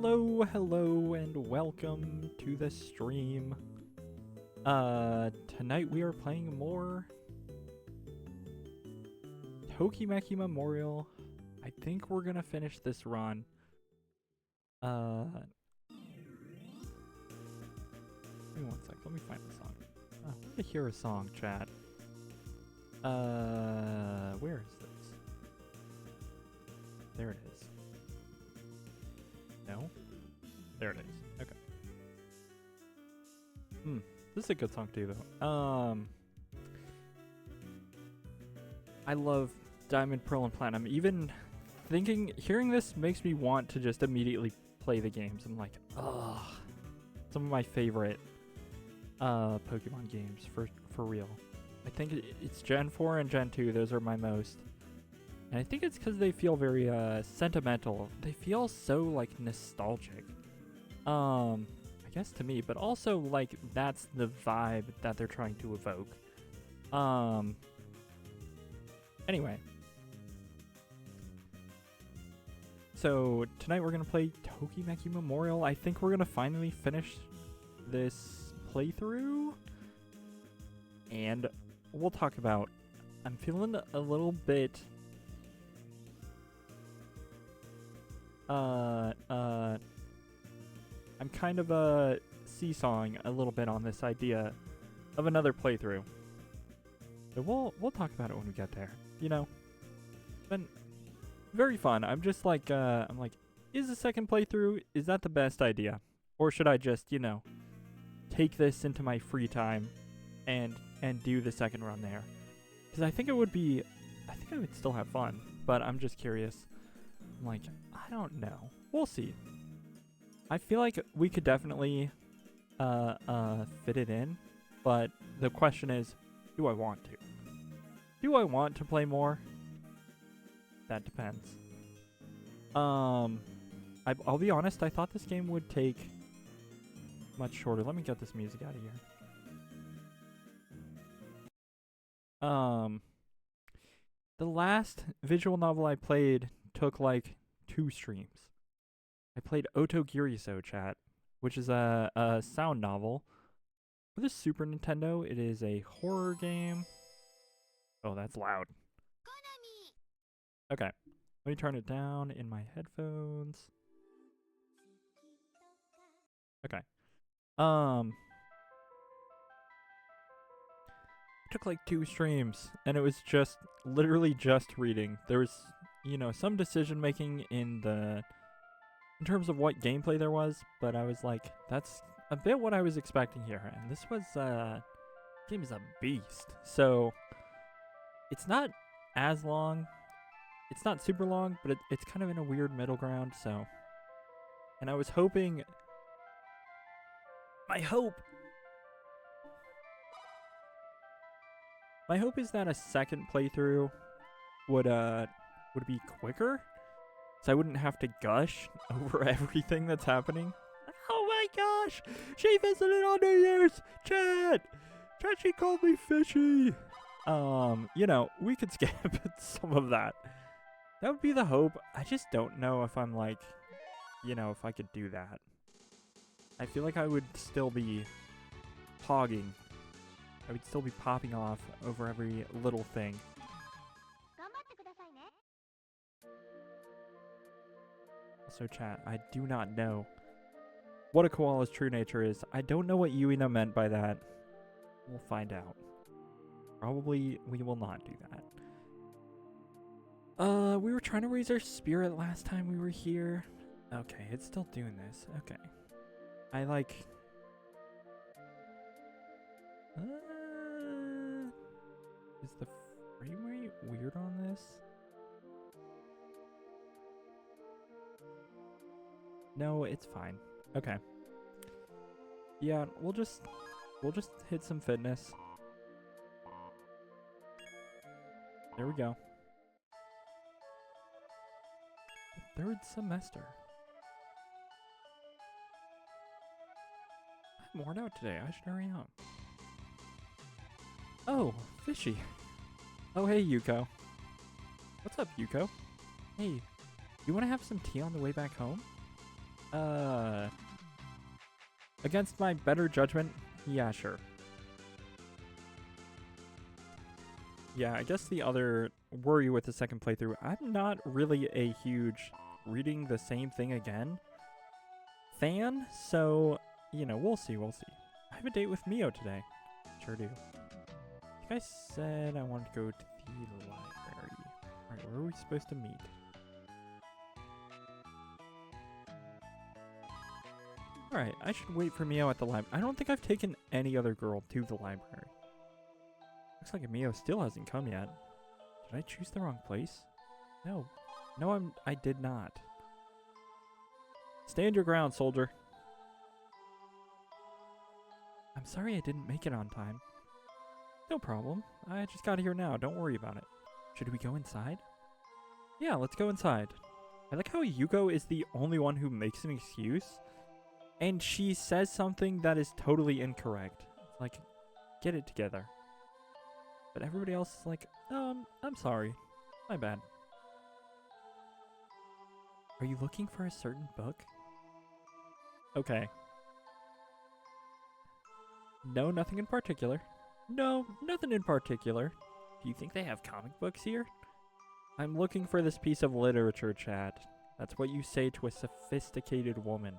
Hello, and welcome to the stream. Tonight we are playing more Tokimeki Memorial. I think we're gonna finish this run. Give me one sec, let me find the song. I want to hear a song, chat. Where is this? There it is. No? There it is. Okay. This is a good song too, though. I love Diamond, Pearl, and Platinum. Even hearing this makes me want to just immediately play the games. I'm like, ugh. Some of my favorite Pokemon games, for real. I think it's Gen 4 and Gen 2. Those are my most. And I think it's because they feel very sentimental. They feel so like nostalgic. I guess to me, but also like that's the vibe that they're trying to evoke. Anyway. So tonight we're gonna play Tokimeki Memorial. I think we're gonna finally finish this playthrough. And we'll talk about, I'm feeling a little bit I'm kind of seesawing a little bit on this idea of another playthrough. So we'll talk about it when we get there. You know, it's been very fun. I'm just like I'm like, is the second playthrough, is that the best idea, or should I just, you know, take this into my free time and do the second run there? Because I think I would still have fun, but I'm just curious. I'm like, I don't know. We'll see. I feel like we could definitely fit it in, but the question is, do I want to? Do I want to play more? That depends. I'll be honest, I thought this game would take much shorter. Let me get this music out of here. The last visual novel I played took like 2 streams. I played Otogiriso, chat, which is a sound novel for the Super Nintendo. It is a horror game. Oh, that's loud. Okay, let me turn it down in my headphones. Okay. Took like 2 streams, and it was just literally just reading. There was, you know, some decision making in terms of what gameplay there was, but I was like, that's a bit what I was expecting here. And this was game is a beast. So it's not as long. It's not super long, but it's kind of in a weird middle ground. So, and I was hoping. My hope is that a second playthrough would be quicker, so I wouldn't have to gush over everything that's happening. Oh my gosh! She visited on New Year's! Chat, she called me fishy! You know, we could skip some of that. That would be the hope. I just don't know if I'm like, you know, if I could do that. I feel like I would still be hogging. I would still be popping off over every little thing. Also, chat, I do not know what a koala's true nature is. I don't know what Yuina meant by that. We'll find out. Probably we will not do that. We were trying to raise our spirit last time we were here. Okay, it's still doing this. Okay. I like... is the frame rate weird on this? No, it's fine. Okay. Yeah, we'll just hit some fitness. There we go. 3rd semester. I'm worn out today. I should hurry up. Oh, fishy. Oh, hey, Yuko. What's up, Yuko? Hey, you want to have some tea on the way back home? Against my better judgment, yeah, sure. Yeah, I guess the other worry with the second playthrough, I'm not really a huge reading the same thing again fan, so, you know, we'll see. I have a date with Mio today. Sure do. I think I said I wanted to go to the library. Alright, where are we supposed to meet? Alright, I should wait for Mio at the library. I don't think I've taken any other girl to the library. Looks like Mio still hasn't come yet. Did I choose the wrong place? No. No, I did not. Stand your ground, soldier. I'm sorry I didn't make it on time. No problem. I just got here now. Don't worry about it. Should we go inside? Yeah, let's go inside. I like how Yuko is the only one who makes an excuse. And she says something that is totally incorrect. Like, get it together. But everybody else is like, I'm sorry. My bad. Are you looking for a certain book? Okay. No, nothing in particular. No, nothing in particular. Do you think they have comic books here? I'm looking for this piece of literature, chat. That's what you say to a sophisticated woman.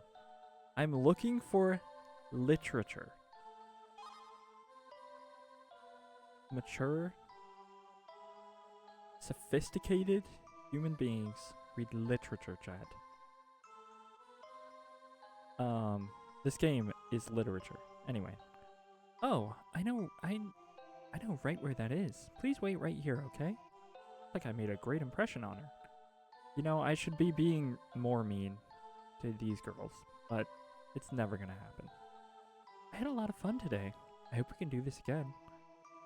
I'm looking for literature. Mature, sophisticated human beings read literature, chat. This game is literature. Anyway. Oh, I know right where that is. Please wait right here, okay? Like I made a great impression on her. You know, I should be being more mean to these girls, but it's never gonna happen. I had a lot of fun today. I hope we can do this again.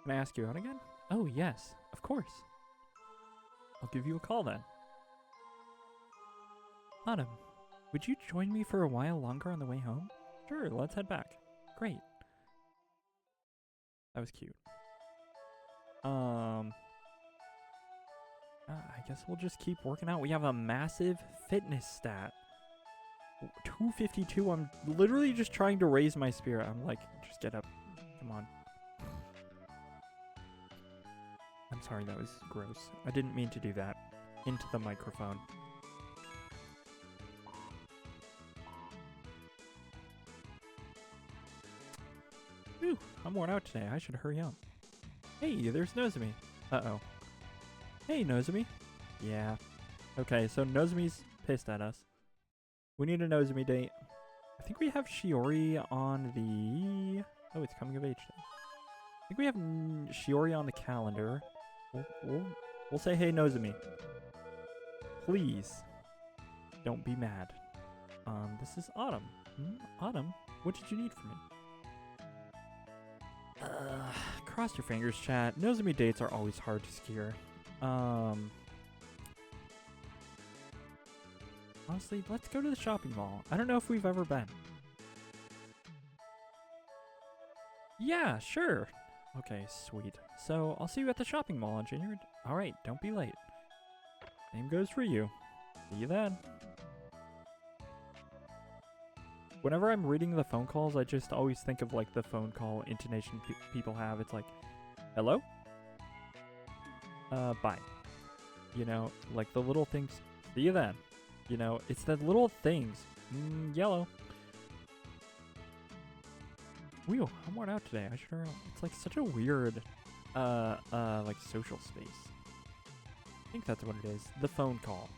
Can I ask you out again? Oh, yes, of course. I'll give you a call then. Autumn, would you join me for a while longer on the way home? Sure, let's head back. Great. That was cute. I guess we'll just keep working out. We have a massive fitness stat. 252. I'm literally just trying to raise my spirit. I'm like, just get up. Come on. I'm sorry, that was gross. I didn't mean to do that. Into the microphone. Whew, I'm worn out today. I should hurry up. Hey, there's Nozomi. Uh-oh. Hey, Nozomi. Yeah. Okay, so Nozomi's pissed at us. We need a Nozomi date. I think we have Shiori on the... Oh, it's coming of age day. I think we have Shiori on the calendar. We'll say, hey, Nozomi. Please. Don't be mad. This is Autumn. Autumn? What did you need from me? Cross your fingers, chat. Nozomi dates are always hard to secure. Honestly, let's go to the shopping mall. I don't know if we've ever been. Yeah, sure. Okay, sweet. So, I'll see you at the shopping mall on January... Alright, don't be late. Same goes for you. See you then. Whenever I'm reading the phone calls, I just always think of, like, the phone call intonation people have. It's like, hello? Bye. You know, like the little things. See you then. You know, it's the little things. Yellow. Whew, I'm worn out today. I should hurry up. It's like such a weird, like social space. I think that's what it is. The phone call.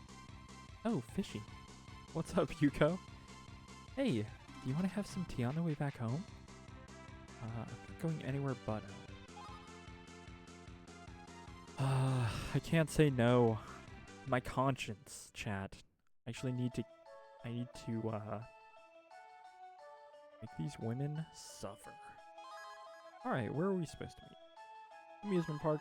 Oh, fishy. What's up, Yuko? Hey, do you want to have some tea on the way back home? I'm not going anywhere but out. I can't say no. My conscience, chat. I actually need to... I need to, make these women suffer. Alright, where are we supposed to meet? Amusement park.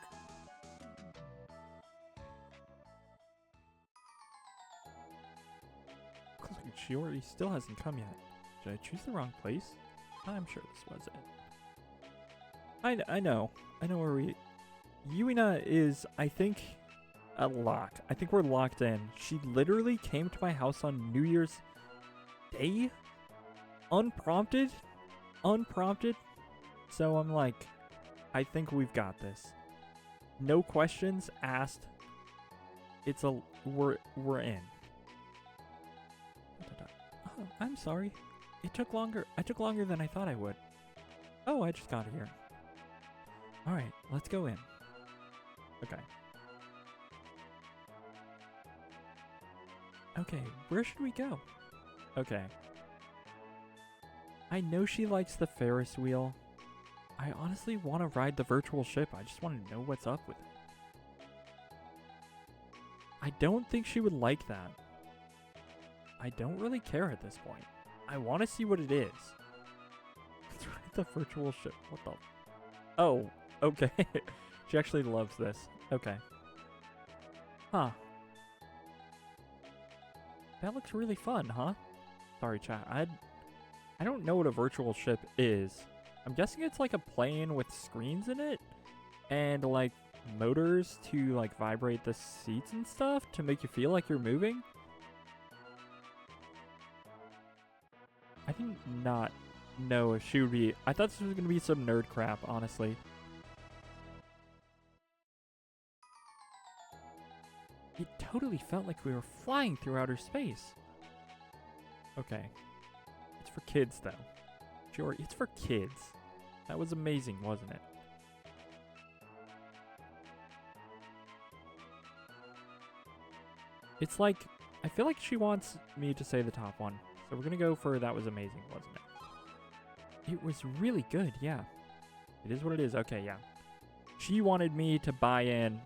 Looks like Shiori still hasn't come yet. Did I choose the wrong place? I'm sure this was it. I know. I know where we... Yuina is, I think, a lock. I think we're locked in. She literally came to my house on New Year's day? Unprompted? Unprompted? So I'm like, I think we've got this. No questions asked. We're in. Oh, I'm sorry. It took longer. I took longer than I thought I would. Oh, I just got here. All right, let's go in. Okay. Okay, where should we go? Okay. I know she likes the Ferris wheel. I honestly want to ride the virtual ship. I just want to know what's up with it. I don't think she would like that. I don't really care at this point. I want to see what it is. Let's ride the virtual ship. What the? Oh, okay. She actually loves this. Okay. Huh. That looks really fun, huh? Sorry, chat. I don't know what a virtual ship is. I'm guessing it's like a plane with screens in it and like motors to like vibrate the seats and stuff to make you feel like you're moving. I did not know if she would be... I thought this was going to be some nerd crap, honestly. It totally felt like we were flying through outer space. Okay. It's for kids, though. Sure, it's for kids. That was amazing, wasn't it? It's like... I feel like she wants me to say the top one. So we're going to go for that was amazing, wasn't it? It was really good, yeah. It is what it is. Okay, yeah. She wanted me to buy in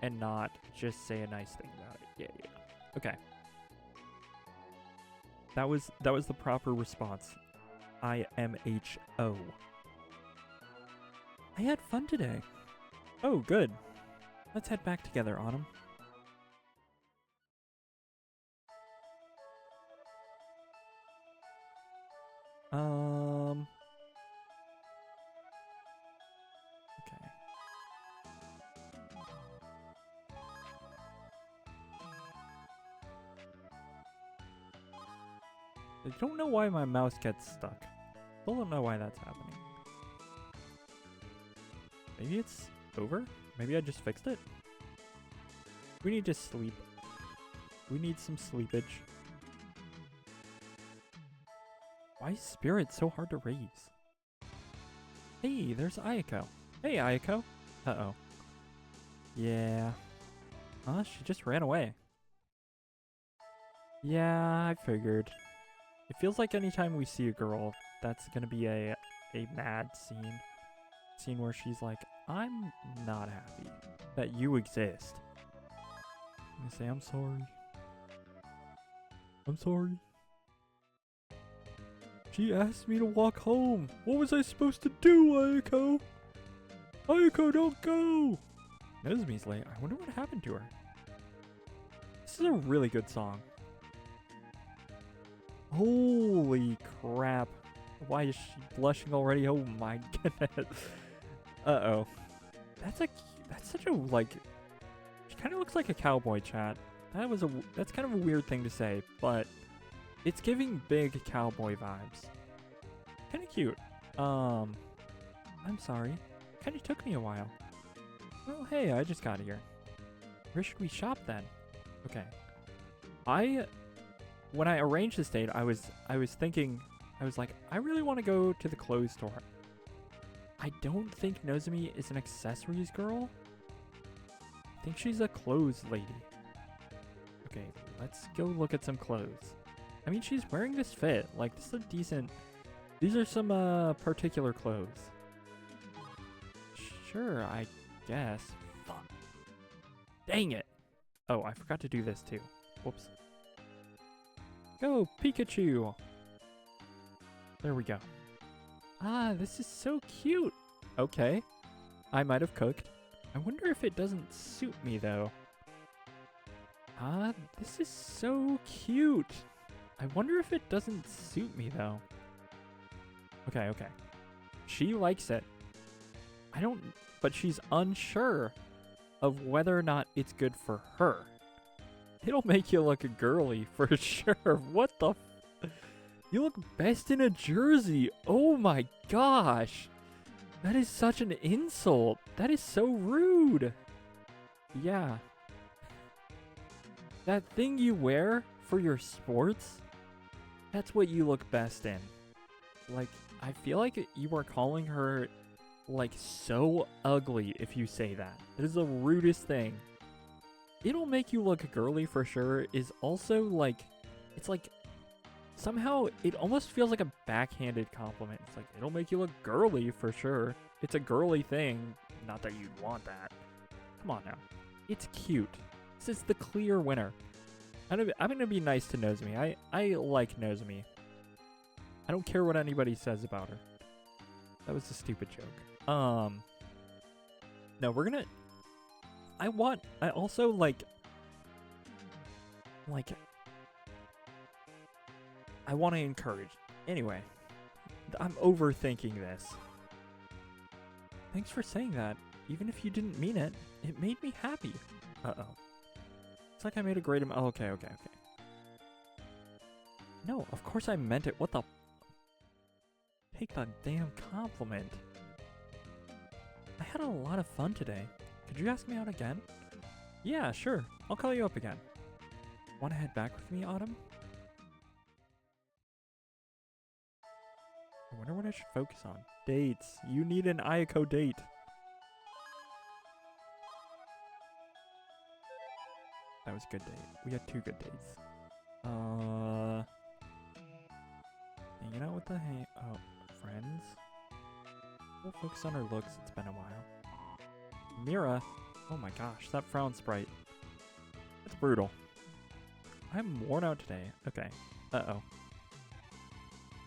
and not just say a nice thing about it. Yeah, yeah. Okay. That was the proper response. IMHO. I had fun today. Oh, good. Let's head back together, Autumn. Okay. I don't know why my mouse gets stuck. Still don't know why that's happening. Maybe it's over? Maybe I just fixed it? We need to sleep. We need some sleepage. Why is Spirit so hard to raise? Hey, there's Ayako. Hey, Ayako. Uh-oh. Yeah. Huh? She just ran away. Yeah, I figured. It feels like anytime we see a girl, that's gonna be a mad scene. Scene where she's like, I'm not happy that you exist. I'm gonna say, I'm sorry. I'm sorry. She asked me to walk home. What was I supposed to do, Ayako? Ayako, don't go! Nozomi's late. I wonder what happened to her. This is a really good song. Holy crap. Why is she blushing already? Oh my goodness. Uh-oh. That's such a, like... She kind of looks like a cowboy, chat. That's kind of a weird thing to say, but... It's giving big cowboy vibes. Kind of cute. I'm sorry. Kind of took me a while. Oh, hey, I just got here. Where should we shop then? Okay. When I arranged this date, I was thinking, I was like, I really want to go to the clothes store. I don't think Nozomi is an accessories girl. I think she's a clothes lady. Okay, let's go look at some clothes. I mean, she's wearing this fit. Like, this is a decent... These are some, particular clothes. Sure, I guess. Fuck. Dang it. Oh, I forgot to do this, too. Whoops. Go, Pikachu! There we go. Ah, this is so cute. Okay. I might have cooked. I wonder if it doesn't suit me, though. Ah, this is so cute. I wonder if it doesn't suit me, though. Okay, okay. She likes it. But she's unsure of whether or not it's good for her. It'll make you look girly for sure. What the You look best in a jersey. Oh my gosh. That is such an insult. That is so rude. Yeah. That thing you wear for your sports, that's what you look best in. Like, I feel like you are calling her, like, so ugly if you say that. It is the rudest thing. It'll make you look girly for sure is also, like, it's like, somehow it almost feels like a backhanded compliment. It's like, it'll make you look girly for sure. It's a girly thing. Not that you'd want that. Come on now. It's cute. This is the clear winner. I'm gonna be nice to Nozomi. I like Nozomi. I don't care what anybody says about her. That was a stupid joke. No, we're gonna... I also, like... I want to encourage. Anyway. I'm overthinking this. Thanks for saying that. Even if you didn't mean it, it made me happy. Uh-oh. It's like I made a great... Oh, okay. No, of course I meant it. What the... Take the damn compliment. I had a lot of fun today. Could you ask me out again? Yeah, sure. I'll call you up again. Want to head back with me, Autumn? I wonder what I should focus on. Dates. You need an Ayako date. That was a good date. We had 2 good dates. Hanging out with the friends. We'll focus on her looks. It's been a while. Mira. Oh my gosh, that frown sprite. That's brutal. I'm worn out today. Okay. Uh-oh.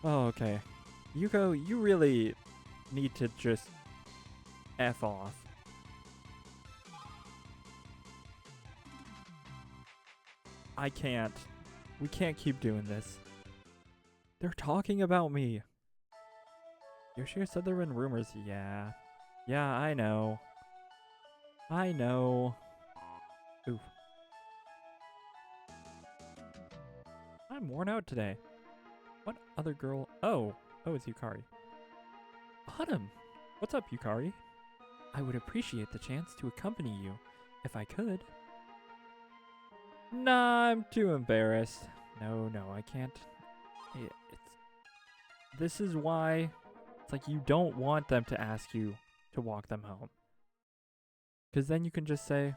Oh, okay. Yuko, you really need to just F off. I can't. We can't keep doing this. They're talking about me. Yoshio said there have been rumors. Yeah. Yeah, I know. Oof. I'm worn out today. What other girl? Oh, it's Yukari. Autumn! What's up, Yukari? I would appreciate the chance to accompany you, if I could. Nah, I'm too embarrassed. No, I can't. This is why it's like you don't want them to ask you to walk them home. Because then you can just say,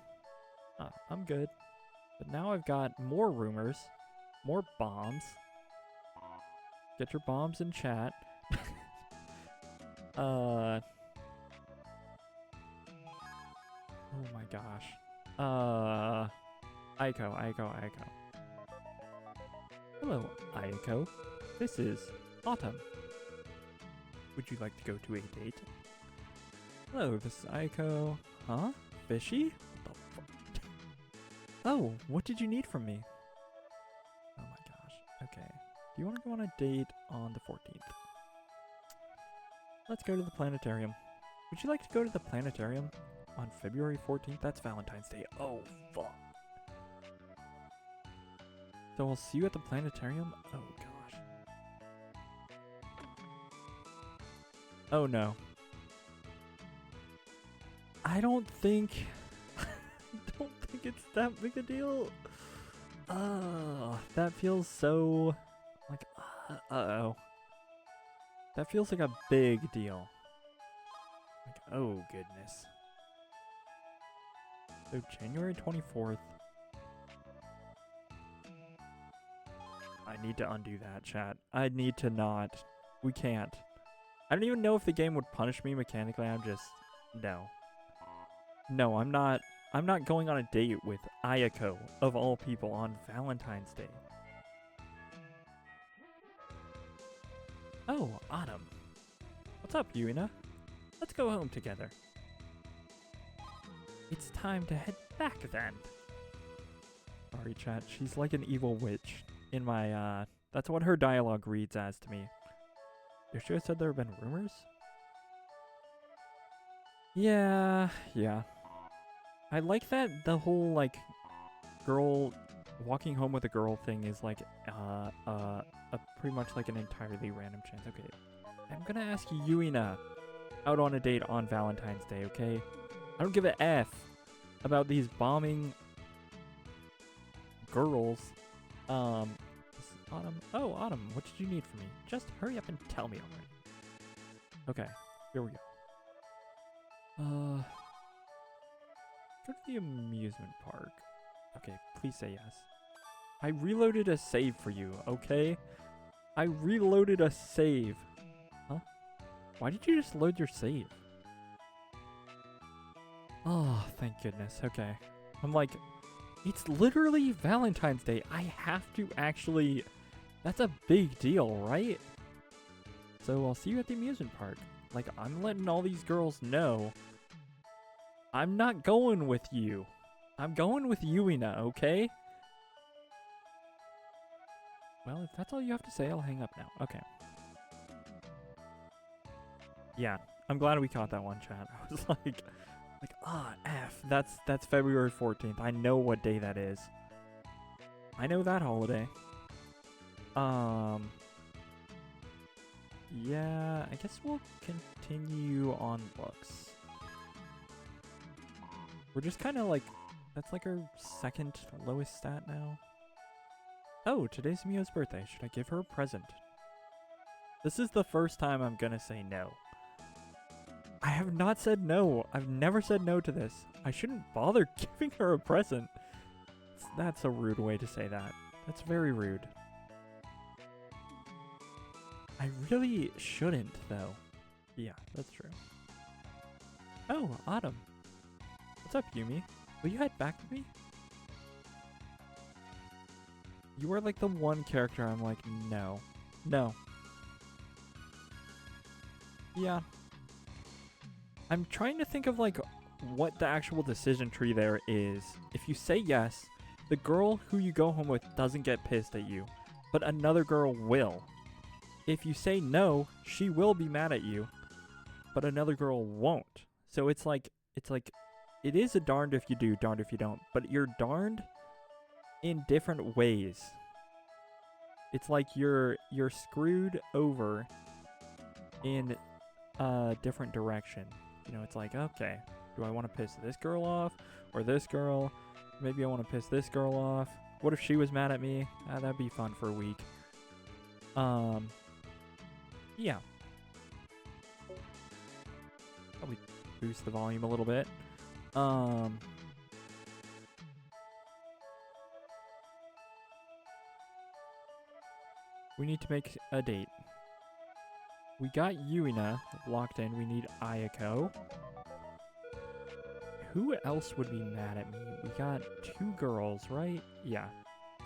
oh, I'm good. But now I've got more rumors, more bombs. Get your bombs in chat. Oh my gosh. Aiko. Hello, Aiko. This is Autumn. Would you like to go to a date? Hello, this is Aiko. Huh? Fishy? What the fuck? Oh, what did you need from me? Oh my gosh. Okay. Do you want to go on a date on the 14th? Let's go to the planetarium. Would you like to go to the planetarium on February 14th? That's Valentine's Day. Oh, fuck. So we'll see you at the planetarium? Oh, gosh. Oh, no. I don't think it's that big a deal. That feels so... like, uh-oh. That feels like a big deal. Like, oh, goodness. So, January 24th. I need to undo that, chat. I need to not. We can't. I don't even know if the game would punish me mechanically. I'm just... No. No, I'm not going on a date with Ayako, of all people, on Valentine's Day. Oh, Autumn. What's up, Yuina? Let's go home together. It's time to head back then. Sorry, chat. She's like an evil witch. In my, that's what her dialogue reads as to me. Yoshio said there have been rumors? Yeah. I like that the whole, like, girl walking home with a girl thing is like a pretty much like an entirely random chance. Okay, I'm gonna ask Yuina out on a date on Valentine's Day, okay? I don't give a F about these bombing girls. This is Autumn. Oh, Autumn, what did you need from me? Just hurry up and tell me already. Okay, here we go. Go to the amusement park. Okay, please say yes. I reloaded a save for you, okay? I reloaded a save. Huh? Why did you just load your save? Oh, thank goodness. Okay. I'm like, it's literally Valentine's Day. I have to actually... That's a big deal, right? So I'll see you at the amusement park. Like, I'm letting all these girls know I'm not going with you. I'm going with Yuina, okay? Well, if that's all you have to say, I'll hang up now. Okay. Yeah, I'm glad we caught that one, chat. I was like, F. That's February 14th. I know what day that is. I know that holiday. Yeah, I guess we'll continue on looks. We're just kind of like, that's like our second lowest stat now. Oh, today's Mio's birthday. Should I give her a present? This is the first time I'm gonna say no. I have not said no. I've never said no to this. I shouldn't bother giving her a present. That's a rude way to say that. That's very rude. I really shouldn't, though. Yeah, that's true. Oh, Autumn. What's up, Yumi? Will you head back with me? You are like the one character I'm like, no. No. Yeah. I'm trying to think of like what the actual decision tree there is. If you say yes, the girl who you go home with doesn't get pissed at you, but another girl will. If you say no, she will be mad at you, but another girl won't. So it's like, it is a darned if you do, darned if you don't, but you're darned in different ways. It's like you're screwed over in a different direction. You know, it's like, okay, do I want to piss this girl off or this girl? Maybe I want to piss this girl off. What if she was mad at me? That'd be fun for a week. Yeah. Probably boost the volume a little bit. We need to make a date. We got Yuina locked in. We need Ayako. Who else would be mad at me? We got 2 girls, right? Yeah.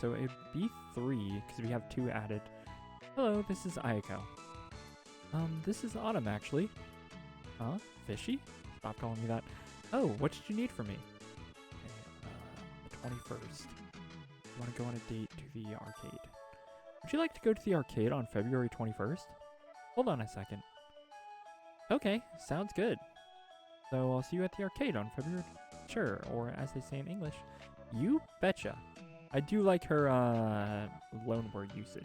So it'd be 3 because we have 2 added. Hello, this is Ayako. This is Autumn, actually. Huh? Fishy? Stop calling me that. Oh, what did you need from me? Okay, the 21st. I want to go on a date to the arcade. Would you like to go to the arcade on February 21st? Hold on a second. Okay, sounds good. So I'll see you at the arcade on February... Sure, or as they say in English, you betcha. I do like her loan word usage.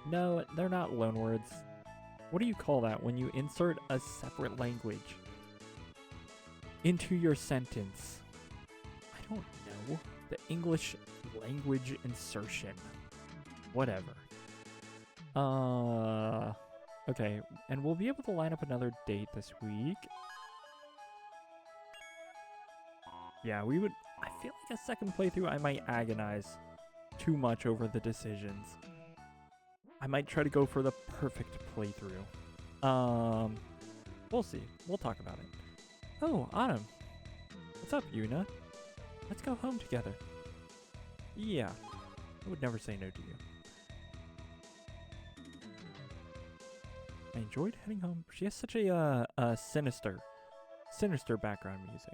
No, they're not loan words. What do you call that when you insert a separate language into your sentence? I don't know. The English language insertion. Whatever. Okay, and we'll be able to line up another date this week. Yeah, we would... I feel like a second playthrough I might agonize too much over the decisions. I might try to go for the perfect playthrough. We'll see. We'll talk about it. Oh, Autumn. What's up, Yuna? Let's go home together. Yeah, I would never say no to you. I enjoyed heading home. She has such a sinister background music.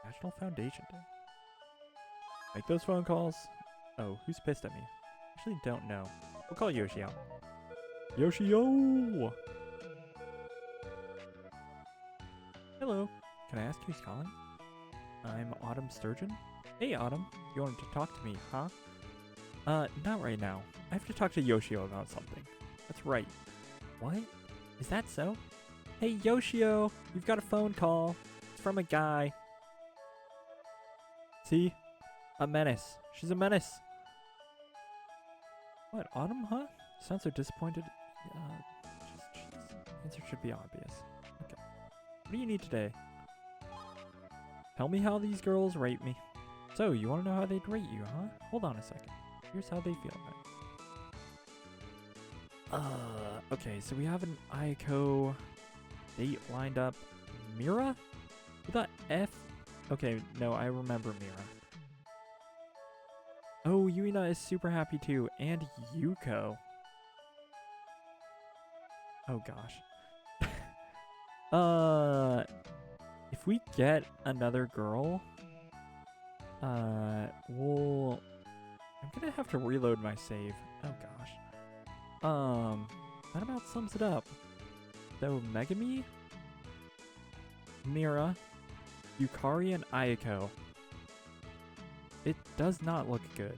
National Foundation Day. Make those phone calls. Oh, who's pissed at me? Actually, don't know. We'll call Yoshi out. Yoshi-o! Hello. Can I ask who's calling? I'm Autumn Sturgeon. Hey, Autumn. You wanted to talk to me, huh? Not right now. I have to talk to Yoshio about something. That's right. What? Is that so? Hey, Yoshio, you've got a phone call. It's from a guy. See? A menace. She's a menace. What, Autumn, huh? Sounds so disappointed. Answer should be obvious. Okay. What do you need today? Tell me how these girls rate me. So, you want to know how they'd rate you, huh? Hold on a second. Here's how they feel about it. Okay, so we have an Ayako date lined up. Mira? Who the F? Okay, no, I remember Mira. Oh, Yuina is super happy too. And Yuko. Oh gosh. If we get another girl, I'm gonna have to reload my save. Oh gosh. That about sums it up. So Megami, Mira, Yukari, and Ayako. It does not look good.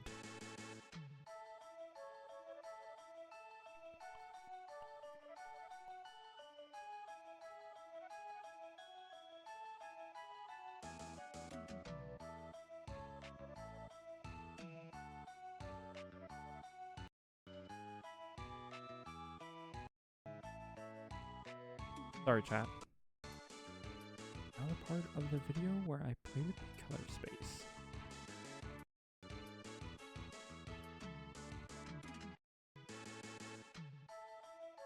Sorry, chat. Now the part of the video where I play with the color space.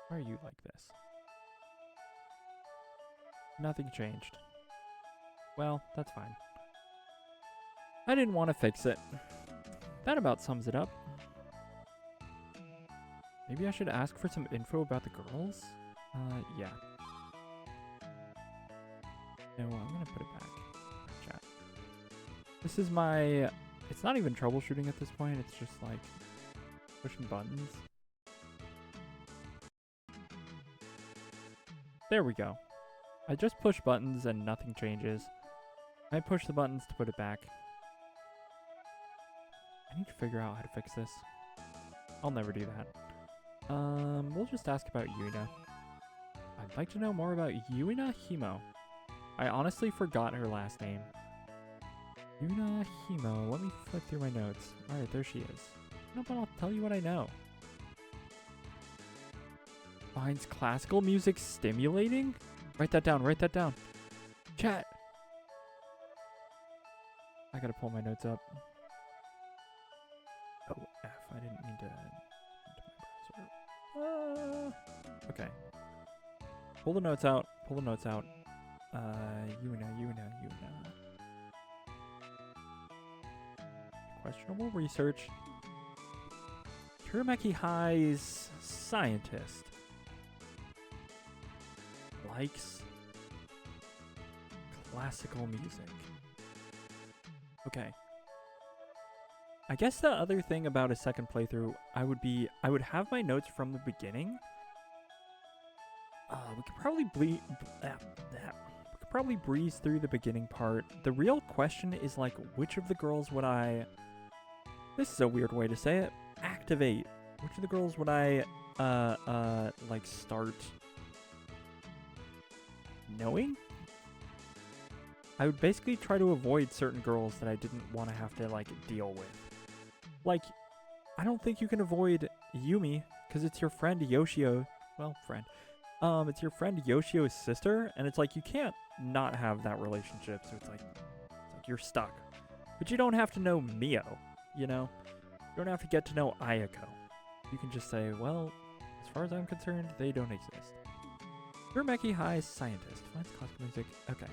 Why are you like this? Nothing changed. Well, that's fine. I didn't want to fix it. That about sums it up. Maybe I should ask for some info about the girls? Yeah. No, I'm gonna put it back. Chat. This is my... It's not even troubleshooting at this point, it's just like pushing buttons. There we go. I just push buttons and nothing changes. I push the buttons to put it back. I need to figure out how to fix this. I'll never do that. We'll just ask about Yuina. I'd like to know more about Yuina Himo. I honestly forgot her last name. Yuina Himo. Let me flip through my notes. Alright, there she is. No, but I'll tell you what I know. Finds classical music stimulating? Write that down, write that down. Chat. I gotta pull my notes up. Oh, F. I didn't mean to... Okay. Pull the notes out. Pull the notes out. Yuina. Questionable research. Tokimeki High's scientist. Likes classical music. Okay. I guess the other thing about a second playthrough, I would have my notes from the beginning. We could probably breeze through the beginning part. The real question is like, which of the girls would I... This is a weird way to say it. Activate. Which of the girls would I, like start knowing? I would basically try to avoid certain girls that I didn't want to have to like deal with. Like, I don't think you can avoid Yumi because it's your friend Yoshio. Well, friend. It's your friend Yoshio's sister, and it's like you can't not have that relationship. So it's like you're stuck. But you don't have to know Mio, you know? You don't have to get to know Ayako. You can just say, well, as far as I'm concerned, they don't exist. Tokimeki High's scientist. Finds classical music. Okay.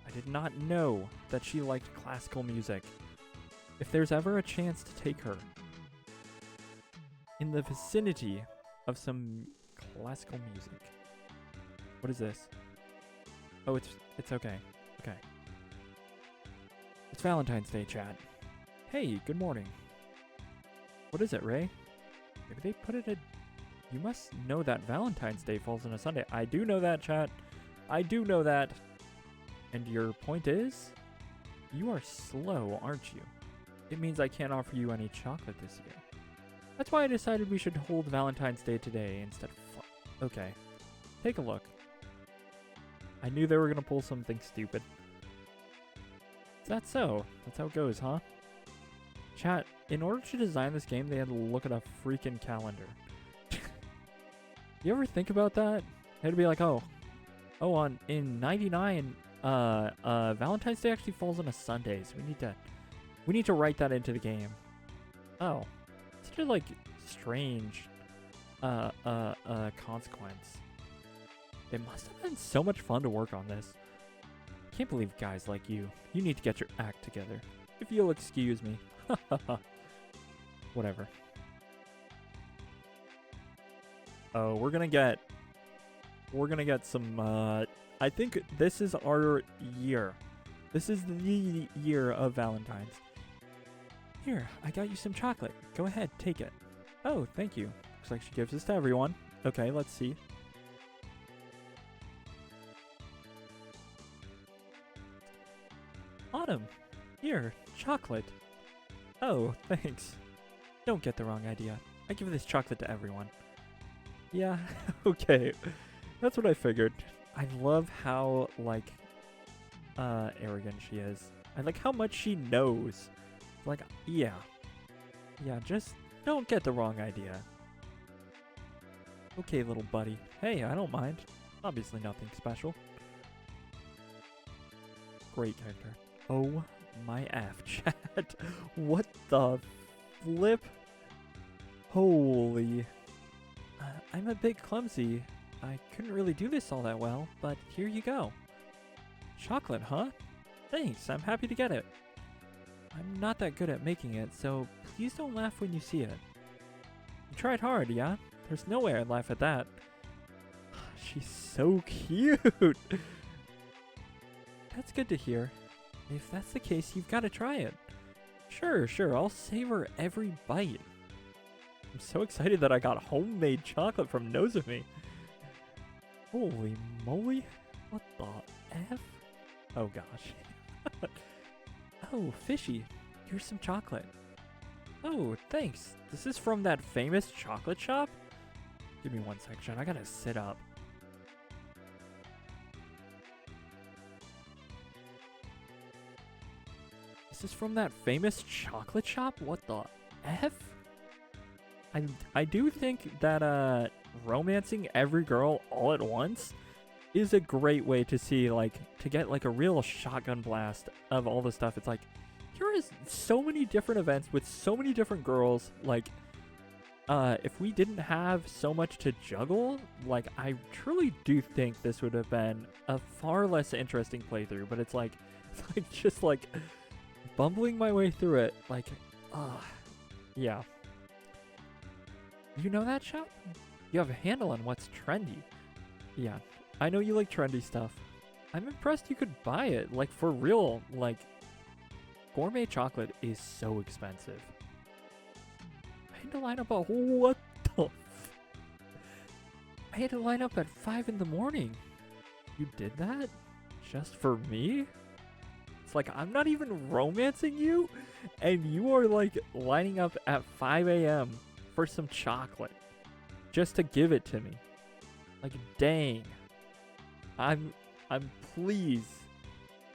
I did not know that she liked classical music. If there's ever a chance to take her in the vicinity of some classical music. What is this? Oh, it's okay. Okay. It's Valentine's Day, chat. Hey, good morning. What is it, Ray? Maybe they put it at... You must know that Valentine's Day falls on a Sunday. I do know that, chat. I do know that. And your point is? You are slow, aren't you? It means I can't offer you any chocolate this year. That's why I decided we should hold Valentine's Day today instead of okay. Take a look. I knew they were gonna pull something stupid. Is that so? That's how it goes, huh? Chat, in order to design this game, they had to look at a freaking calendar. You ever think about that? They'd be like, oh, in '99, Valentine's Day actually falls on a Sunday, so we need to write that into the game. Oh, such a like strange, consequence. It must have been so much fun to work on this. Can't believe guys like you. You need to get your act together. If you'll excuse me. Whatever. Oh, we're gonna get some, I think this is our year. This is the year of Valentine's. Here, I got you some chocolate. Go ahead, take it. Oh, thank you. Looks like she gives this to everyone. Okay, let's see. Autumn, here, chocolate. Oh, thanks. Don't get the wrong idea. I give this chocolate to everyone. Yeah, okay. That's what I figured. I love how, like, arrogant she is. I like how much she knows. Like, yeah. Yeah, just don't get the wrong idea. Okay, little buddy. Hey, I don't mind. Obviously nothing special. Great character. Oh my F, chat. What the flip? Holy. I'm a bit clumsy. I couldn't really do this all that well, but here you go. Chocolate, huh? Thanks, I'm happy to get it. I'm not that good at making it, so please don't laugh when you see it. You tried hard, yeah? There's no way I'd laugh at that. She's so cute! That's good to hear. If that's the case, you've got to try it. Sure, I'll savor every bite. I'm so excited that I got homemade chocolate from Nozomi. Holy moly. What the F? Oh gosh. Oh, fishy. Here's some chocolate. Oh, thanks. This is from that famous chocolate shop? Give me one section. I gotta sit up. This is from that famous chocolate shop? What the F? I do think that romancing every girl all at once is a great way to see, like, to get like a real shotgun blast of all the stuff. It's like, here is so many different events with so many different girls. Like, if we didn't have so much to juggle, like, I truly do think this would have been a far less interesting playthrough. But it's like just like bumbling my way through it. Like, yeah. You know that shop? You have a handle on what's trendy. Yeah, I know you like trendy stuff. I'm impressed you could buy it. Like, for real, like, gourmet chocolate is so expensive. I had to line up what the I had to line up at 5 in the morning. You did that? Just for me? It's like, I'm not even romancing you, and you are, like, lining up at 5 a.m. for some chocolate just to give it to me. Like, dang. I'm please.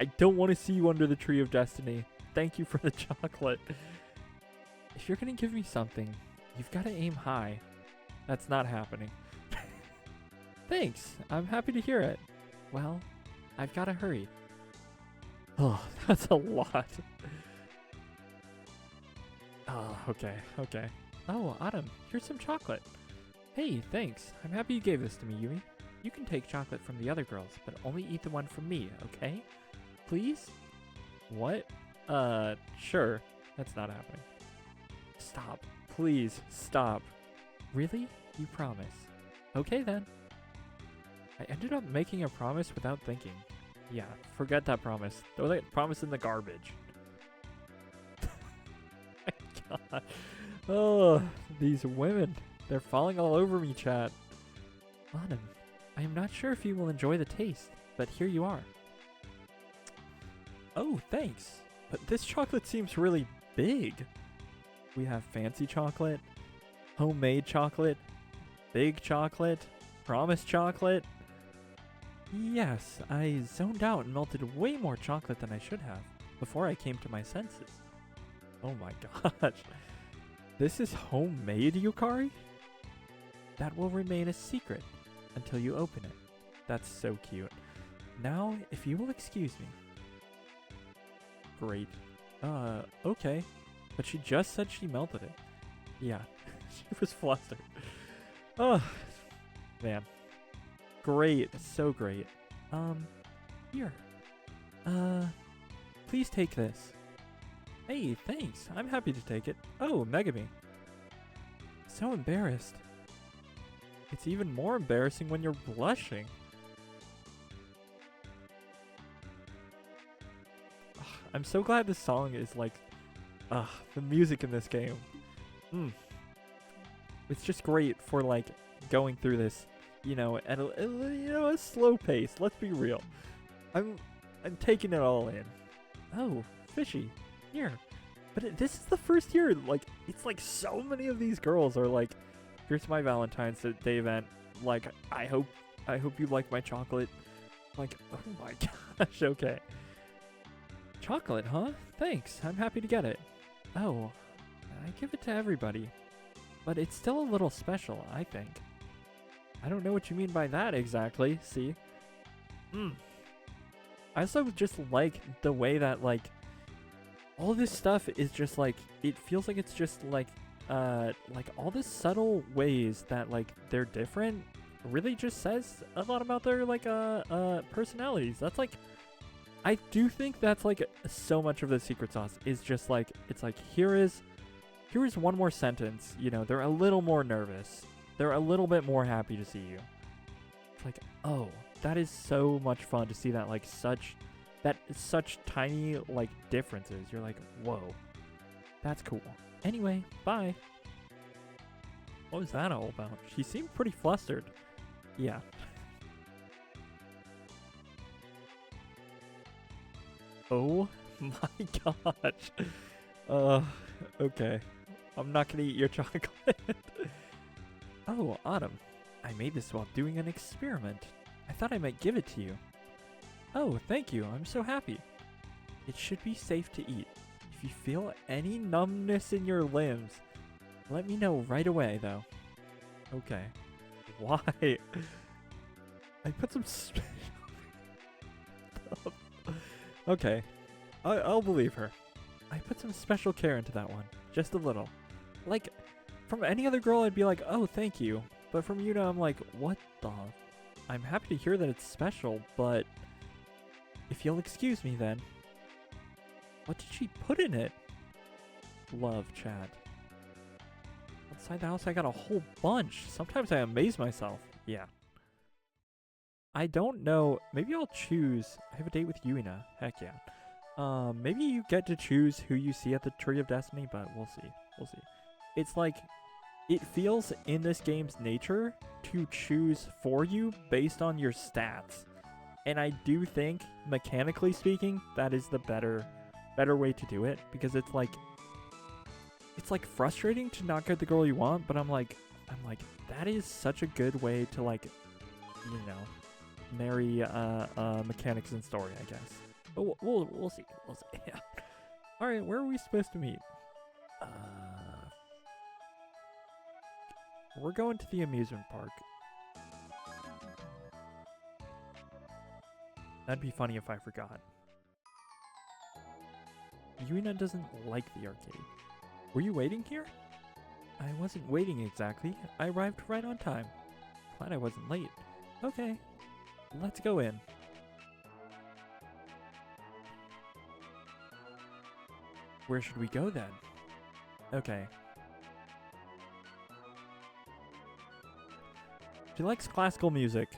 I don't want to see you under the tree of destiny. Thank you for the chocolate. If you're gonna give me something, you've got to aim high. That's not happening. Thanks. I'm happy to hear it. Well, I've got to hurry. Oh, that's a lot. Oh, okay. Oh, Autumn, here's some chocolate. Hey, thanks. I'm happy you gave this to me, Yumi. You can take chocolate from the other girls, but only eat the one from me, okay? Please? What? Sure. That's not happening. Stop. Please, stop. Really? You promise? Okay, then. I ended up making a promise without thinking. Yeah, forget that promise. Throw that promise in the garbage. My God. Oh, these women. They're falling all over me, chat. Autumn, I am not sure if you will enjoy the taste, but here you are. Oh, thanks. But this chocolate seems really big. We have fancy chocolate, homemade chocolate, big chocolate, promise chocolate. Yes, I zoned out and melted way more chocolate than I should have before I came to my senses. Oh my gosh. This is homemade, Yukari? That will remain a secret until you open it. That's so cute. Now, if you will excuse me. Great. Okay. But she just said she melted it. Yeah, she was flustered. Oh, man. Great, so great. Here. Please take this. Hey, thanks. I'm happy to take it. Oh, Megami. So embarrassed. It's even more embarrassing when you're blushing. Ugh, I'm so glad this song is like, the music in this game. It's just great for like going through this, you know, at a slow pace. Let's be real. I'm taking it all in. Oh, fishy. Here. But this is the first year, like, it's like so many of these girls are like, here's my Valentine's Day event. Like, I hope you like my chocolate. Like, oh my gosh, okay. Chocolate, huh? Thanks. I'm happy to get it. Oh, I give it to everybody. But it's still a little special, I think. I don't know what you mean by that exactly, see? I also just like the way that, like, all this stuff is just, like, it feels like it's just, like all this subtle ways that, like, they're different really just says a lot about their, like, personalities. That's, like, I do think that's, like, so much of the secret sauce is just, like, it's like, here is one more sentence, you know, they're a little more nervous. They're a little bit more happy to see you. It's like, oh, that is so much fun to see that, like, such tiny, like, differences. You're like, whoa, that's cool. Anyway, bye. What was that all about? She seemed pretty flustered. Yeah. Oh my gosh. Okay. I'm not gonna eat your chocolate. Oh, Autumn. I made this while doing an experiment. I thought I might give it to you. Oh, thank you. I'm so happy. It should be safe to eat. If you feel any numbness in your limbs, let me know right away, though. Okay. Why? I put some Okay. I'll believe her. I put some special care into that one. Just a little. Like, from any other girl, I'd be like, oh, thank you. But from Yuna, I'm like, what the? I'm happy to hear that it's special, but if you'll excuse me then. What did she put in it? Love, chat. Outside the house, I got a whole bunch. Sometimes I amaze myself. Yeah. I don't know. Maybe I'll choose. I have a date with Yuna. Heck yeah. Maybe you get to choose who you see at the Tree of Destiny, but we'll see. We'll see. It's like, it feels in this game's nature to choose for you based on your stats. And I do think, mechanically speaking, that is the better way to do it, because it's like frustrating to not get the girl you want, but I'm like that is such a good way to, like, you know, marry mechanics and story, I guess. But we'll see. We'll see. Yeah. All right, where are we supposed to meet? We're going to the amusement park. That'd be funny if I forgot. Yuna doesn't like the arcade. Were you waiting here? I wasn't waiting exactly. I arrived right on time. Glad I wasn't late. Okay, let's go in. Where should we go then? Okay. She likes classical music.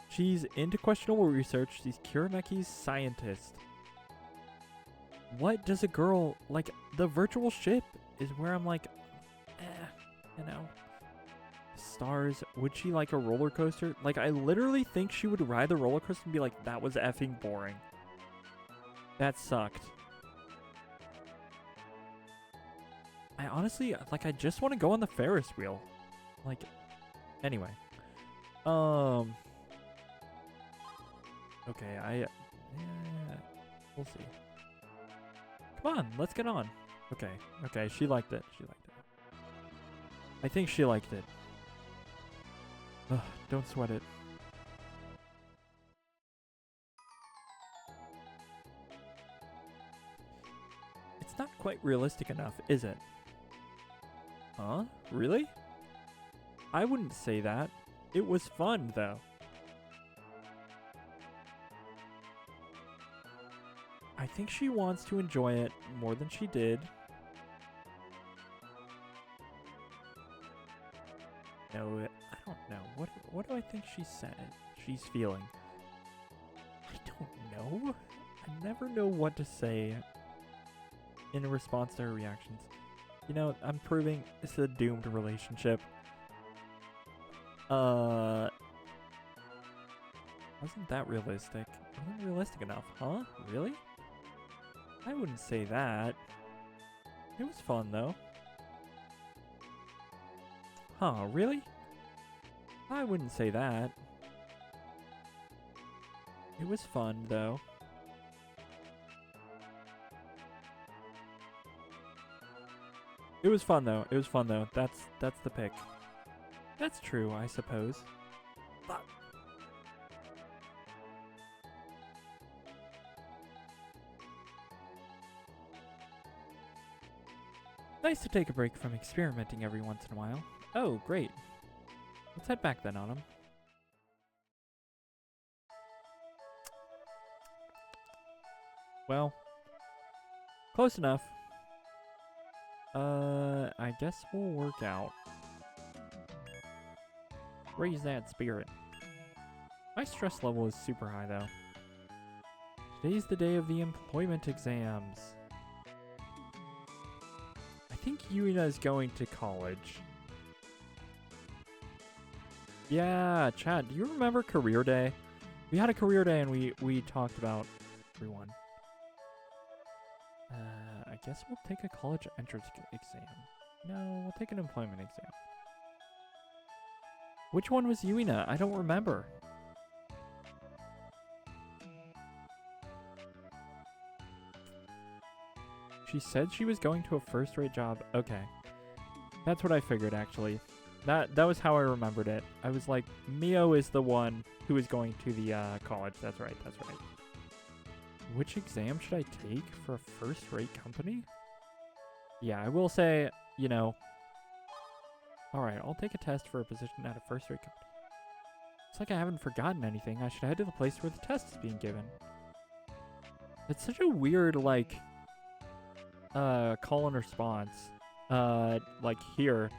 She's into questionable research. She's Kirameki's scientist. What does a girl like? The virtual ship is where I'm like, you know. Stars. Would she like a roller coaster? Like, I literally think she would ride the roller coaster and be like, that was effing boring. That sucked. I honestly, like, I just want to go on the Ferris wheel. Like, anyway. Okay, yeah, we'll see. Come on, let's get on. Okay, she liked it. I think she liked it. Ugh, don't sweat it. It's not quite realistic enough, is it? Huh? Really? I wouldn't say that. It was fun, though. I think she wants to enjoy it more than she did. No, I don't know. What do I think she said? She's feeling. I don't know. I never know what to say in response to her reactions. You know, I'm proving it's a doomed relationship. Wasn't that realistic? Wasn't realistic enough, huh? Really? I wouldn't say that. It was fun, though. Huh, really? I wouldn't say that. It was fun, though. It was fun, though. That's the pick. That's true, I suppose. But nice to take a break from experimenting every once in a while. Oh, great. Let's head back then, Autumn. Well, close enough. I guess we'll work out. Raise that spirit. My stress level is super high, though. Today's the day of the employment exams. I think Yuina's going to college. Yeah, Chad, do you remember career day? We had a career day and we talked about everyone. I guess we'll take a college entrance exam. No, we'll take an employment exam. Which one was Yuina? I don't remember. She said she was going to a first-rate job. Okay. That's what I figured, actually. That was how I remembered it. I was like, Mio is the one who is going to the college. That's right. Which exam should I take for a first-rate company? Yeah, I will say, you know... Alright, I'll take a test for a position at a first-rate company. It's like I haven't forgotten anything. I should head to the place where the test is being given. It's such a weird, like... call and response. Like here...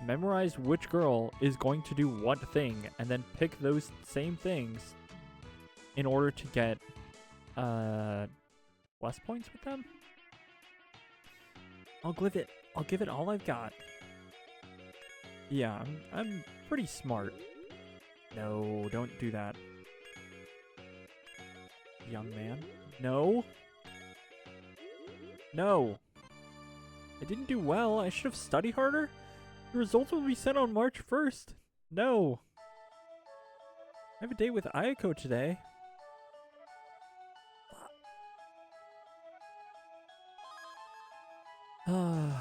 Memorize which girl is going to do what thing, and then pick those same things in order to get less points with them. I'll give it all I've got. Yeah, I'm pretty smart. No, don't do that. Young man. No. No. I didn't do well. I should have studied harder. The results will be sent on March 1st. No. I have a date with Ayako today.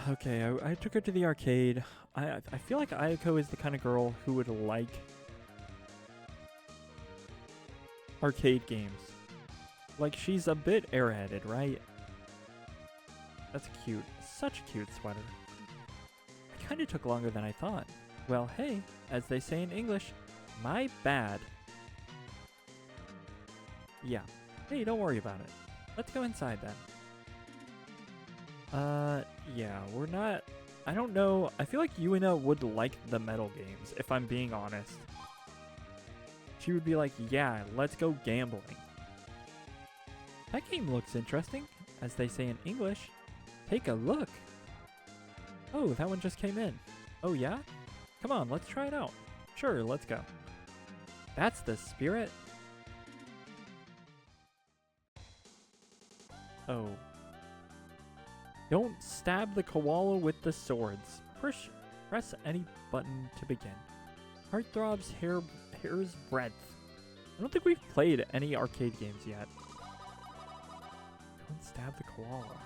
Okay, I took her to the arcade. I feel like Ayako is the kind of girl who would like arcade games. Like, she's a bit airheaded, right? That's cute. Such a cute sweater. Kinda took longer than I thought. Well, hey, as they say in English, my bad. Yeah. Hey, don't worry about it. Let's go inside then. Yeah, we're not... I don't know. I feel like Yuina would like the metal games, if I'm being honest. She would be like, yeah, let's go gambling. That game looks interesting. As they say in English, take a look. Oh, that one just came in. Oh, yeah? Come on, let's try it out. Sure, let's go. That's the spirit. Oh. Don't stab the koala with the swords. Press any button to begin. Heartthrob's hair's breadth. I don't think we've played any arcade games yet. Don't stab the koala.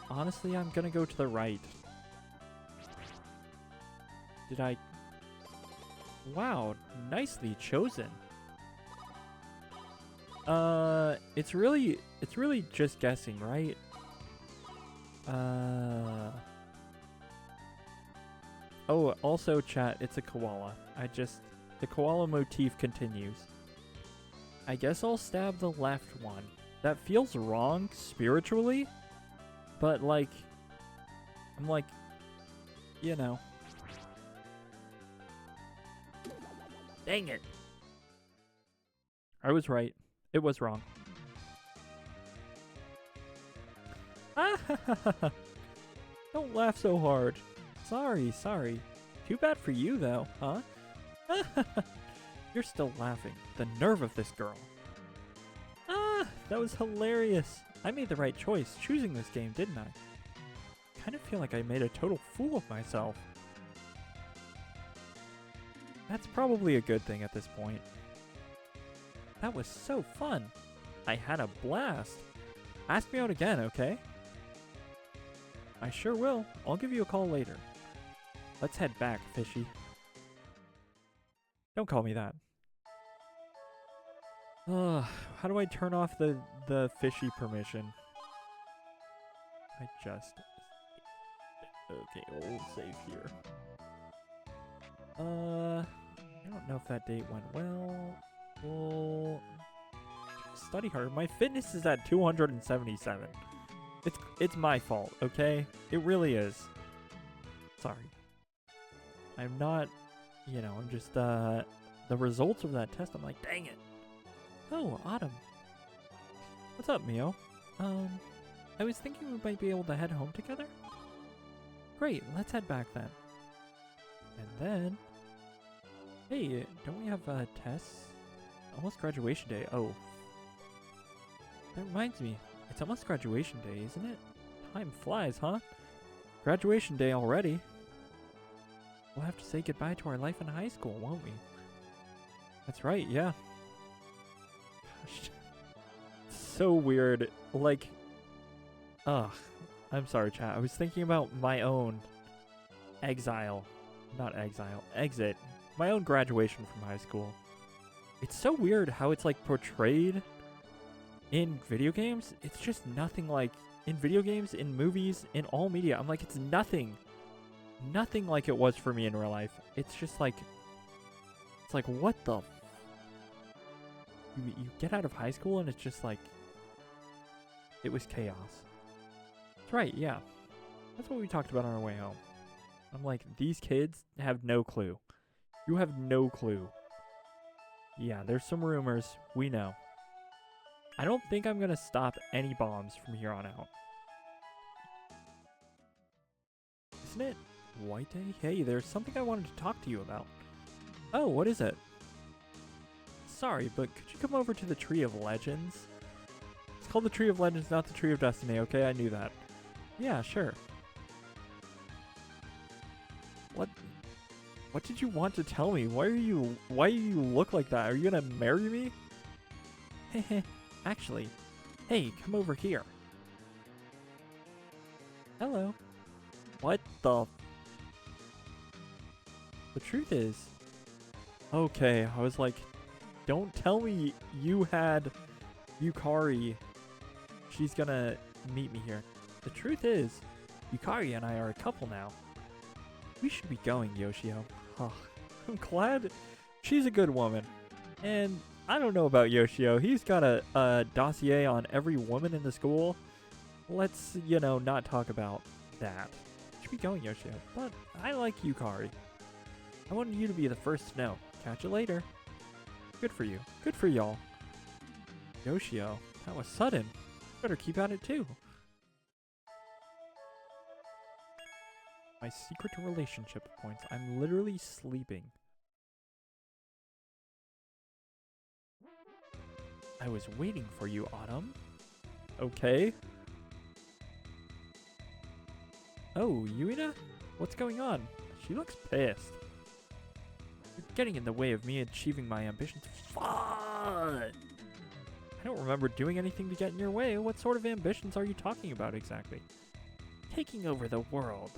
Honestly, I'm gonna go to the right. Did I... Wow, nicely chosen. It's really just guessing, right? Oh, also chat, it's a koala. The koala motif continues. I guess I'll stab the left one. That feels wrong spiritually, but like, I'm like, you know. Dang it. I was right. It was wrong. Don't laugh so hard. Sorry. Too bad for you, though, huh? You're still laughing. The nerve of this girl. That was hilarious. I made the right choice choosing this game, didn't I? Kind of feel like I made a total fool of myself. That's probably a good thing at this point. That was so fun. I had a blast. Ask me out again, okay? I sure will. I'll give you a call later. Let's head back, Fishy. Don't call me that. How do I turn off the fishy permission? Okay, we'll save here. I don't know if that date went well. We'll study hard. My fitness is at 277. It's my fault, okay? It really is. Sorry. I'm not, I'm just, the results of that test, I'm like, dang it. Oh, Autumn. What's up, Mio? I was thinking we might be able to head home together. Great, let's head back then. And then, hey, don't we have tests? Almost graduation day. Oh. That reminds me, it's almost graduation day, isn't it? Time flies, huh? Graduation day already. We'll have to say goodbye to our life in high school, won't we? That's right, yeah. Gosh. So weird. Like, ugh. I'm sorry, chat. I was thinking about my own exit. My own graduation from high school. It's so weird how it's like portrayed in video games. It's just nothing like in video games, in movies, in all media. I'm like, it's nothing like it was for me in real life. It's just like, it's like, what the you get out of high school and it's just like, it was chaos. That's right, yeah. That's what we talked about on our way home. I'm like, these kids have no clue. You have no clue. Yeah, there's some rumors. We know. I don't think I'm going to stop any bombs from here on out. Isn't it White Day? Hey, there's something I wanted to talk to you about. Oh, what is it? Sorry, but could you come over to the Tree of Legends? It's called the Tree of Legends, not the Tree of Destiny, okay? I knew that. Yeah, sure. What did you want to tell me? Why do you look like that? Are you gonna marry me? Heh. Actually, hey, come over here. Hello. What the? The truth is, okay, I was like, don't tell me you had Yukari. She's gonna meet me here. The truth is, Yukari and I are a couple now. We should be going, Yoshio. Oh, I'm glad she's a good woman. And I don't know about Yoshio. He's got a dossier on every woman in the school. Let's, not talk about that. Should be going, Yoshio. But I like Yukari. I wanted you to be the first to know. Catch you later. Good for you. Good for y'all. Yoshio, that was sudden. Better keep at it too. My secret relationship points. I'm literally sleeping. I was waiting for you, Autumn. Okay. Oh, Yuina? What's going on? She looks pissed. You're getting in the way of me achieving my ambitions. Fuck! I don't remember doing anything to get in your way. What sort of ambitions are you talking about exactly? Taking over the world.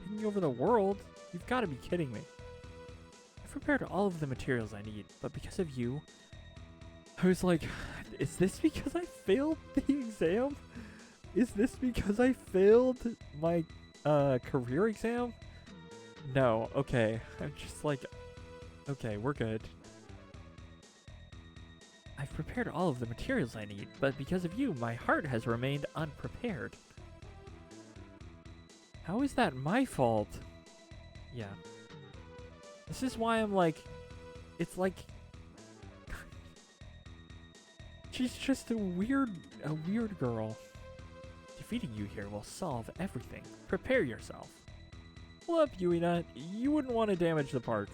Taking over the world? You've got to be kidding me. I've prepared all of the materials I need, but because of you, I was like, is this because I failed the exam? Is this because I failed my career exam? No, okay. I'm just like, okay, we're good. I've prepared all of the materials I need, but because of you, my heart has remained unprepared. How is that my fault? Yeah. This is why I'm like, it's like, she's just a weird girl. Defeating you here will solve everything. Prepare yourself. Well up, Yuina. You wouldn't want to damage the park.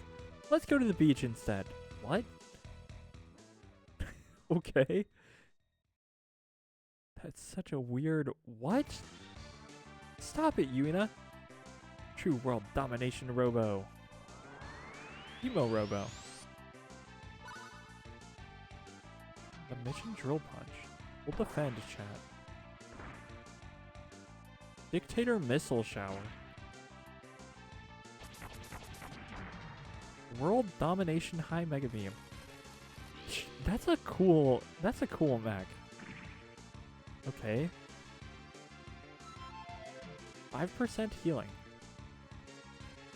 Let's go to the beach instead. What? Okay. That's such a weird... What? Stop it, Yuina. True world domination Robo. Emo Robo. The mission drill punch. We'll defend, chat. Dictator missile shower. World domination high mega beam. That's a cool mech. Okay. 5% healing.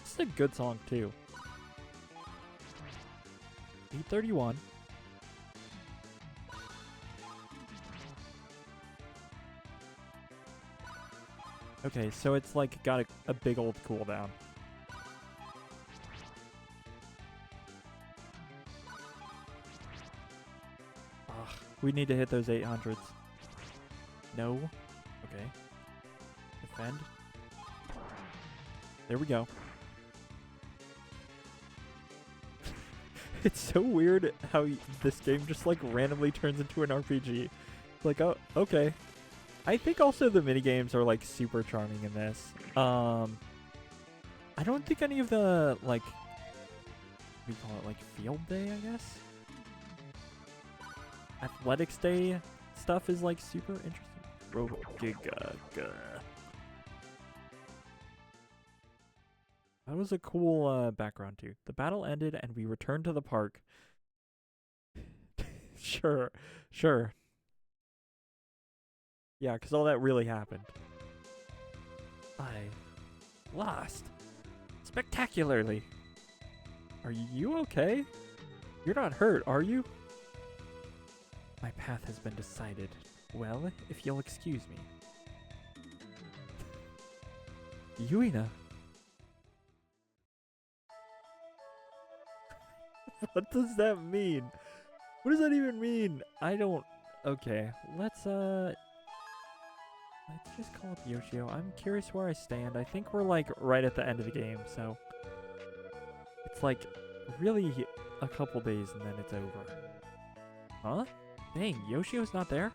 This is a good song too. 831. Okay, so it's like got a big old cooldown. Ugh, we need to hit those 800s. No. Okay. Defend. There we go. It's so weird how this game just like randomly turns into an RPG. Like, oh, okay. I think also the minigames are like super charming in this. I don't think any of the like, what do you call it, like field day, I guess? Athletics day stuff is like super interesting. Giga. That was a cool background too. The battle ended and we returned to the park. Sure. Yeah, because all that really happened. I lost. Spectacularly. Are you okay? You're not hurt, are you? My path has been decided. Well, if you'll excuse me. Yuina. What does that mean? What does that even mean? I don't... Okay, let's just call up Yoshio. I'm curious where I stand. I think we're like right at the end of the game, so... It's like really a couple days and then it's over. Huh? Dang, Yoshio's not there?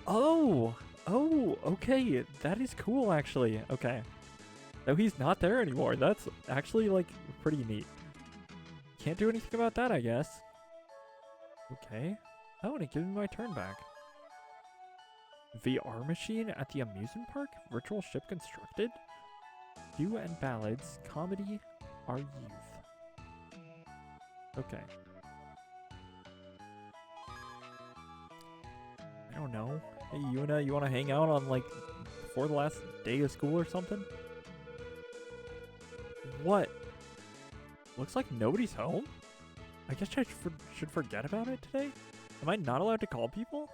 Oh, okay. That is cool, actually. Okay. No, he's not there anymore. That's actually, like, pretty neat. Can't do anything about that, I guess. Okay. Oh, and it gives me my turn back. VR machine at the amusement park? Virtual ship constructed? Dew and ballads. Comedy. Our youth. Okay. I don't know. Hey, Yuna, you want to hang out on, like, before the last day of school or something? What? Looks like nobody's home? I guess I should forget about it today? Am I not allowed to call people?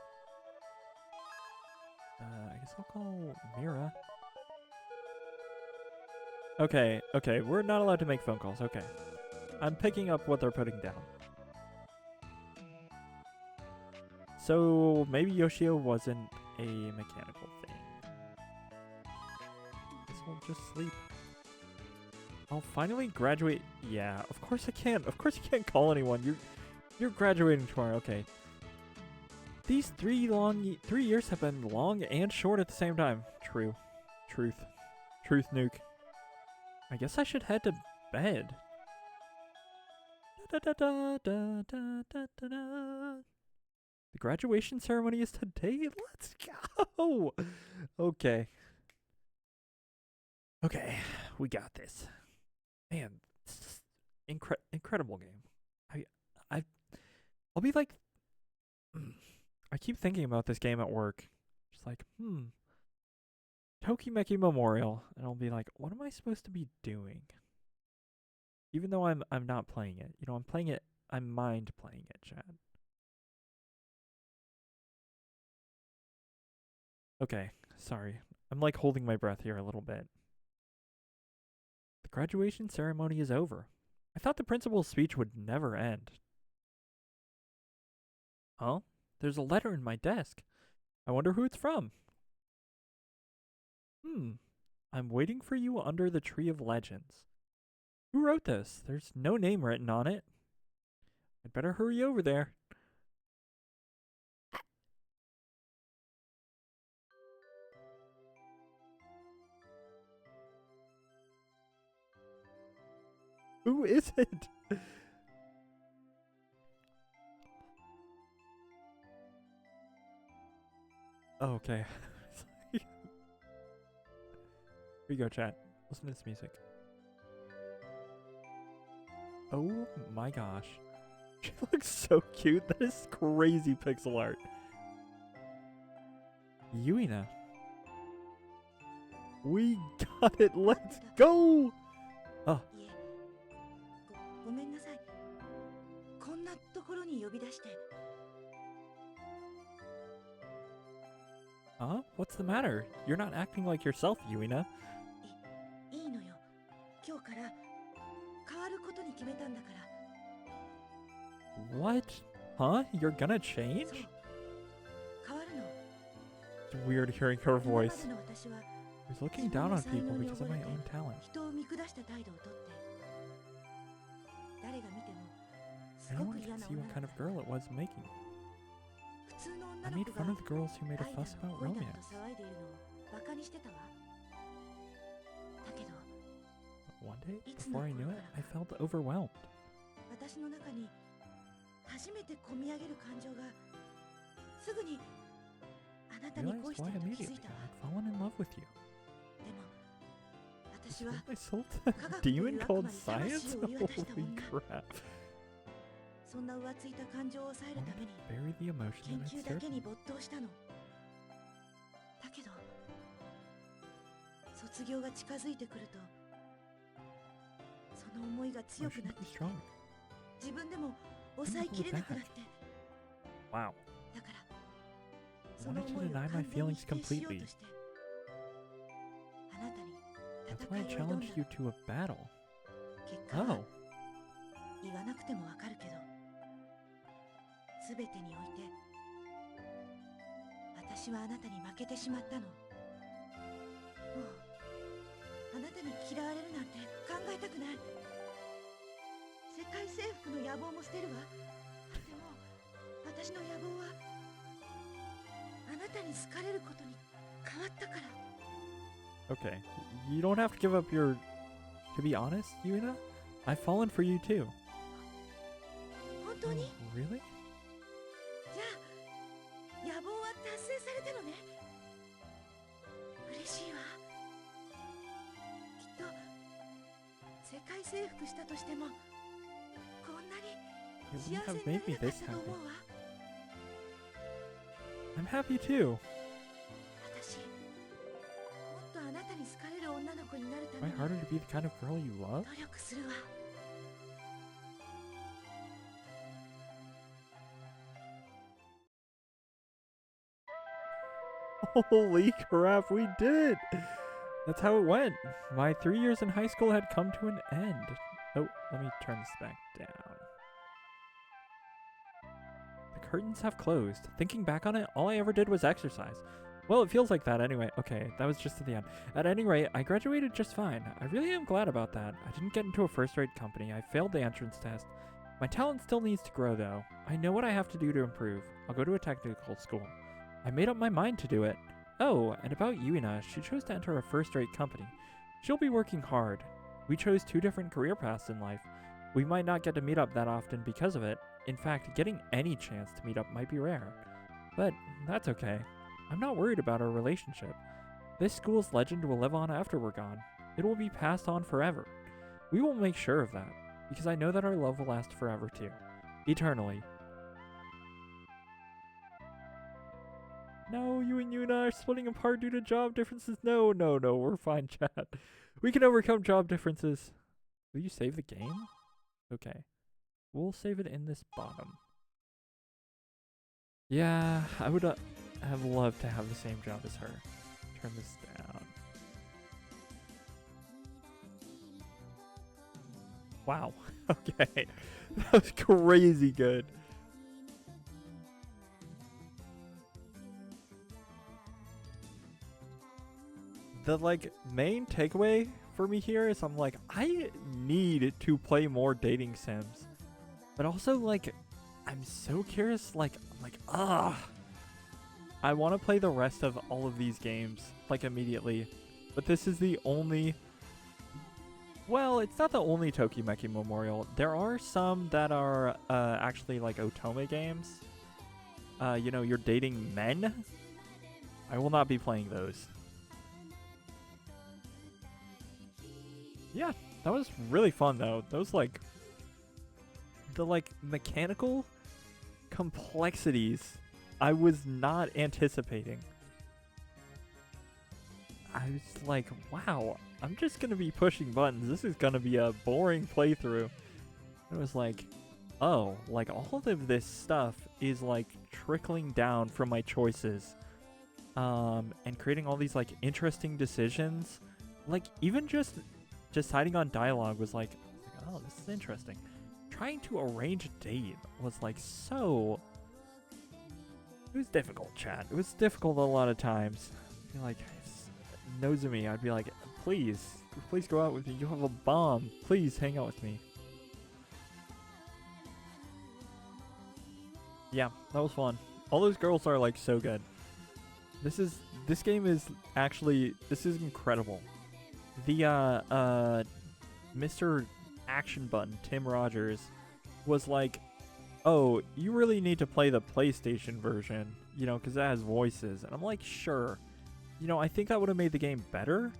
I guess I'll call Mira. Okay, we're not allowed to make phone calls. Okay. I'm picking up what they're putting down. So maybe Yoshio wasn't a mechanical thing. Guess we'll just sleep. I'll finally graduate. Yeah, of course I can't. Of course you can't call anyone. You're graduating tomorrow. Okay. These 3 years have been long and short at the same time. True. Truth. Truth nuke. I guess I should head to bed. The graduation ceremony is today. Let's go. Okay. Okay, we got this. Man, this is incredible game. I'll be like, I keep thinking about this game at work. Just like, Tokimeki Memorial, and I'll be like, what am I supposed to be doing? Even though I'm not playing it. You know, I'm playing it. I'm mind playing it, Chad. Okay, sorry. I'm like holding my breath here a little bit. The graduation ceremony is over. I thought the principal's speech would never end. Huh? There's a letter in my desk. I wonder who it's from. I'm waiting for you under the Tree of Legends. Who wrote this? There's no name written on it. I'd better hurry over there. Who is it? Oh, okay. Here you go, chat. Listen to this music. Oh my gosh. She looks so cute. That is crazy pixel art. Yuina. We got it. Let's go. Oh. Huh? What's the matter? You're not acting like yourself, Yuina. What? Huh? You're gonna change? It's weird hearing her voice. I was looking down on people because of my own talent. Anyone can see what kind of girl it was making. I made fun of the girls who made a fuss about romance. But one day, before I knew it, I felt overwhelmed. I realized why immediately I'd fallen in love with you. I sold a demon called science? Holy crap. I wanted to bury the emotion that had stirred me. Emotion grew stronger. Wow. I wanted to deny my feelings completely. That's why I challenged you to a battle. Oh. Okay, you don't have to give up your... To be honest, Yuina, I've fallen for you too. Oh, really? You wouldn't have made me this happy. I'm happy too. Am I harder to be the kind of girl you love? Holy crap, we did it! That's how it went. My 3 years in high school had come to an end. Oh, let me turn this back down. The curtains have closed. Thinking back on it, all I ever did was exercise. Well, it feels like that anyway. Okay, that was just at the end. At any rate, I graduated just fine. I really am glad about that. I didn't get into a first-rate company. I failed the entrance test. My talent still needs to grow, though. I know what I have to do to improve. I'll go to a technical school. I made up my mind to do it. Oh, and about Yuina, she chose to enter a first-rate company. She'll be working hard. We chose 2 different career paths in life. We might not get to meet up that often because of it. In fact, getting any chance to meet up might be rare. But that's okay. I'm not worried about our relationship. This school's legend will live on after we're gone. It will be passed on forever. We will make sure of that, because I know that our love will last forever too. Eternally. No, you and Yuna are splitting apart due to job differences. No, we're fine, chat. We can overcome job differences. Will you save the game? Okay. We'll save it in this bottom. Yeah, I would have loved to have the same job as her. Turn this down. Wow. Okay. That was crazy good. The main takeaway for me here is I'm like, I need to play more dating sims. But also I'm so curious, I want to play the rest of all of these games, immediately. But this is the only... Well, it's not the only Tokimeki Memorial. There are some that are actually Otome games. You know, you're dating men. I will not be playing those. Yeah, that was really fun though. Those the mechanical complexities I was not anticipating. I was like, wow, I'm just gonna be pushing buttons. This is gonna be a boring playthrough. It was like, oh, all of this stuff is trickling down from my choices. And creating all these interesting decisions. Even just deciding on dialogue was oh, this is interesting. Trying to arrange a date was so... It was difficult, chat. It was difficult a lot of times. I'd be Nozomi, I'd be please go out with me. You have a bomb. Please hang out with me. Yeah, that was fun. All those girls are so good. This game is actually, this is incredible. The Mr. Action Button, Tim Rogers, was oh, you really need to play the PlayStation version, you know, because it has voices. And I'm sure. You know, I think that would have made the game better.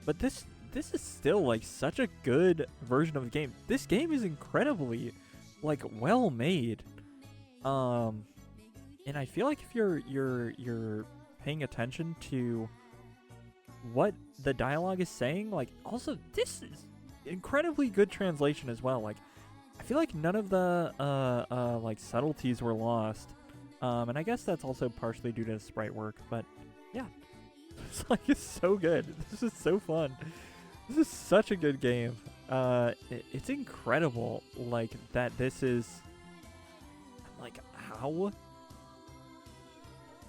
But this is still such a good version of the game. This game is incredibly well made. And I feel if you're paying attention to what the dialogue is saying, also this is incredibly good translation as well. I feel none of the subtleties were lost. And I guess that's also partially due to sprite work, but yeah. It's it's so good. This is so fun. This is such a good game. It's incredible that this is how?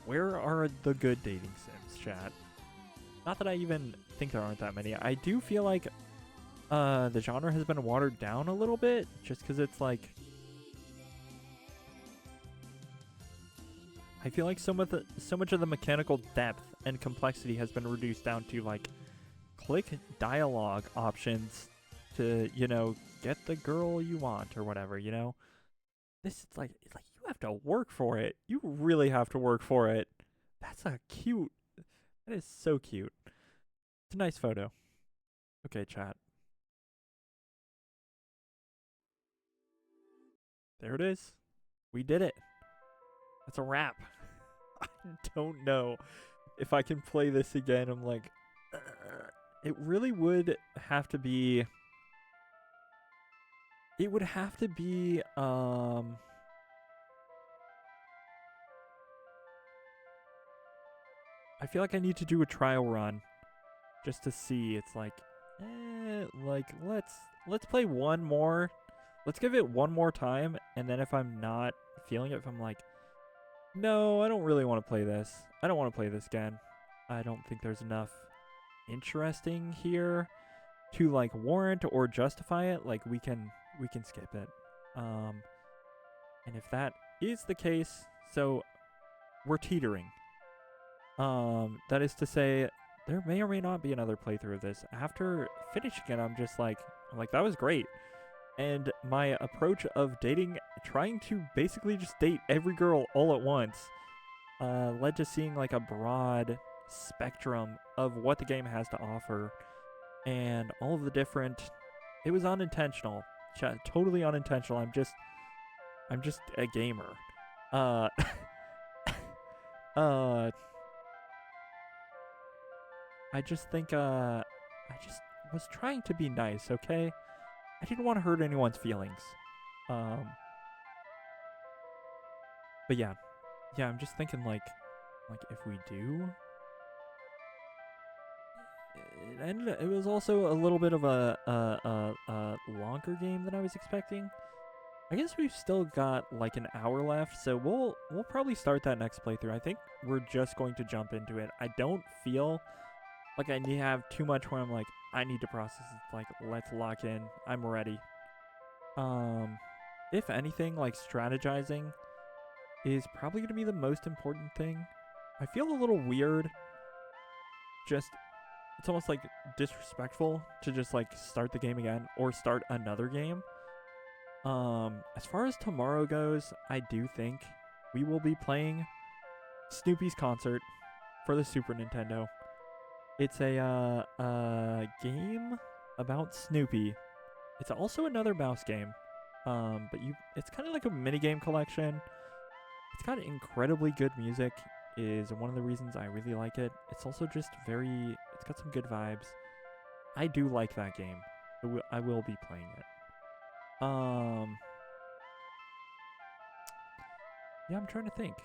Where are the good dating sims, chat? Not that I even think there aren't that many. I do feel the genre has been watered down a little bit, just because it's I feel so much of the mechanical depth and complexity has been reduced down to click dialogue options to, you know, get the girl you want or whatever, you know. This is you have to work for it. You really have to work for it. That's a cute. That is so cute. It's a nice photo. Okay, chat. There it is. We did it. That's a wrap. I don't know if I can play this again. I'm it really would have to be... It would have to be, I feel I need to do a trial run just to see. It's let's play one more. Let's give it one more time, and then if I'm not feeling it, if I'm No, I don't really want to play this. I don't want to play this again. I don't think there's enough interesting here to like warrant or justify it. Like we can skip it. And if that is the case, so we're teetering. That is to say, there may or may not be another playthrough of this. After finishing it, I'm like, that was great. And my approach of dating, trying to basically just date every girl all at once, led to seeing like a broad spectrum of what the game has to offer, and all of the different. It was unintentional, totally unintentional. I'm just a gamer. Uh, uh, I just think I just was trying to be nice, okay? I didn't want to hurt anyone's feelings. Um, but yeah, I'm just thinking like if we do, it was also a little bit of a longer game than I was expecting. I guess we've still got like an hour left, so we'll probably start that next playthrough. I think we're just going to jump into it. I don't feel like I need to have too much where I'm like, I need to process it. Like, let's lock in. I'm ready. If anything, like strategizing is probably going to be the most important thing. I feel a little weird. Just, it's almost like disrespectful to just like start the game again or start another game. As far as tomorrow goes, I do think we will be playing Snoopy's Concert for the Super Nintendo. It's a game about Snoopy. It's also another mouse game. But it's kind of like a minigame collection. It's got incredibly good music, is one of the reasons I really like it. It's also just it's got some good vibes. I do like that game. I will be playing it. Yeah, I'm trying to think.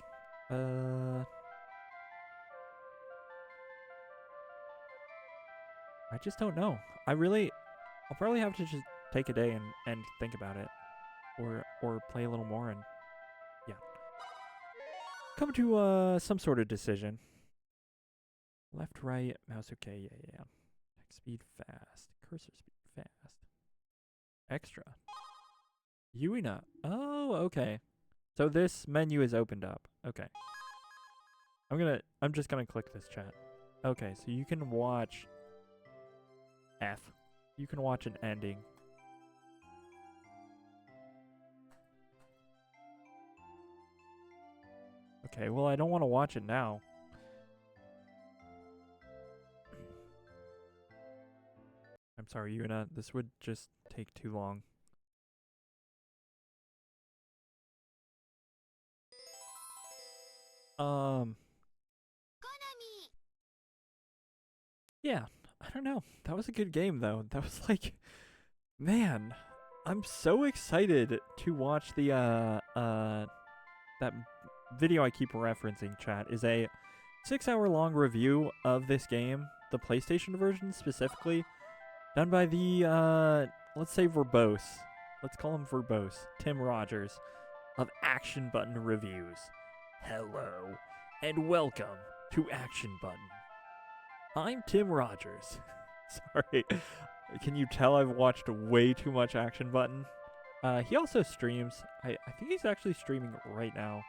I just don't know. I'll probably have to just take a day and think about it, or play a little more and yeah, come to some sort of decision. Left, right, mouse, okay, yeah. Text speed fast, cursor speed fast, extra. Yuina. Oh, okay. So this menu is opened up. Okay. I'm just gonna click this chat. Okay, so you can watch F. You can watch an ending. Okay, well I don't want to watch it now. I'm sorry, Yuna. This would just take too long. Yeah, I don't know. That was a good game though. That was like, man, I'm so excited to watch the that video I keep referencing. Chat is a 6-hour long review of this game, the PlayStation version specifically, done by the let's say verbose. Let's call him verbose. Tim Rogers of Action Button Reviews. Hello and welcome to Action Button. I'm Tim Rogers. Sorry. Can you tell I've watched way too much Action Button? He also streams. I think he's actually streaming right now.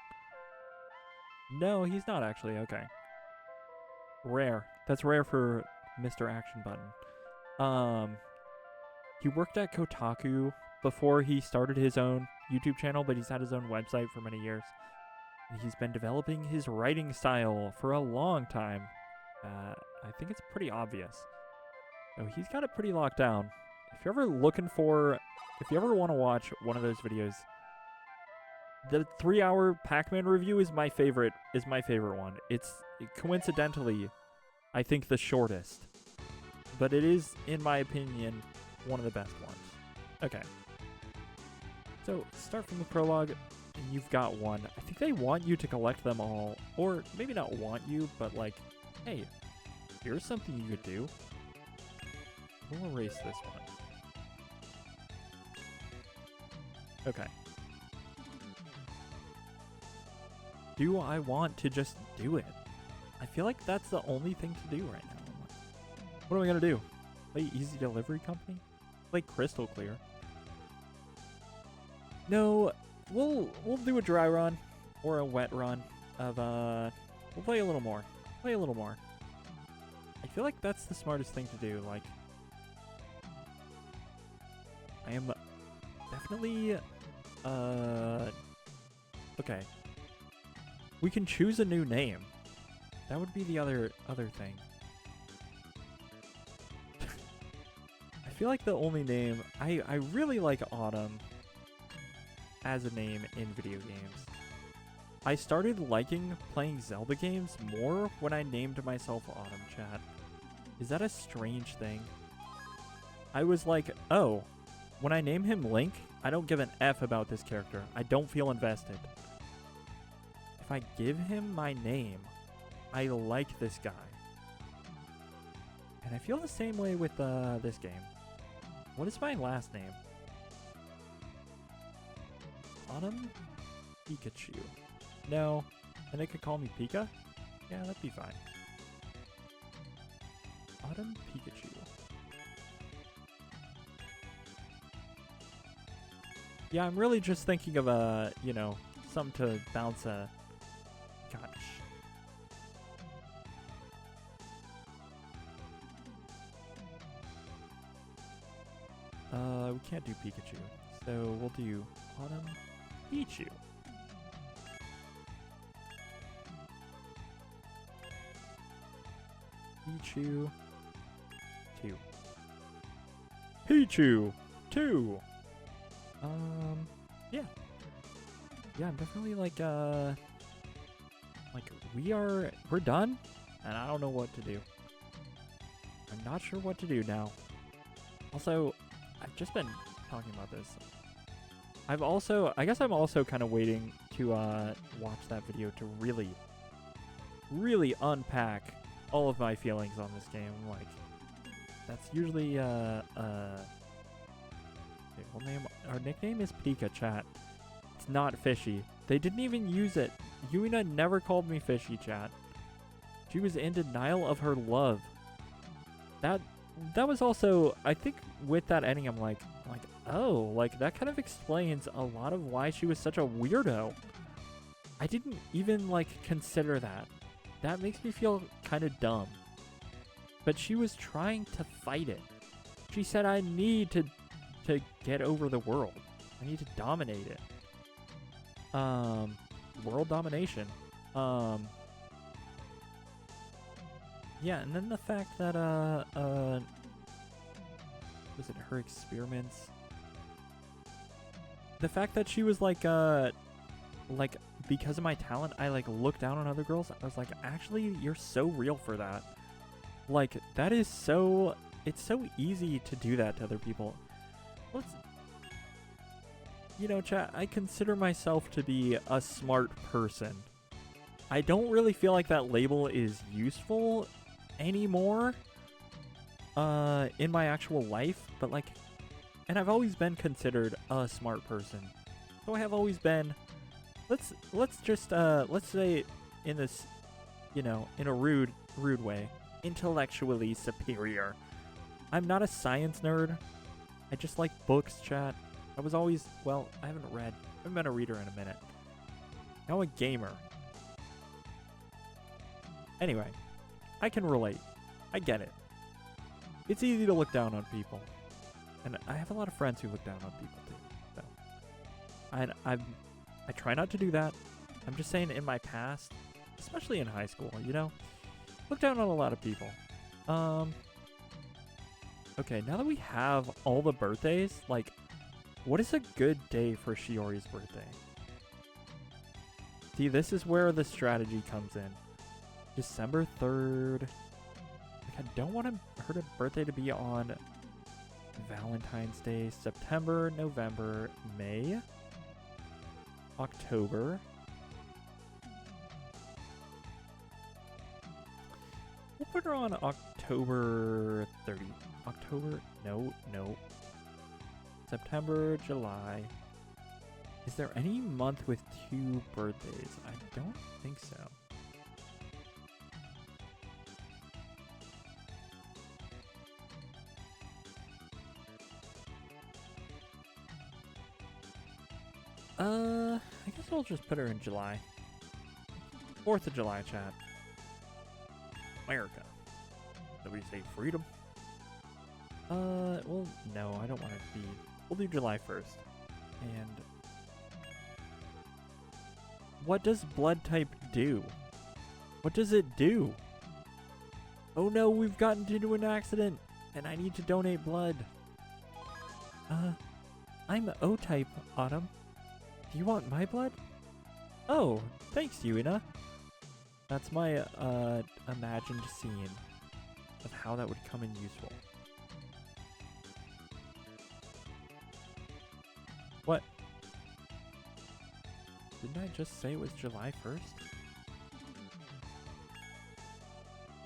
No, he's not actually. Okay. Rare. That's rare for Mr. Action Button. He worked at Kotaku before he started his own YouTube channel, but he's had his own website for many years. And he's been developing his writing style for a long time. I think it's pretty obvious. So he's got it pretty locked down. If you're ever if you ever want to watch one of those videos, the 3-hour Pac-Man review is my favorite one. It's coincidentally, I think, the shortest. But it is, in my opinion, one of the best ones. Okay. So start from the prologue, and you've got one. I think they want you to collect them all. Or maybe not want you, but like, hey, here's something you could do. We'll erase this one. Okay. do I want to just do it? I feel like that's the only thing to do right now. I'm like, what am I gonna do? Play Easy Delivery Company? Play Crystal Clear? No, we'll do a dry run or a wet run of we'll play a little more. Play a little more. I feel like that's the smartest thing to do. Like, I am definitely okay. We can choose a new name. That would be the other thing. I feel like the only name I really like Autumn as a name in video games. I started liking playing Zelda games more when I named myself Autumn, chat. Is that a strange thing? I was like, oh, when I name him Link, I don't give an F about this character. I don't feel invested. If I give him my name, I like this guy. And I feel the same way with this game. What is my last name? Autumn Pikachu. No. And they could call me Pika? Yeah, that'd be fine. Autumn Pikachu. Yeah, I'm really just thinking of you know, something to bounce a... Gosh. We can't do Pikachu. So we'll do Autumn Pichu. Pichu 2. Pichu 2. Yeah. Yeah, I'm definitely like we're done, and I don't know what to do. I'm not sure what to do now. Also, I've just been talking about this. I guess I'm also kind of waiting to watch that video to really unpack all of my feelings on this game. Like, that's usually okay, we'll name our nickname is Pika, chat. It's not Fishy. They didn't even use it. Yuina never called me Fishy, chat. She was in denial of her love. That was also, I think with that ending, I'm like, oh, like that kind of explains a lot of why she was such a weirdo. I didn't even like consider that. That makes me feel kind of dumb. But she was trying to fight it. She said, I need to get over the world. I need to dominate it. World domination. Yeah, and then the fact that was it her experiments? The fact that she was like because of my talent, I like looked down on other girls. I was like, actually, you're so real for that. Like, that is so, it's so easy to do that to other people. You know, chat, I consider myself to be a smart person. I don't really feel like that label is useful anymore in my actual life, but like, and I've always been considered a smart person. So I have always been, let's say in this, you know, in a rude way, intellectually superior. I'm not a science nerd. I just like books, chat. I was always, well, I haven't been a reader in a minute. Now a gamer. Anyway, I can relate. I get it. It's easy to look down on people. And I have a lot of friends who look down on people too. So I try not to do that. I'm just saying in my past, especially in high school, you know, look down on a lot of people. Okay, now that we have all the birthdays, like, what is a good day for Shiori's birthday? See, this is where the strategy comes in. December 3rd. Like, I don't want her birthday to be on Valentine's Day. September, November, May, October. We'll put her on October 30. October? No. September, July. Is there any month with 2 birthdays? I don't think so. I guess we'll just put her in July. 4th of July, chat. America. Nobody say freedom. Well, no, I don't want it to be. We'll do July 1st. And what does blood type do? What does it do? Oh no, we've gotten into an accident, and I need to donate blood. I'm O-type, Autumn. Do you want my blood? Oh, thanks, Yuina. That's my, imagined scene of how that would come in useful. What? Didn't I just say it was July 1st?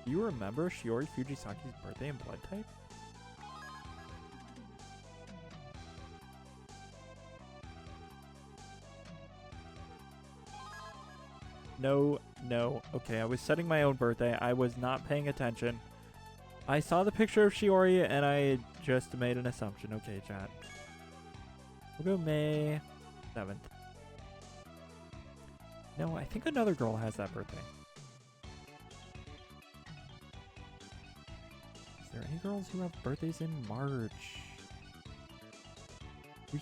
Do you remember Shiori Fujisaki's birthday and blood type? No, no. Okay, I was setting my own birthday. I was not paying attention. I saw the picture of Shiori and I just made an assumption. Okay, chat. We'll go May 7th. No, I think another girl has that birthday. Is there any girls who have birthdays in March? We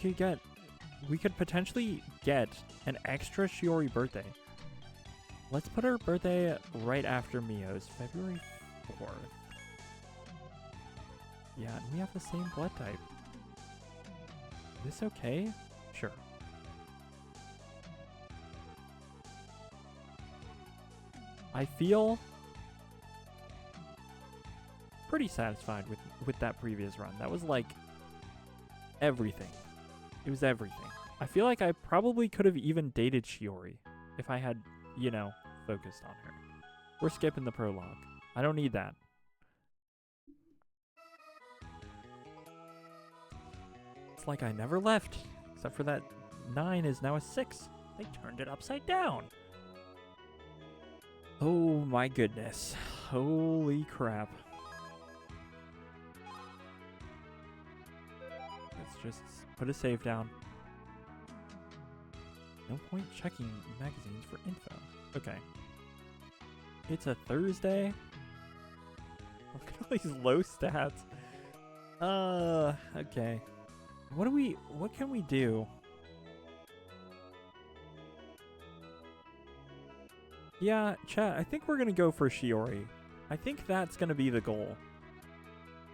could potentially get an extra Shiori birthday. Let's put her birthday right after Mio's, February 4th. Yeah, and we have the same blood type. Is this okay? Sure. I feel pretty satisfied with that previous run. That was like everything. It was everything. I feel like I probably could have even dated Shiori if I had, you know, focused on her. We're skipping the prologue. I don't need that. It's like I never left, except for that 9 is now a 6. They turned it upside down. Oh my goodness. Holy crap. Let's just put a save down. No point checking magazines for info. Okay. It's a Thursday. Look at all these low stats. Okay. What can we do? Yeah, chat, I think we're gonna go for Shiori. I think that's gonna be the goal.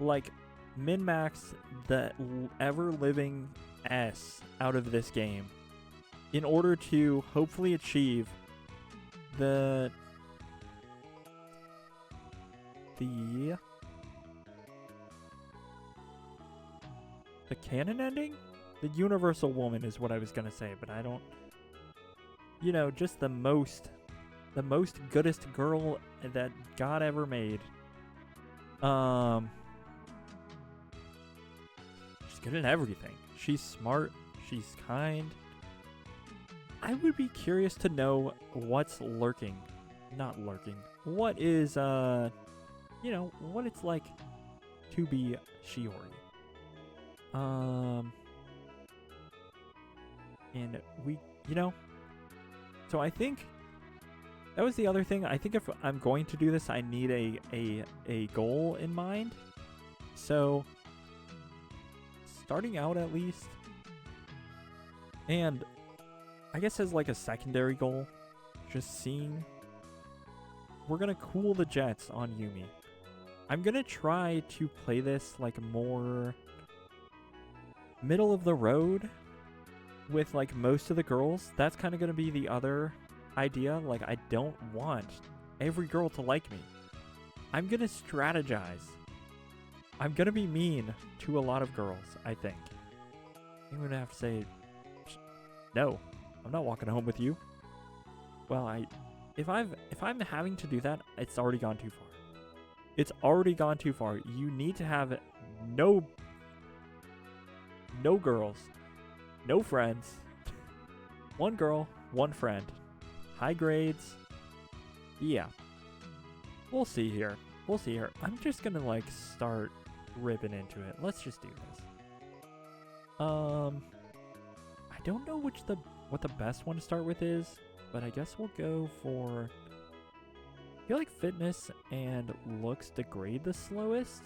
Like, min-max the ever-living S out of this game in order to hopefully achieve the canon ending? The universal woman is what I was gonna say, but I don't, you know, just the most goodest girl that God ever made. She's good at everything. She's smart. She's kind. I would be curious to know what's lurking. Not lurking. What is, you know, what it's like to be Shiori. And we, you know, so I think that was the other thing. I think if I'm going to do this, I need a goal in mind. So, starting out at least, and I guess as like a secondary goal, just seeing, we're gonna cool the jets on Yumi. I'm gonna try to play this like more middle of the road with like most of the girls. That's kind of gonna be the other idea. Like, I don't want every girl to like me. I'm gonna strategize. I'm gonna be mean to a lot of girls, I think. I'm gonna have to say, no, I'm not walking home with you. Well, if I'm having to do that, it's already gone too far. It's already gone too far. You need to have no girls, no friends, One girl, one friend. High grades. Yeah. We'll see here. We'll see here. I'm just gonna like start ripping into it. Let's just do this. I don't know what the best one to start with is, but I guess we'll go for, I feel like fitness and looks degrade the slowest.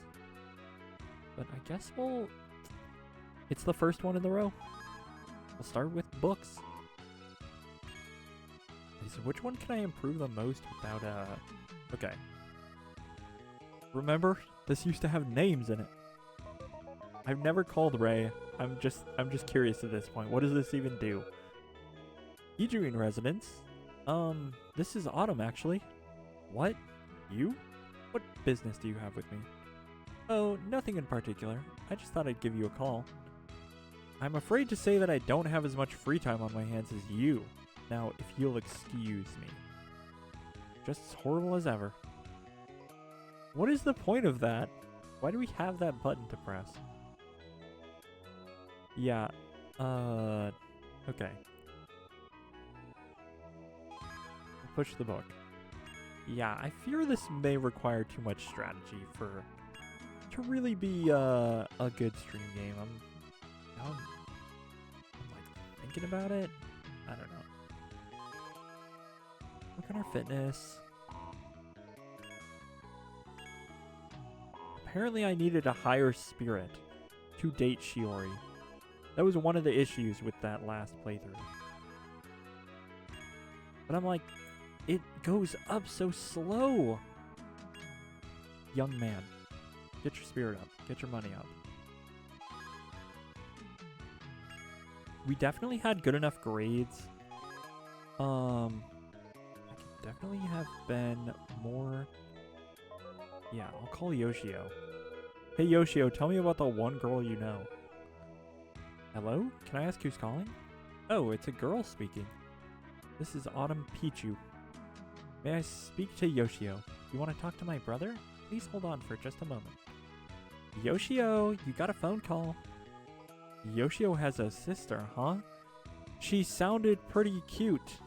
But I guess it's the first one in the row. We'll start with books. So which one can I improve the most without, okay. Remember, this used to have names in it. I've never called Ray. I'm just curious at this point. What does this even do? Idrian residence. This is Autumn, actually. What? You? What business do you have with me? Oh, nothing in particular. I just thought I'd give you a call. I'm afraid to say that I don't have as much free time on my hands as you. Now, if you'll excuse me. Just as horrible as ever. What is the point of that? Why do we have that button to press? Yeah, okay. Push the book. Yeah, I fear this may require too much strategy to really be a good stream game. I'm like thinking about it. I don't know. Work on our fitness. Apparently I needed a higher spirit to date Shiori. That was one of the issues with that last playthrough. But I'm like, it goes up so slow. Young man, get your spirit up. Get your money up. We definitely had good enough grades. I could definitely have been more... Yeah, I'll call Yoshio. Hey Yoshio, tell me about the one girl you know. Hello? Can I ask who's calling? Oh, it's a girl speaking. This is Autumn Pichu. May I speak to Yoshio? You want to talk to my brother? Please hold on for just a moment. Yoshio, you got a phone call. Yoshio has a sister, huh? She sounded pretty cute.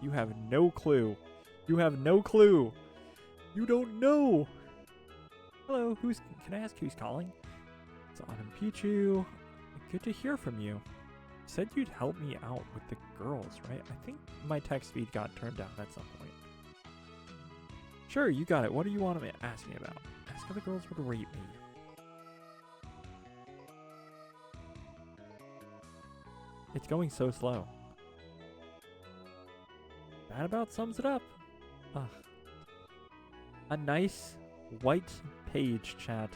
You have no clue. You have no clue. You don't know. Hello, can I ask who's calling? It's Autumn Pichu. Good to hear from you. You said you'd help me out with the girls, right? I think my text feed got turned down at some point. Sure, you got it. What do you want to ask me about? Ask how the girls would rate me. It's going so slow. That about sums it up. Ugh. A nice white page chat.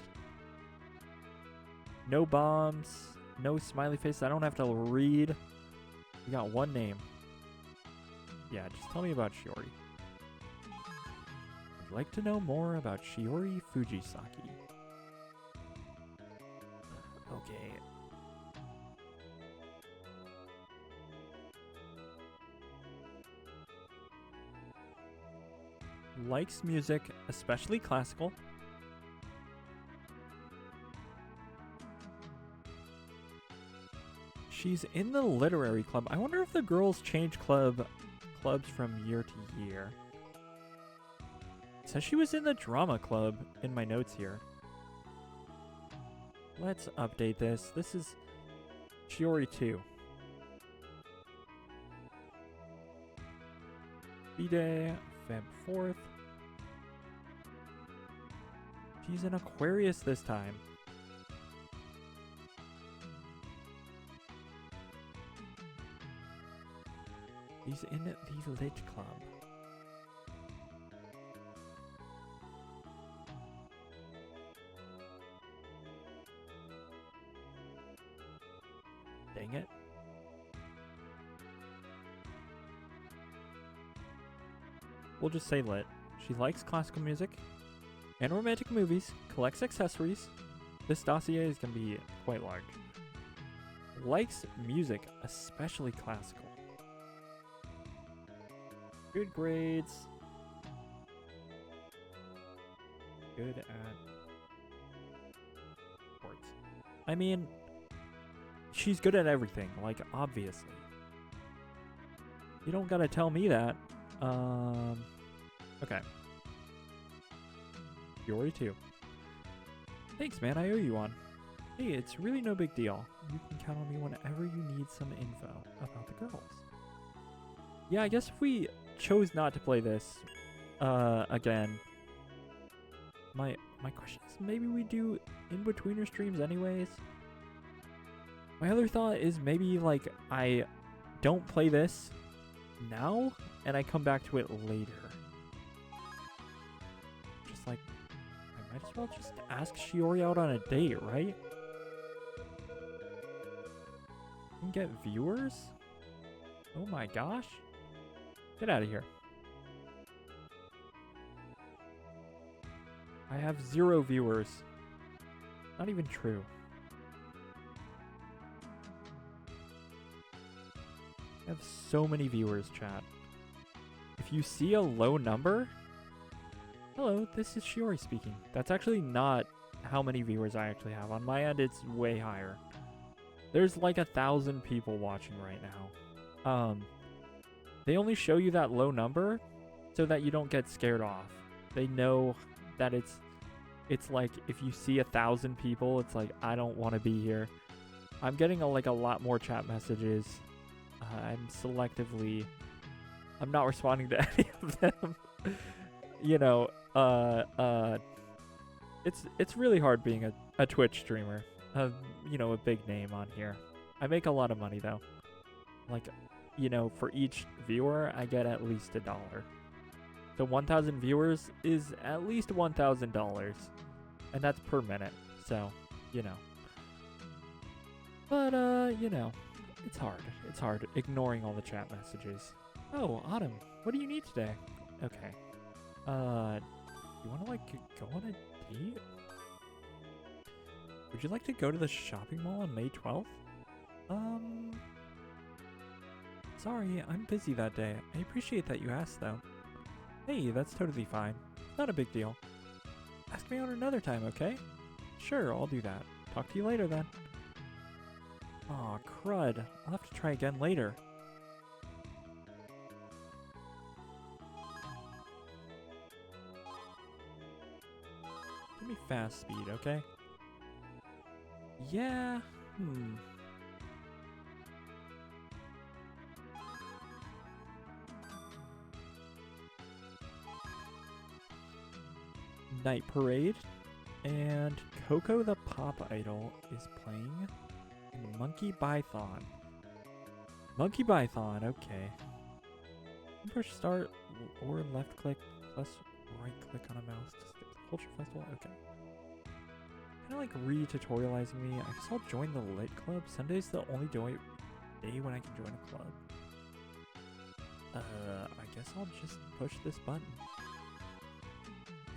No bombs. No smiley face. I don't have to read. We got one name. Yeah, just tell me about Shiori. I'd like to know more about Shiori Fujisaki. Okay. Likes music, especially classical. She's in the literary club. I wonder if the girls change clubs from year to year. It says she was in the drama club in my notes here. Let's update this. This is Shiori 2. B-Day, Feb 4th. She's in Aquarius this time. He's in the Lit Club. Dang it. We'll just say lit. She likes classical music and romantic movies, collects accessories. This dossier is going to be quite large. Likes music, especially classical. Good grades. Good at sports. I mean, she's good at everything, like, obviously. You don't gotta tell me that. Okay. Yori 2. Thanks, man. I owe you one. Hey, it's really no big deal. You can count on me whenever you need some info about the girls. Yeah, I guess if we chose not to play this, again, my question is maybe we do in-betweener streams anyways. My other thought is maybe, like, I don't play this now, and I come back to it later. Just like, I might as well just ask Shiori out on a date, right? And get viewers? Oh my gosh. Get out of here. I have 0 viewers. Not even true. I have so many viewers, chat. If you see a low number... Hello, this is Shiori speaking. That's actually not how many viewers I actually have. On my end, it's way higher. There's like 1,000 people watching right now. They only show you that low number so that you don't get scared off. They know that it's like if you see 1,000 people, it's like, I don't want to be here. I'm getting a lot more chat messages. I'm not responding to any of them. You know, it's really hard being a Twitch streamer. You know, a big name on here. I make a lot of money though. Like, you know, for each viewer, I get at least $1. So 1,000 viewers is at least $1,000, and that's per minute. So, you know. But you know, it's hard. It's hard ignoring all the chat messages. Oh, Autumn, what do you need today? Okay. You want to like go on a date? Would you like to go to the shopping mall on May 12th? Sorry, I'm busy that day. I appreciate that you asked, though. Hey, that's totally fine. Not a big deal. Ask me out another time, okay? Sure, I'll do that. Talk to you later, then. Aw, crud. I'll have to try again later. Give me fast speed, okay? Yeah, Night Parade, and Coco the Pop Idol is playing in Monkey Python. Monkey Python, okay. Push start or left click plus right click on a mouse to skip the culture festival, okay. Kind of like re-tutorializing me. I guess I'll join the Lit Club. Sunday's the only day when I can join a club. I guess I'll just push this button.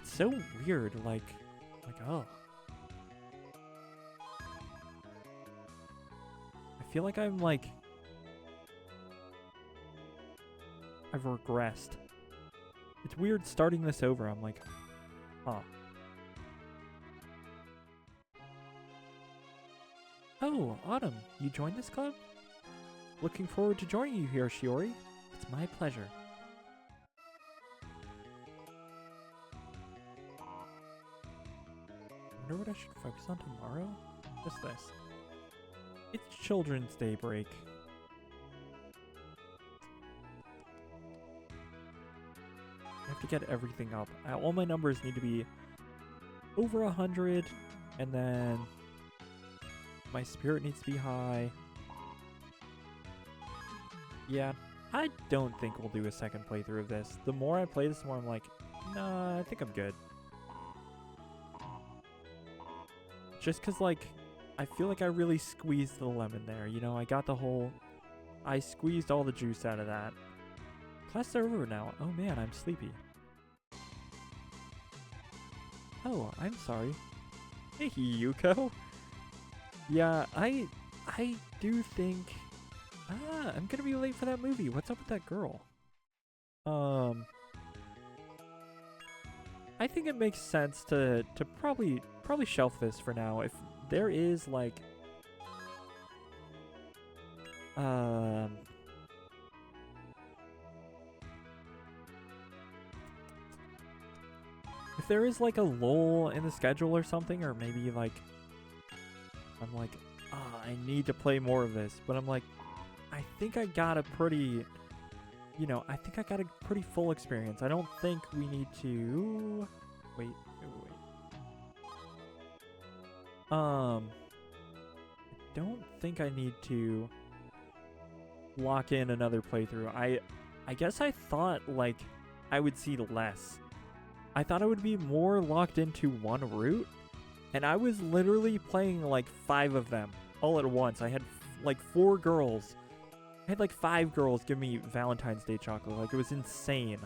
It's so weird, like, oh. I feel like I'm like... I've regressed. It's weird starting this over. I'm like, huh. Oh, Autumn, you joined this club? Looking forward to joining you here, Shiori. It's my pleasure. I wonder what I should focus on tomorrow? What's this? It's Children's Day break. I have to get everything up. All my numbers need to be over 100, and then my spirit needs to be high. Yeah, I don't think we'll do a second playthrough of this. The more I play this, the more I'm like, nah, I think I'm good. Just because, like, I feel like I really squeezed the lemon there. You know, I squeezed all the juice out of that. Class is over now. Oh man, I'm sleepy. Oh, I'm sorry. Hey, Yuko. Yeah, I do think... I'm gonna be late for that movie. What's up with that girl? I think it makes sense to probably shelf this for now. If there is like if there is like a lull in the schedule or something, or maybe like I'm like, I need to play more of this, but I'm like, I think I got a pretty, I think I got a pretty full experience. I don't think we need to wait. I don't think I need to lock in another playthrough. I guess I thought like I would see less. I thought I would be more locked into one route, and I was literally playing like 5 of them all at once. I had like 4 girls. I had like 5 girls give me Valentine's Day chocolate. Like, it was insane.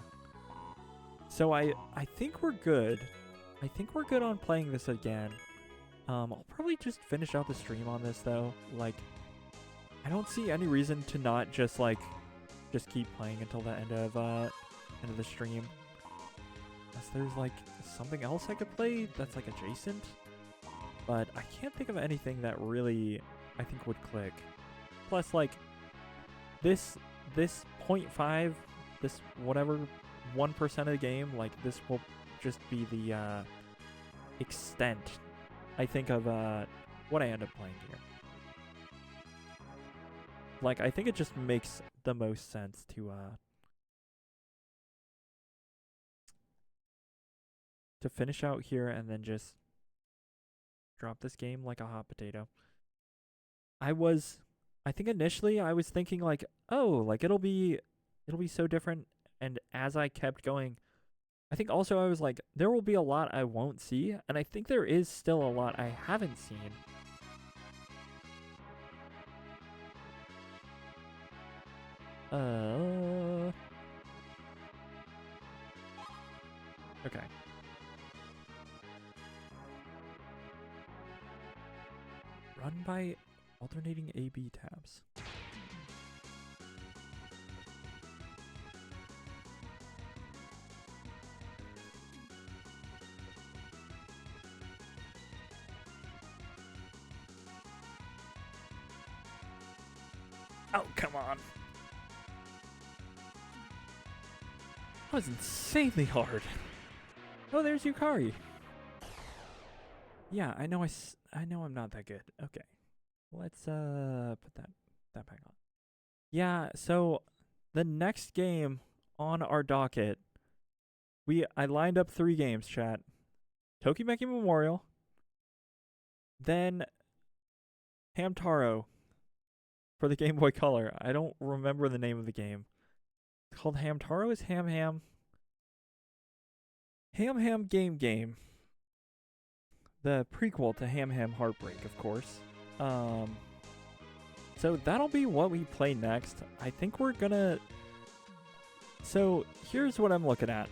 So I think we're good. I think we're good on playing this again. I'll probably just finish out the stream on this though. Like, I don't see any reason to not just keep playing until the end of the stream. Unless there's like something else I could play that's like adjacent. But I can't think of anything that really I think would click. Plus, like, this 0.5, this whatever 1% of the game, like, this will just be the extent, I think, of what I end up playing here. Like, I think it just makes the most sense to finish out here and then just drop this game like a hot potato. I think initially I was thinking like, oh, like it'll be so different, and as I kept going, I think also I was like, there will be a lot I won't see, and I think there is still a lot I haven't seen. Okay. Run by alternating A/B tabs. Oh, come on. That was insanely hard. Oh, there's Yukari. Yeah, I know I'm not that good. Okay. Let's put that back on. Yeah, so the next game on our docket, I lined up 3 games, chat. Tokimeki Memorial, then Hamtaro for the Game Boy Color. I don't remember the name of the game. It's called Hamtaro is Ham Ham. Ham Ham Game. The prequel to Ham Ham Heartbreak, of course. So that'll be what we play next. I think we're gonna... So here's what I'm looking at.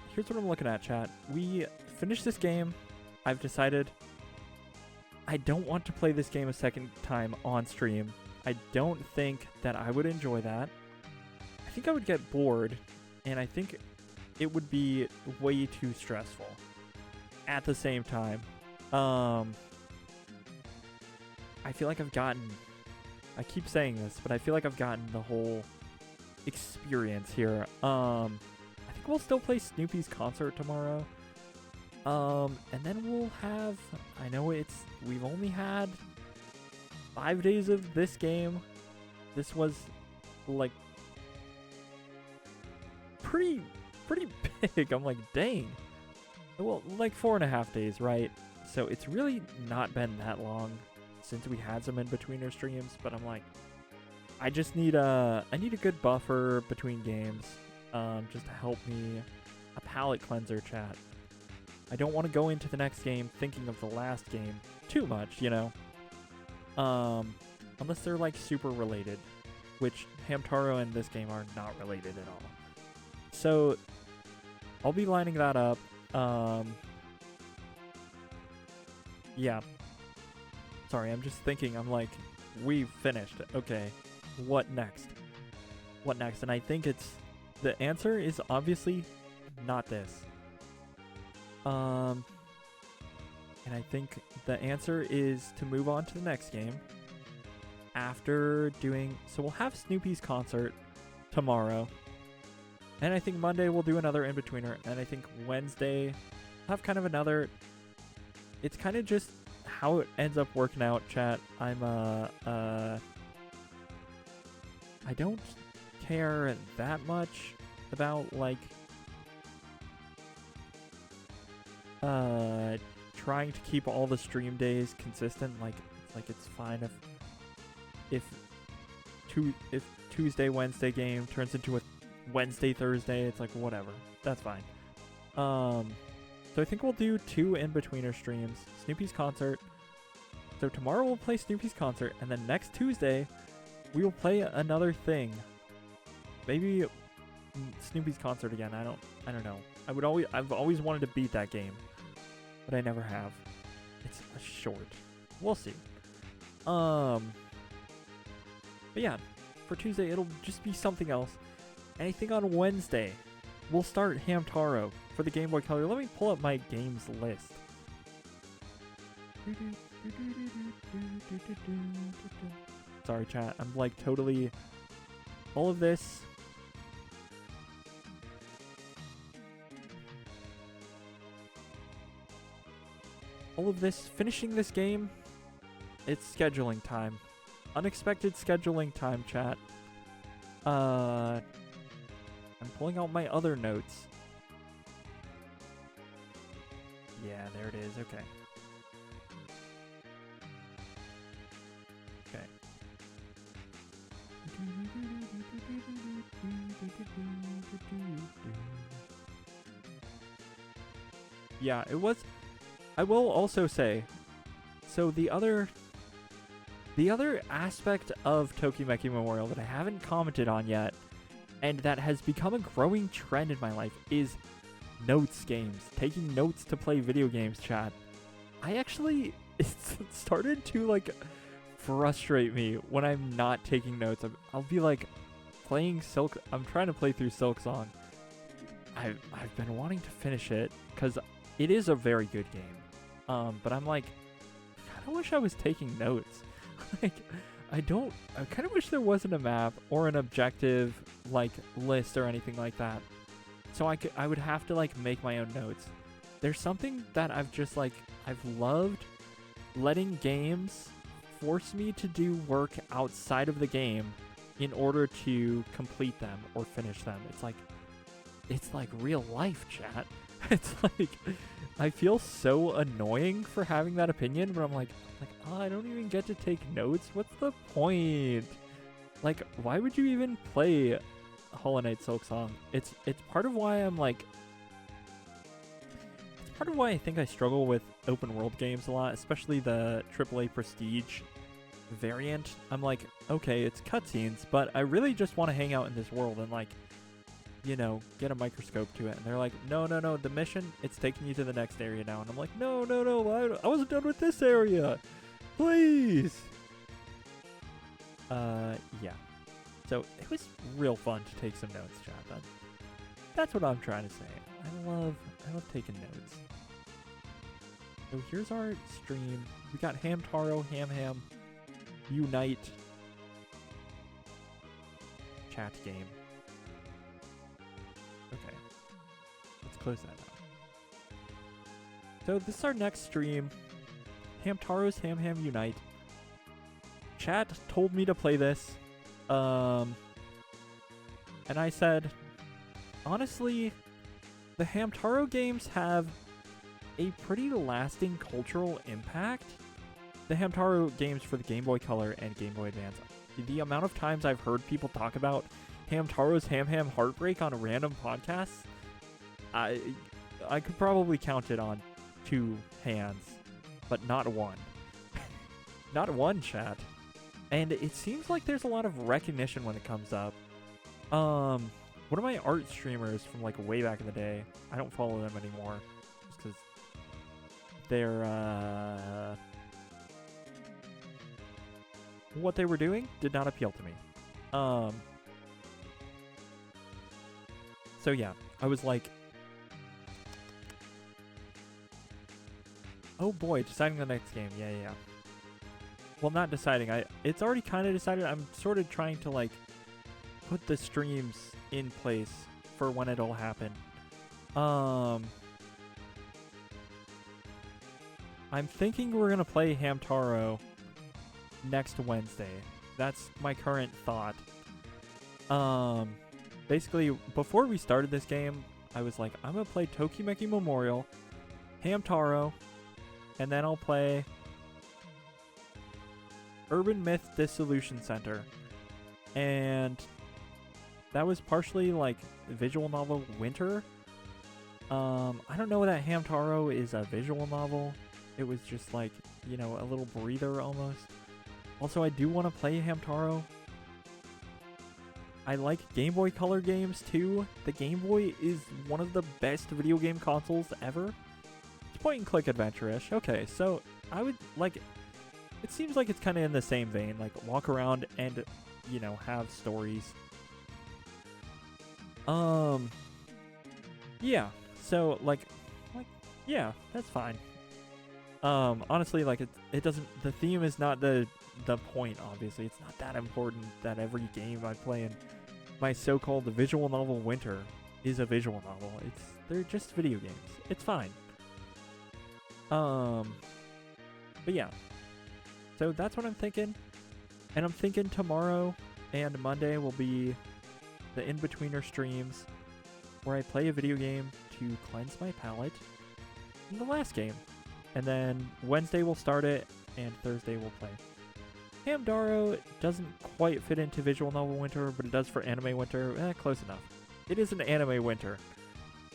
Chat. We finished this game. I've decided I don't want to play this game a second time on stream. I don't think that I would enjoy that. I think I would get bored, and I think it would be way too stressful at the same time. I feel like I keep saying this, but I feel like I've gotten the whole experience here. I think we'll still play Snoopy's concert tomorrow. And then we'll have, we've only had 5 days of this game. This was like pretty big. I'm like, dang. Well, like 4.5 days, right? So it's really not been that long since we had some in-betweener streams, but I'm like, I just need I need a good buffer between games, just to help me, a palate cleanser, chat. I don't want to go into the next game thinking of the last game too much, unless they're like super related, which Hamtaro and this game are not related at all. So I'll be lining that up. Yeah. Sorry, I'm just thinking, I'm like, we've finished. Okay, what next? And I think the answer is obviously not this. And I think the answer is to move on to the next game after doing, so we'll have Snoopy's concert tomorrow. And I think Monday we'll do another in-betweener. And I think Wednesday have kind of another. It's kind of just how it ends up working out, chat. I don't care that much about like trying to keep all the stream days consistent. Like it's fine if Tuesday Wednesday game turns into a Wednesday Thursday. It's like whatever, that's fine. So I think we'll do 2 in-betweener streams. Snoopy's concert. So tomorrow we'll play Snoopy's concert, and then next Tuesday we will play another thing. Maybe Snoopy's concert again. I don't know. I've always wanted to beat that game, but I never have. It's a short. We'll see. But yeah, for Tuesday it'll just be something else. And I think on Wednesday we'll start Hamtaro for the Game Boy Color. Let me pull up my games list. Sorry, chat. I'm like totally... All of this... finishing this game, it's scheduling time. Unexpected scheduling time, chat. I'm pulling out my other notes. Yeah, there it is. Okay. Okay. Yeah, it was... I will also say, so the other aspect of Tokimeki Memorial that I haven't commented on yet, and that has become a growing trend in my life, is notes games. Taking notes to play video games, chat. It's started to like frustrate me when I'm not taking notes. I'll be like playing I'm trying to play through Silk Song. I've been wanting to finish it because it is a very good game. But I'm like, I kind of wish I was taking notes. Like, I kind of wish there wasn't a map or an objective like list or anything like that. So I would have to like make my own notes. There's something that I've loved letting games force me to do work outside of the game in order to complete them or finish them. It's like real life, chat. It's like, I feel so annoying for having that opinion, but I'm like, oh, I don't even get to take notes. What's the point? Like, why would you even play Hollow Knight Silk Song? It's part of why I'm like, it's part of why I think I struggle with open world games a lot, especially the AAA Prestige variant. I'm like, okay, it's cutscenes, but I really just want to hang out in this world and like, you know, get a microscope to it. And they're like, no, the mission, it's taking you to the next area now. And I'm like, no, I wasn't done with this area. Please. Yeah. So it was real fun to take some notes, chat. That's what I'm trying to say. I love taking notes. So here's our stream. We got Hamtaro, Ham, Unite, chat game. Okay, let's close that out. So this is our next stream. Hamtaro's Ham Unite. Chat told me to play this. And I said, honestly, the Hamtaro games have a pretty lasting cultural impact. The Hamtaro games for the Game Boy Color and Game Boy Advance. The amount of times I've heard people talk about Hamtaro's Ham Heartbreak on random podcasts, I could probably count it on 2 hands, but not one. Not one, chat. And it seems like there's a lot of recognition when it comes up. One of my art streamers from like way back in the day, I don't follow them anymore, just because they're what they were doing did not appeal to me. So yeah, I was like, oh boy, deciding the next game. Yeah. Well, not deciding. It's already kind of decided. I'm sort of trying to like put the streams in place for when it'll happen. I'm thinking we're gonna play Hamtaro next Wednesday. That's my current thought. Basically, before we started this game, I was like, I'm gonna play Tokimeki Memorial, Hamtaro, and then I'll play Urban Myth Dissolution Center. And that was partially like visual novel Winter. I don't know that Hamtaro is a visual novel. It was just like, you know, a little breather almost. Also, I do want to play Hamtaro. I like Game Boy Color games too. The Game Boy is one of the best video game consoles ever. It's point and click adventure-ish. Okay, so I would like, it seems like it's kind of in the same vein, like walk around and, you know, have stories. Yeah. So like, yeah, that's fine. Honestly, like it doesn't. The theme is not the point. Obviously, it's not that important that every game I play in my so-called visual novel Winter is a visual novel. They're just video games. It's fine. But yeah. So that's what I'm thinking, and I'm thinking tomorrow and Monday will be the in-betweener streams where I play a video game to cleanse my palate in the last game. And then Wednesday we'll start it, and Thursday we'll play. Hamtaro doesn't quite fit into visual novel Winter, but it does for anime Winter. Close enough. It is an anime Winter.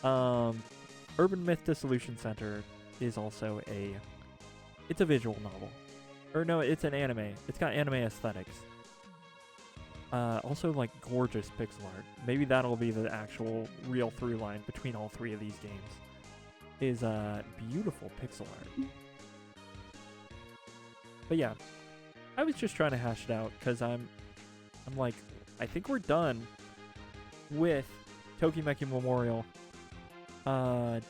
Urban Myth Dissolution Center is also it's a visual novel. Or no, it's an anime. It's got anime aesthetics. Also, like, gorgeous pixel art. Maybe that'll be the actual real through line between all three of these games. Is beautiful pixel art. But yeah, I was just trying to hash it out because I'm like, I think we're done with Tokimeki Memorial.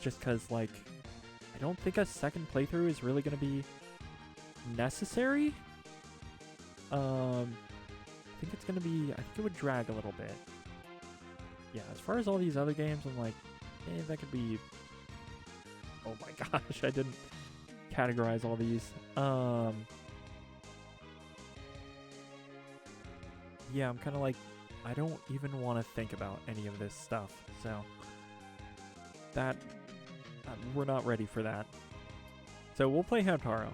Just because, like, I don't think a second playthrough is really going to be necessary. I think it's going to be, I think it would drag a little bit. Yeah, as far as all these other games, I'm like, that could be, oh my gosh, I didn't categorize all these. Yeah, I'm kind of like, I don't even want to think about any of this stuff, so that, we're not ready for that. So we'll play Hamtaro.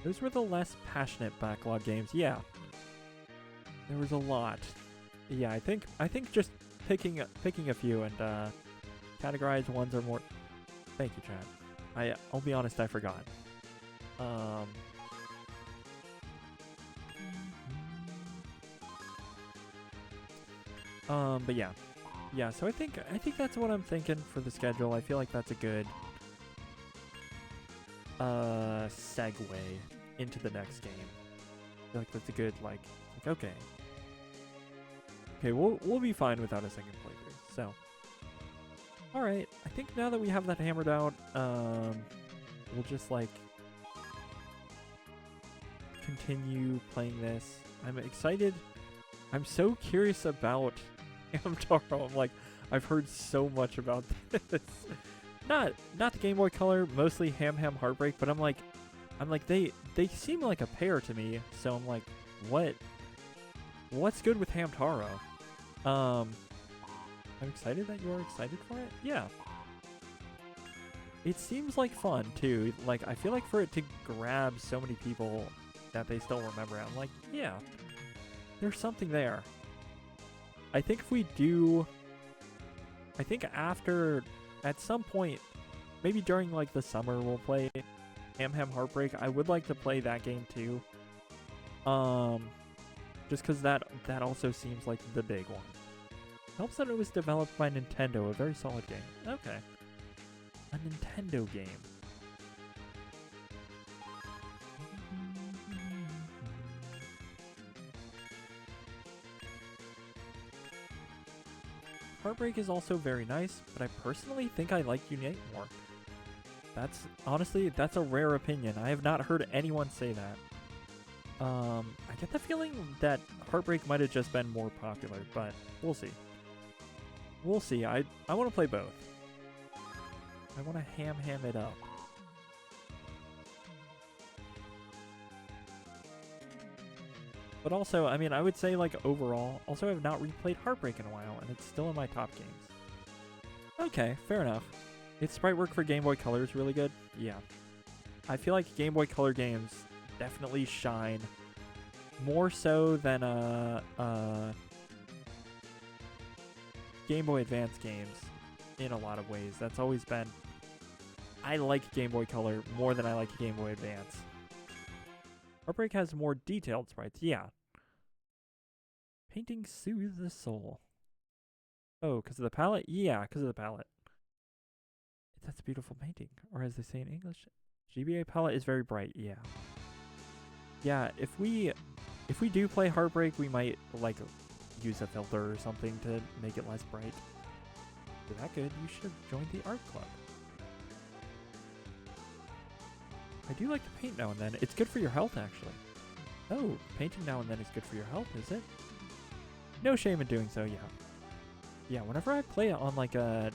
Those were the less passionate backlog games, yeah. There was a lot. Yeah, I think just picking a few and categorize ones or more. Thank you, chat. I'll be honest, I forgot. But yeah. Yeah, so I think that's what I'm thinking for the schedule. I feel like that's a good segue into the next game. I feel like that's a good like okay. Okay, we'll be fine without a second playthrough. So, all right. I think now that we have that hammered out, we'll just like continue playing this. I'm excited. I'm so curious about Hamtaro. I'm like, I've heard so much about this. Not the Game Boy Color, mostly Ham Heartbreak, but I'm like they seem like a pair to me. So I'm like, what's good with Hamtaro? I'm excited that you are excited for it. Yeah. It seems like fun too. Like I feel like for it to grab so many people that they still remember it, I'm like, yeah. There's something there. I think if we do, I think after, at some point, maybe during like the summer, we'll play Ham Heartbreak. I would like to play that game too. Just because that also seems like the big one. Helps that it was developed by Nintendo, a very solid game. Okay. A Nintendo game. Heartbreak is also very nice, but I personally think I like Unite more. That's, honestly, that's a rare opinion. I have not heard anyone say that. I get the feeling that Heartbreak might have just been more popular, but we'll see. We'll see. I want to play both. I want to ham it up. But also, I mean, I would say, like, overall, also I've not replayed Heartbreak in a while, and it's still in my top games. Okay, fair enough. Its sprite work for Game Boy Color is really good. Yeah. I feel like Game Boy Color games definitely shine more so than Game Boy Advance games in a lot of ways. That's always been... I like Game Boy Color more than I like Game Boy Advance. Heartbreak has more detailed sprites, yeah. Painting soothes the soul. Oh, because of the palette? Yeah, because of the palette. That's a beautiful painting. Or as they say in English, GBA palette is very bright, yeah. Yeah, if we do play Heartbreak, we might, like, use a filter or something to make it less bright. If you're that good, you should have joined the art club. I do like to paint now and then. It's good for your health, actually. Oh, painting now and then is good for your health, is it? No shame in doing so, yeah. Yeah, whenever I play it on, like, a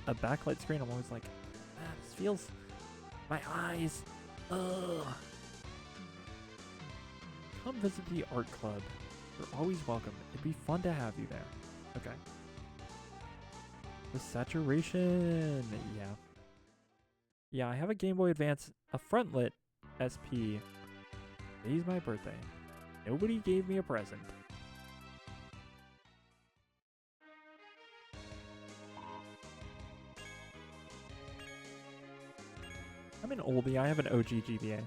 backlight screen, I'm always like, this feels... My eyes. Ugh. Come visit the art club. You're always welcome. It'd be fun to have you there. Okay. The saturation. Yeah. Yeah, I have a Game Boy Advance, a frontlit SP. Today's my birthday. Nobody gave me a present. I'm an oldie. I have an OG GBA.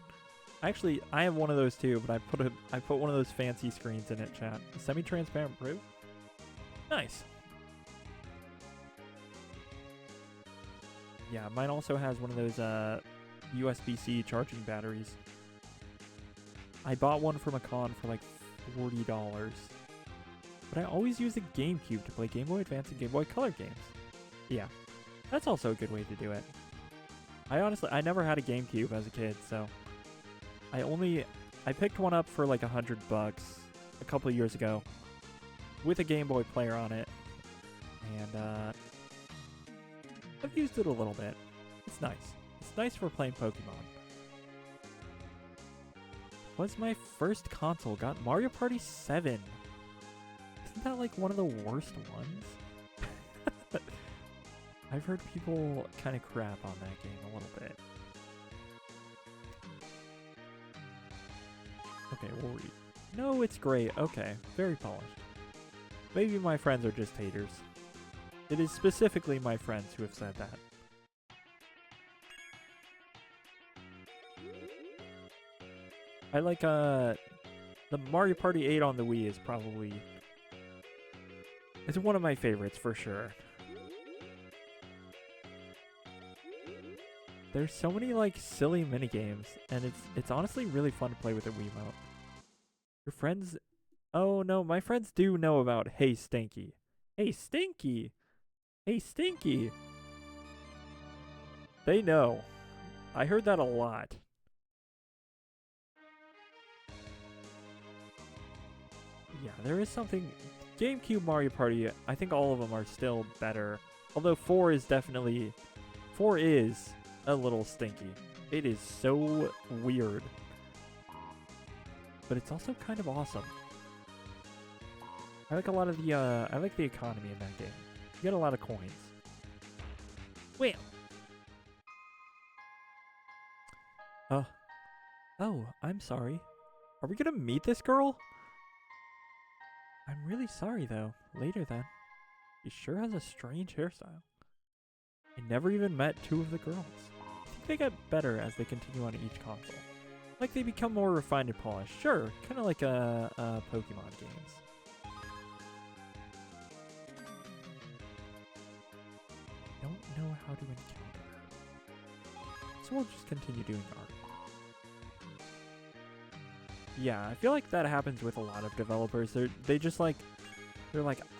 Actually, I have one of those too, but I put one of those fancy screens in it, chat. A semi-transparent proof. Nice. Yeah, mine also has one of those USB-C charging batteries. I bought one from a con for like $40. But I always use the GameCube to play Game Boy Advance and Game Boy Color games. Yeah, that's also a good way to do it. I never had a GameCube as a kid, so I picked one up for like $100 a couple of years ago with a Game Boy player on it, and I've used it a little bit. It's nice. It's nice for playing Pokemon. Was my first console. Got Mario Party 7. Isn't that like one of the worst ones? I've heard people kind of crap on that game a little bit. Okay, we'll read. No, it's great. Okay, very polished. Maybe my friends are just haters. It is specifically my friends who have said that. I like, the Mario Party 8 on the Wii is probably... It's one of my favorites, for sure. There's so many, like, silly minigames, and it's honestly really fun to play with a Wiimote. Your friends... Oh, no, my friends do know about Hey Stinky. Hey Stinky! Hey Stinky! They know. I heard that a lot. Yeah, there is something... GameCube Mario Party, I think all of them are still better. Although 4 is definitely... 4 is a little stinky. It is so weird. But it's also kind of awesome. I like a lot of the, I like the economy in that game. You get a lot of coins. Wait. Oh, I'm sorry. Are we gonna meet this girl? I'm really sorry, though. Later, then. She sure has a strange hairstyle. I never even met two of the girls. I think they get better as they continue on each console. Like they become more refined and polished. Sure, kind of like Pokemon games. Don't know how to encounter her. So we'll just continue doing art. Yeah, I feel like that happens with a lot of developers. They're like,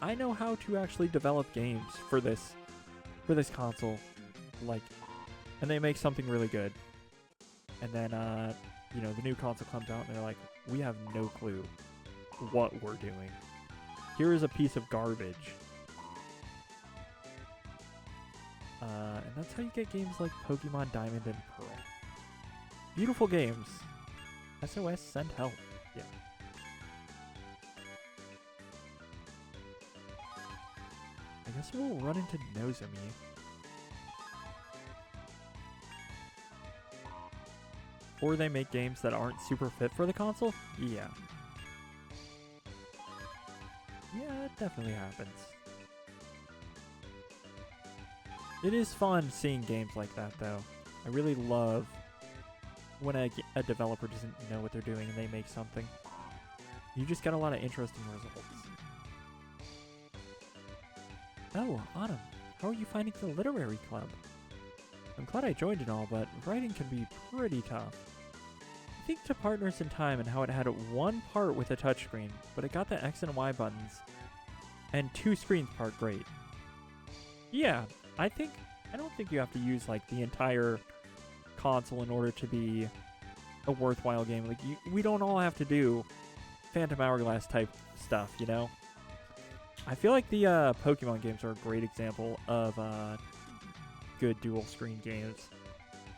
I know how to actually develop games for this console, like, and they make something really good. And then the new console comes out and they're like, we have no clue what we're doing. Here is a piece of garbage. And that's how you get games like Pokemon Diamond and Pearl. Beautiful games. SOS, send help. Yeah. guess we'll run into Nozomi. Or they make games that aren't super fit for the console? Yeah. Yeah, it definitely happens. It is fun seeing games like that, though. I really love when a developer doesn't know what they're doing and they make something. You just get a lot of interesting results. Oh, Autumn, how are you finding the literary club? I'm glad I joined and all, but writing can be pretty tough. I think to Partners in Time and how it had one part with a touchscreen, but it got the X and Y buttons and 2 screens part great. Yeah, I don't think you have to use like the entire console in order to be a worthwhile game. Like we don't all have to do Phantom Hourglass type stuff, you know? I feel like the Pokemon games are a great example of good dual screen games.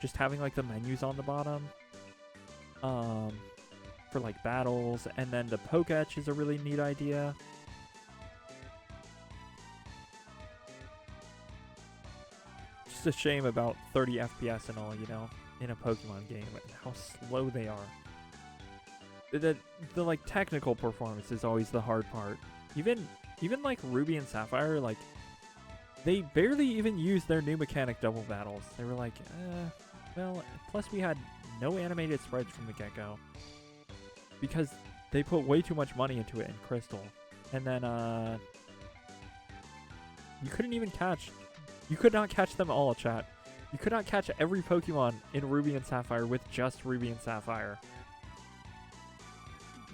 Just having like the menus on the bottom for like battles, and then the Poketch is a really neat idea. Just a shame about 30 FPS and all, you know, in a Pokemon game, and how slow they are. The like technical performance is always the hard part. Even like Ruby and Sapphire, like they barely even used their new mechanic double battles. They were like, well, plus we had no animated sprites from the get-go because they put way too much money into it in Crystal. And then you could not catch them all, chat. You could not catch every Pokemon in Ruby and Sapphire with just Ruby and Sapphire.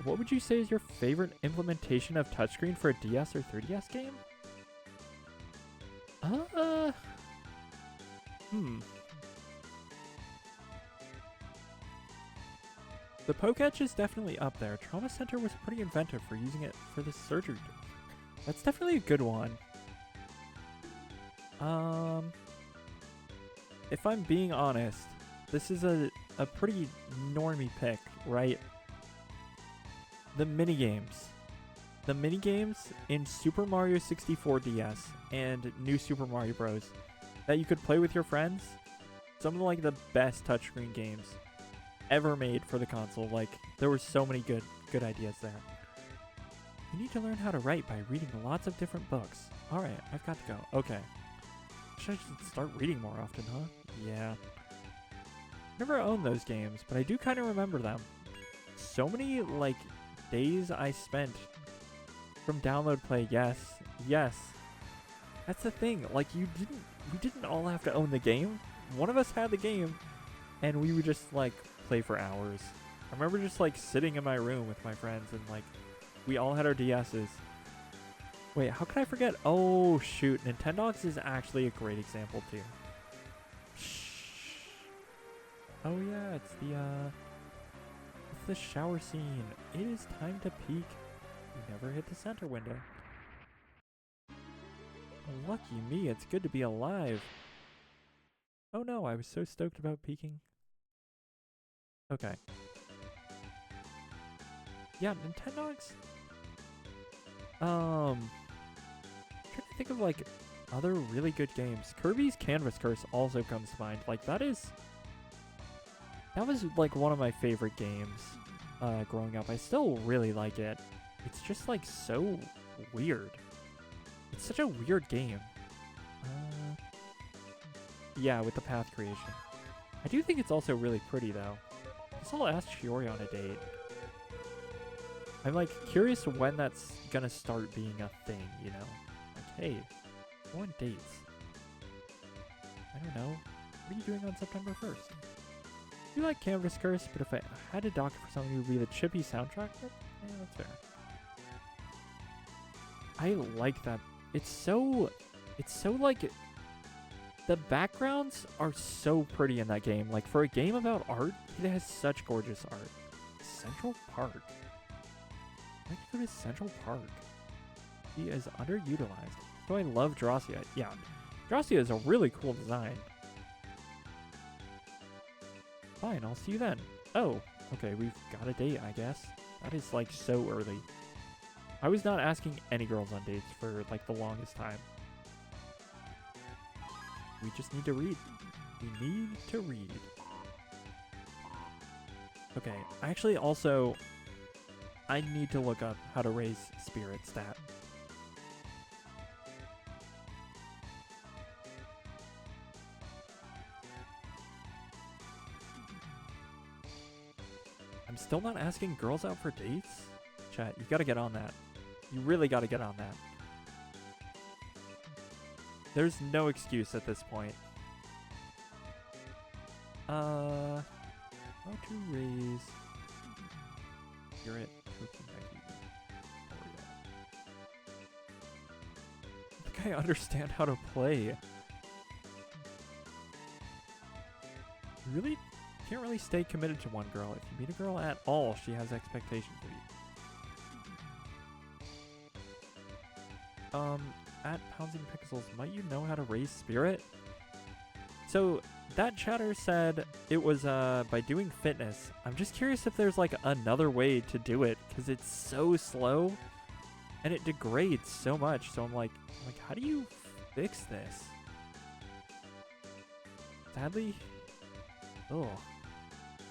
What would you say is your favorite implementation of touchscreen for a DS or 3DS game? The Poketch is definitely up there. Trauma Center was pretty inventive for using it for the surgery. That's definitely a good one. If I'm being honest, this is a pretty normie pick, right? The minigames. The minigames in Super Mario 64 DS and New Super Mario Bros. That you could play with your friends. Some of like the best touchscreen games ever made for the console. Like, there were so many good ideas there. You need to learn how to write by reading lots of different books. Alright, I've got to go. Okay. Should I just start reading more often, huh? Yeah. Never owned those games, but I do kind of remember them. So many, like, days I spent from download play. Yes. That's the thing. Like, we didn't all have to own the game. One of us had the game, and we would just, like, play for hours. I remember just, like, sitting in my room with my friends, and, like, we all had our DSs. Wait, how could I forget? Oh, shoot. Nintendogs is actually a great example, too. Shh. Oh, yeah, it's the shower scene. It is time to peek. You never hit the center window. Lucky me, it's good to be alive. Oh no, I was so stoked about peeking. Okay. Yeah, Nintendogs. Trying to think of like other really good games. Kirby's Canvas Curse also comes to mind. Like that was like one of my favorite games growing up. I still really like it. It's just like so weird. It's such a weird game. Yeah, with the path creation. I do think it's also really pretty though. I still asked Shiori on a date. I'm like curious when that's gonna start being a thing, you know? Like, hey, go on dates. I don't know. What are you doing on September 1st? I do like Canvas Curse, but if I had to dock it for something, it would be the Chippy soundtrack. Yeah, that's fair. I like that. It's so like, the backgrounds are so pretty in that game. Like, for a game about art, it has such gorgeous art. Central Park. I'd like to go to Central Park. He is underutilized. So I love Drossia. Yeah, Drossia is a really cool design. Fine, I'll see you then. Oh, okay, we've got a date, I guess. That is, like, so early. I was not asking any girls on dates for, like, the longest time. We just need to read. We need to read. Okay, actually also, I need to look up how to raise spirit stat. I'm still not asking girls out for dates? Chat, you gotta get on that. You really gotta get on that. There's no excuse at this point. How to raise spirit Tokimeki. There we go. I think I understand how to play. You really can't really stay committed to one girl. If you meet a girl at all, she has expectations of you. At Pouncing Pixels, might you know how to raise spirit? So that chatter said it was by doing fitness. I'm just curious if there's like another way to do it, because it's so slow and it degrades so much. So I'm like, how do you fix this? Sadly, oh,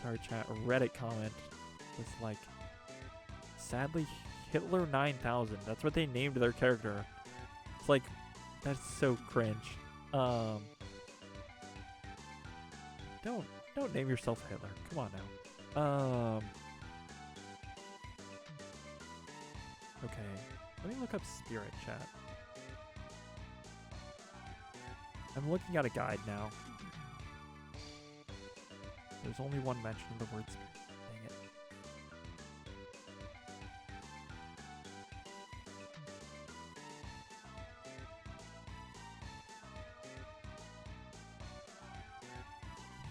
sorry chat, a Reddit comment was like, sadly Hitler 9000. That's what they named their character. It's like, that's so cringe. Don't name yourself Hitler. Come on now. Okay. Let me look up spirit chat. I'm looking at a guide now. There's only one mention of the word spirit. Dang it.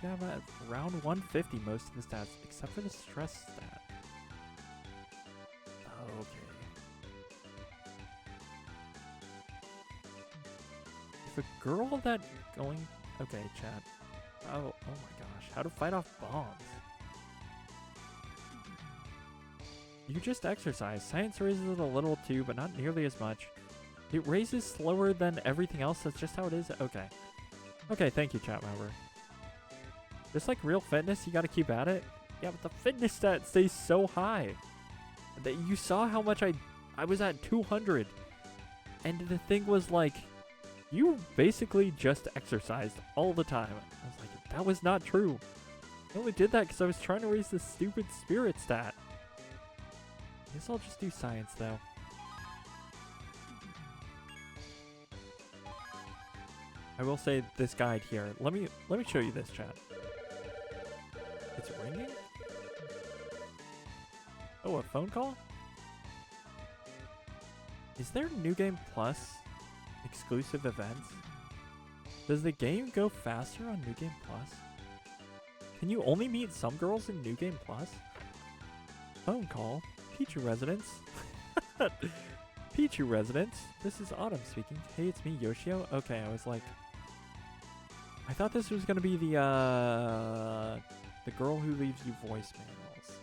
You have at round 150 most of the stats, except for the stress stat. Oh, okay. If a girl that going... Okay, chat. Oh my gosh. How to fight off bombs. You just exercise. Science raises it a little too, but not nearly as much. It raises slower than everything else. That's just how it is. Okay. Okay, thank you, chat member. Just like real fitness, you gotta keep at it. Yeah, but the fitness stat stays so high. That you saw how much I was at 200. And the thing was like, you basically just exercised all the time. I was like, that was not true. I only did that because I was trying to raise this stupid spirit stat. I guess I'll just do science though. I will say this guide here. Let me show you this, chat. It's ringing? Oh, a phone call? Is there New Game Plus exclusive events? Does the game go faster on New Game Plus? Can you only meet some girls in New Game Plus? Phone call. Pichu residence. Pichu residence. This is Autumn speaking. Hey, it's me, Yoshio. Okay, I was like... I thought this was gonna be the girl who leaves you voicemails.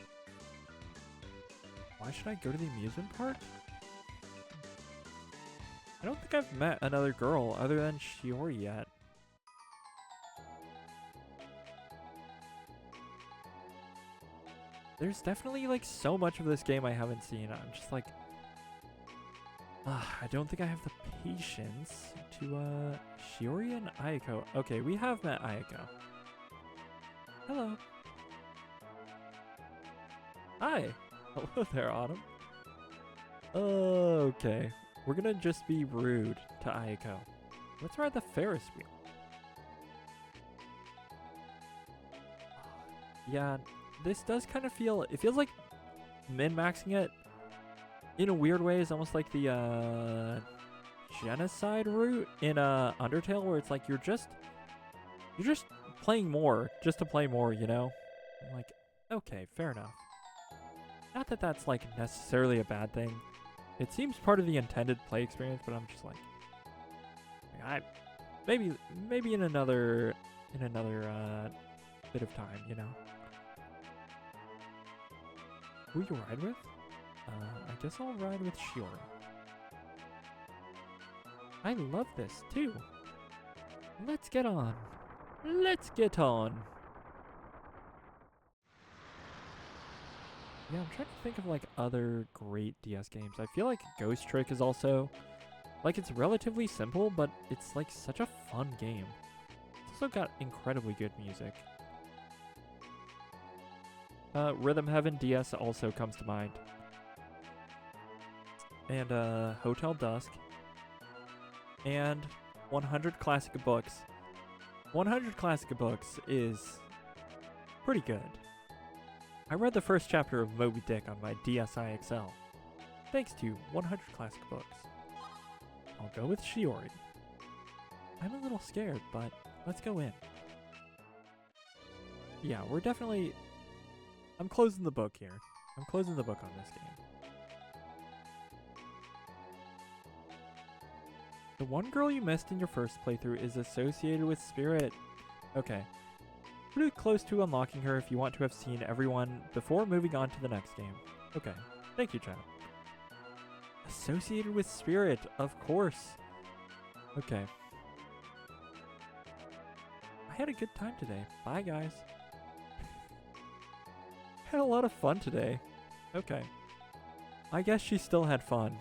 Why should I go to the amusement park? I don't think I've met another girl other than Shiori yet. There's definitely like so much of this game I haven't seen. I'm just like, I don't think I have the patience to Shiori and Ayako. Okay, we have met Ayako. Hello. Hi. Hello there, Autumn. Okay. We're gonna just be rude to Ayako. Let's ride the Ferris wheel. Yeah, this does kind of feel... It feels like min-maxing it in a weird way is almost like the genocide route in Undertale, where it's like you're just playing more just to play more, you know? I'm like, okay, fair enough. Not that that's like necessarily a bad thing. It seems part of the intended play experience, but I'm just like maybe in another bit of time, you know. Who you ride with? I guess I'll ride with Shiori. I love this too. Let's get on. Let's get on. Yeah, I'm trying to think of like other great DS games. I feel like Ghost Trick is also like it's relatively simple, but it's like such a fun game. It's also got incredibly good music. Rhythm Heaven DS also comes to mind. And Hotel Dusk. And 100 Classic Books. 100 Classic Books is pretty good. I read the first chapter of Moby Dick on my DSi XL. Thanks to 100 Classic Books. I'll go with Shiori. I'm a little scared, but let's go in. Yeah, we're definitely... I'm closing the book here. I'm closing the book on this game. The one girl you missed in your first playthrough is associated with Spirit. Okay. Pretty close to unlocking her if you want to have seen everyone before moving on to the next game. Okay. Thank you, chat. Associated with Spirit, of course. Okay. I had a good time today. Bye, guys. Had a lot of fun today. Okay. I guess she still had fun.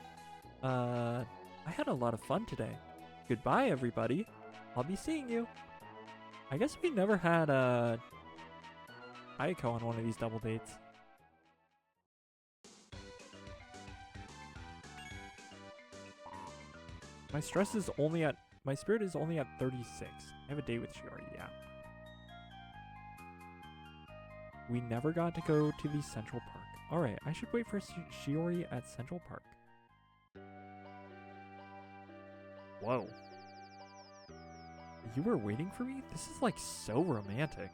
I had a lot of fun today. Goodbye, everybody. I'll be seeing you. I guess we never had Aiko on one of these double dates. My spirit is only at 36. I have a date with Shiori, yeah. We never got to go to the Central Park. Alright, I should wait for Shiori at Central Park. Whoa. You were waiting for me? This is like so romantic.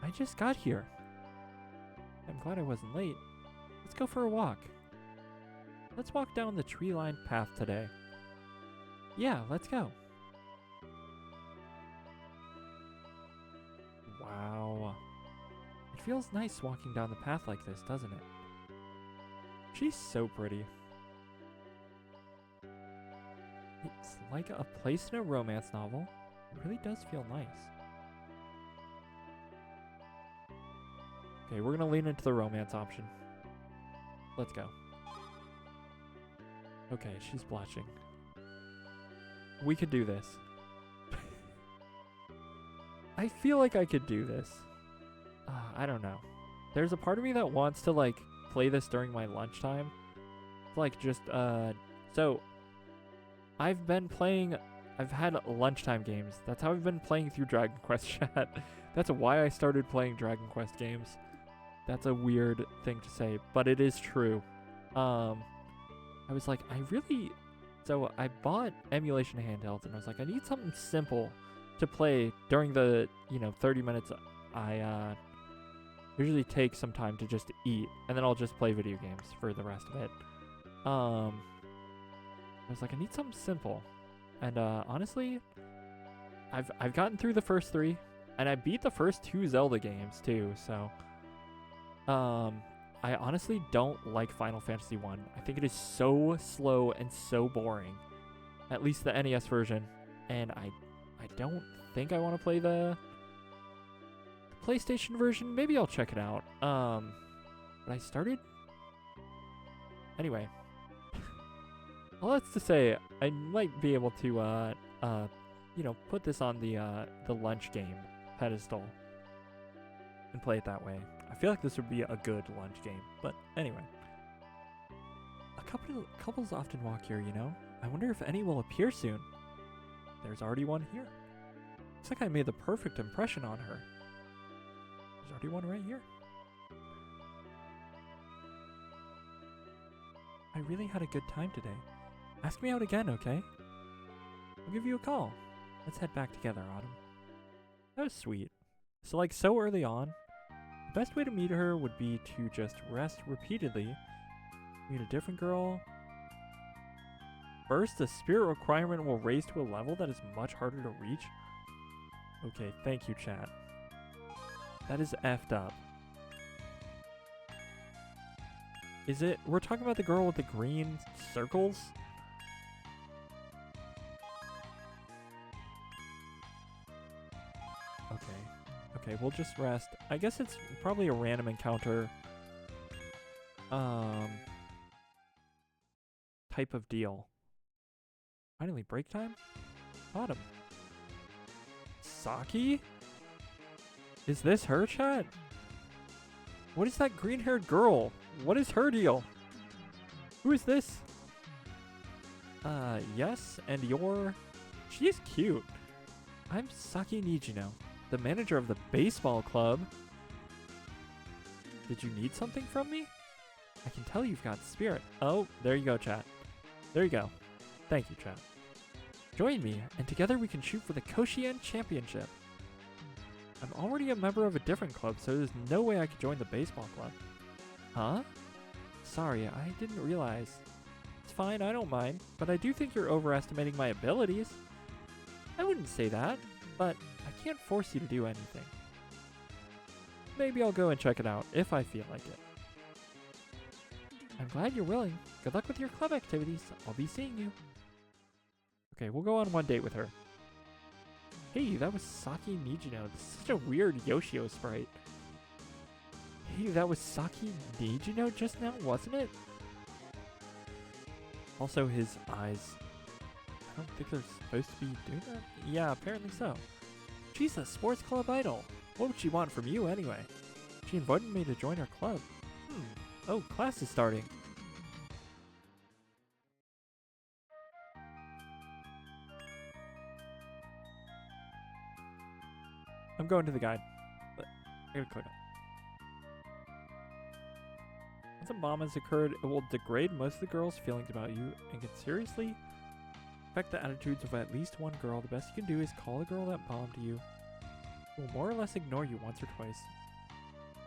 I just got here. I'm glad I wasn't late. Let's go for a walk. Let's walk down the tree-lined path today. Yeah, let's go. Wow. It feels nice walking down the path like this, doesn't it? She's so pretty. It's like a place in a romance novel. It really does feel nice. Okay, we're gonna lean into the romance option. Let's go. Okay, she's blushing. We could do this. I feel like I could do this. I don't know. There's a part of me that wants to like play this during my lunchtime. Like just so I've had lunchtime games. That's how I've been playing through Dragon Quest chat. That's why I started playing Dragon Quest games. That's a weird thing to say, but it is true. I was like, so I bought emulation handhelds and I was like, I need something simple to play during the, 30 minutes I usually take some time to just eat, and then I'll just play video games for the rest of it. I was like, I need something simple. And honestly, I've gotten through the first 3, and I beat the first 2 Zelda games too, so I honestly don't like Final Fantasy 1. I think it is so slow and so boring. At least the NES version. And I don't think I want to play the PlayStation version. Maybe I'll check it out. But I started... Anyway. All that's to say, I might be able to, put this on the lunch game pedestal and play it that way. I feel like this would be a good lunch game, but anyway. Couples often walk here, I wonder if any will appear soon. There's already one here. Looks like I made the perfect impression on her. There's already one right here. I really had a good time today. Ask me out again, okay? I'll give you a call. Let's head back together, Autumn. That was sweet. So like so early on, the best way to meet her would be to just rest repeatedly, meet a different girl. First, the spirit requirement will raise to a level that is much harder to reach. Okay, thank you, chat. That is effed up. Is it? We're talking about the girl with the green circles? Okay, we'll just rest. I guess it's probably a random encounter. Type of deal. Finally, break time? Bottom. Saki? Is this her, chat? What is that green-haired girl? What is her deal? Who is this? Yes, and you're... She is cute. I'm Saki Nijino, the manager of the baseball club. Did you need something from me? I can tell you've got spirit. Oh, there you go, chat. There you go. Thank you, chat. Join me, and together we can shoot for the Koshien Championship. I'm already a member of a different club, so there's no way I could join the baseball club. Huh? Sorry, I didn't realize. It's fine, I don't mind, but I do think you're overestimating my abilities. I wouldn't say that, but I can't force you to do anything. Maybe I'll go and check it out, if I feel like it. I'm glad you're willing. Good luck with your club activities. I'll be seeing you. Okay, we'll go on one date with her. Hey, that was Saki Nijino. This is such a weird Yoshio sprite. Hey, that was Saki Nijino just now, wasn't it? Also, his eyes. I don't think they're supposed to be doing that. Yeah, apparently so. She's a sports club idol. What would she want from you anyway? She invited me to join her club. Oh, class is starting. I'm going to the guide. But I gotta click on. Once a bomb has occurred, it will degrade most of the girls' feelings about you and can seriously affect the attitudes of at least one girl. The best you can do is call the girl that bombed you. She will more or less ignore you once or twice.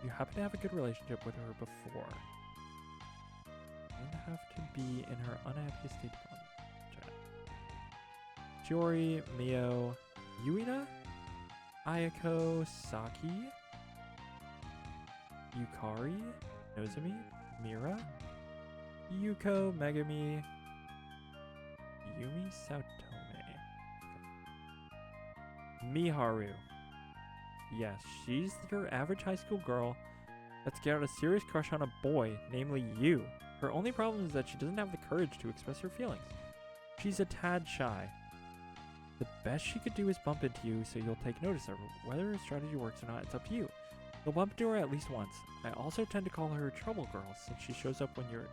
You happen to have a good relationship with her before. You don't have to be in her unhappy state to chat. Chiori, Mio, Yuina, Ayako, Saki, Yukari, Nozomi, Mira, Yuko, Megami, Yumi Saotome. Miharu. Yes, she's your average high school girl that's got a serious crush on a boy, namely you. Her only problem is that she doesn't have the courage to express her feelings. She's a tad shy. The best she could do is bump into you so you'll take notice of her. Whether her strategy works or not, it's up to you. You'll bump into her at least once. I also tend to call her Trouble Girl since she shows up when you're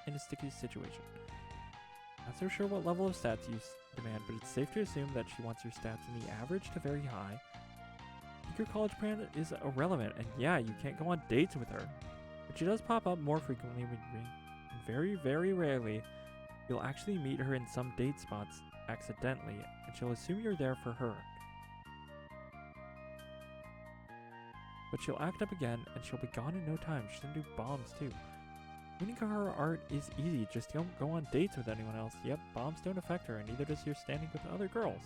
in a sticky situation. Not so sure what level of stats you demand, but it's safe to assume that she wants your stats in the average to very high. I think your college plan is irrelevant, and yeah, you can't go on dates with her. But she does pop up more frequently when you're and very, very rarely, you'll actually meet her in some date spots accidentally, and she'll assume you're there for her. But she'll act up again, and she'll be gone in no time. She can do bombs, too. Meaning her art is easy. Just don't go on dates with anyone else. Yep, bombs don't affect her, and neither does your standing with other girls.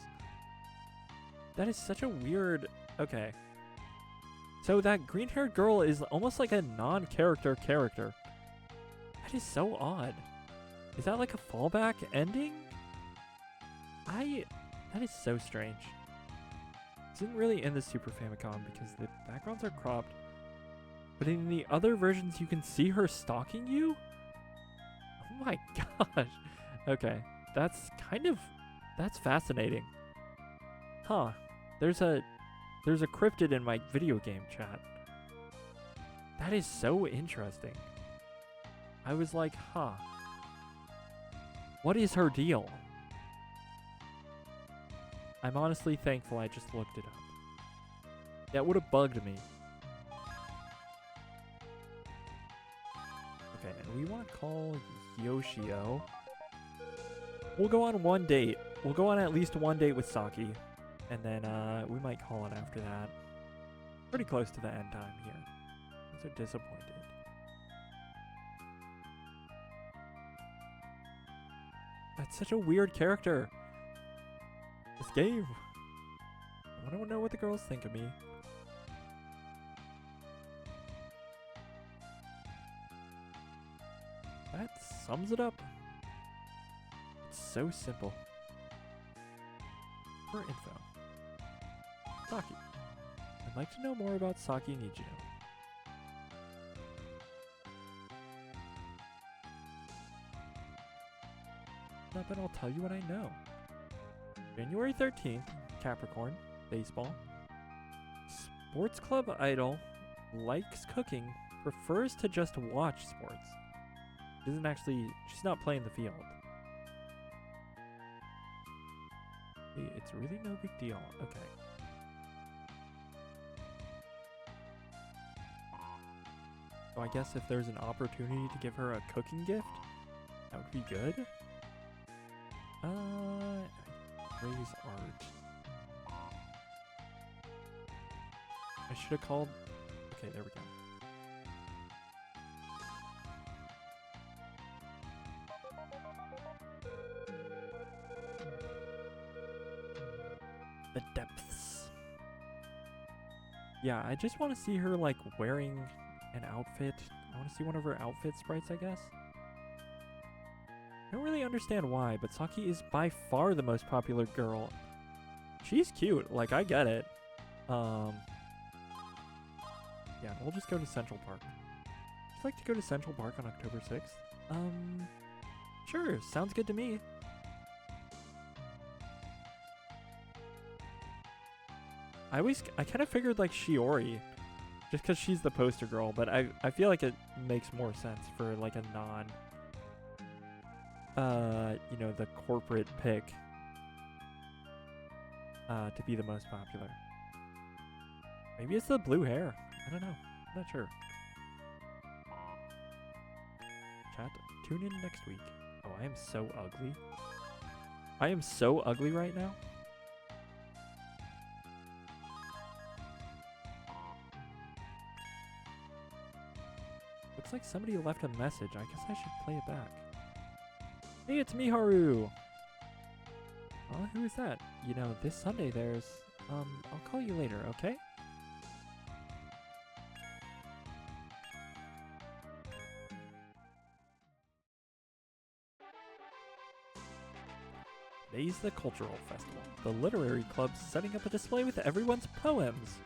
That is such a weird... Okay. So that green-haired girl is almost like a non-character character. That is so odd. Is that like a fallback ending? That is so strange. This isn't really in the Super Famicom because the backgrounds are cropped. But in the other versions, you can see her stalking you? Oh my gosh. Okay. That's fascinating. Huh. There's a cryptid in my video game chat. That is so interesting. I was like, huh. What is her deal? I'm honestly thankful I just looked it up. That would have bugged me. Okay, and we want to call Yoshio. We'll go on one date. We'll go on at least one date with Saki. And then we might call it after that. Pretty close to the end time here. I'm so disappointed. That's such a weird character. This game. I want to know what the girls think of me. That sums it up. It's so simple. For info. Saki. like to know more about Saki Nijino. But I'll tell you what I know. January 13th, Capricorn, baseball. Sports club idol, likes cooking, prefers to just watch sports. She's not playing the field. It's really no big deal. Okay. So I guess if there's an opportunity to give her a cooking gift, that would be good. Raise art. I should have called. Okay, there we go. The depths. Yeah, I just want to see her like wearing an outfit. I want to see one of her outfit sprites, I guess. I don't really understand why, but Saki is by far the most popular girl. She's cute, like I get it. Yeah, we'll just go to Central Park. Would you like to go to Central Park on October 6th? Sure, sounds good to me. I kind of figured like Shiori, just because she's the poster girl, but I feel like it makes more sense for like a non, you know, the corporate pick, to be the most popular. Maybe it's the blue hair. I don't know. I'm not sure. Chat, tune in next week. Oh, I am so ugly. I am so ugly right now. Looks like somebody left a message. I guess I should play it back. Hey, it's me, Haru. Who is that? You know, this Sunday there's... I'll call you later, okay? Today's the Cultural Festival. The Literary Club's setting up a display with everyone's poems.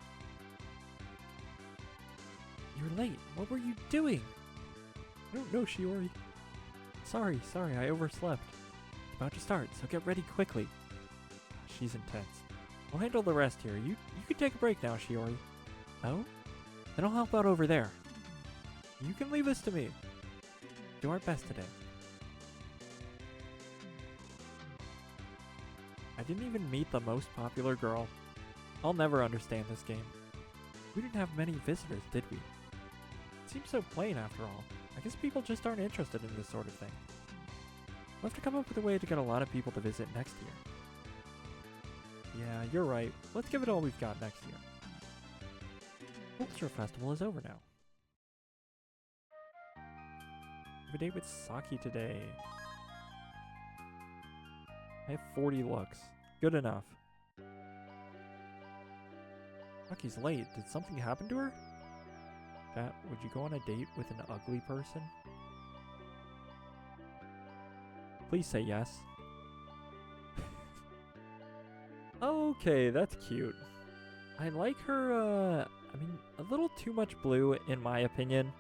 You're late. What were you doing? I don't know, Shiori. Sorry, I overslept. It's about to start, so get ready quickly. She's intense. I'll handle the rest here. You can take a break now, Shiori. Oh? Then I'll help out over there. You can leave this to me. Do our best today. I didn't even meet the most popular girl. I'll never understand this game. We didn't have many visitors, did we? It seems so plain after all. I guess people just aren't interested in this sort of thing. We'll have to come up with a way to get a lot of people to visit next year. Yeah, you're right. Let's give it all we've got next year. Culture Festival is over now. I have a date with Saki today. I have 40 looks. Good enough. Saki's late. Did something happen to her? Chat, would you go on a date with an ugly person? Please say yes. Okay, that's cute. I like her, I mean, a little too much blue in my opinion.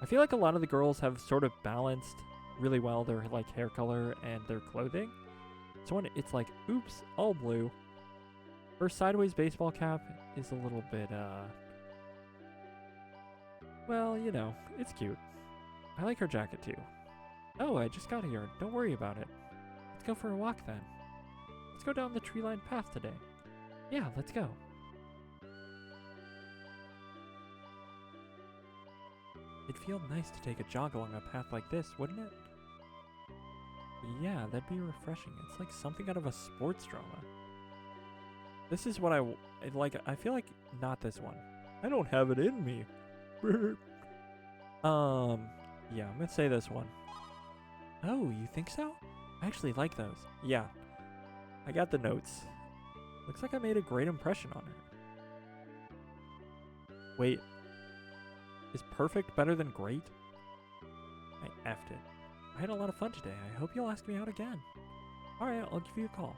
I feel like a lot of the girls have sort of balanced really well their like hair color and their clothing. So when it's like, oops, all blue. Her sideways baseball cap is a little bit, well, you know, it's cute. I like her jacket too. Oh, I just got here. Don't worry about it. Let's go for a walk then. Let's go down the tree-lined path today. Yeah, let's go. It'd feel nice to take a jog along a path like this, wouldn't it? Yeah, that'd be refreshing. It's like something out of a sports drama. This is what I like. I feel like not this one. I don't have it in me. Yeah, I'm gonna say this one. Oh, you think so? I actually like those. Yeah, I got the notes. Looks like I made a great impression on her. Wait, is perfect better than great? I effed it. I had a lot of fun today. I hope you'll ask me out again. Alright, I'll give you a call.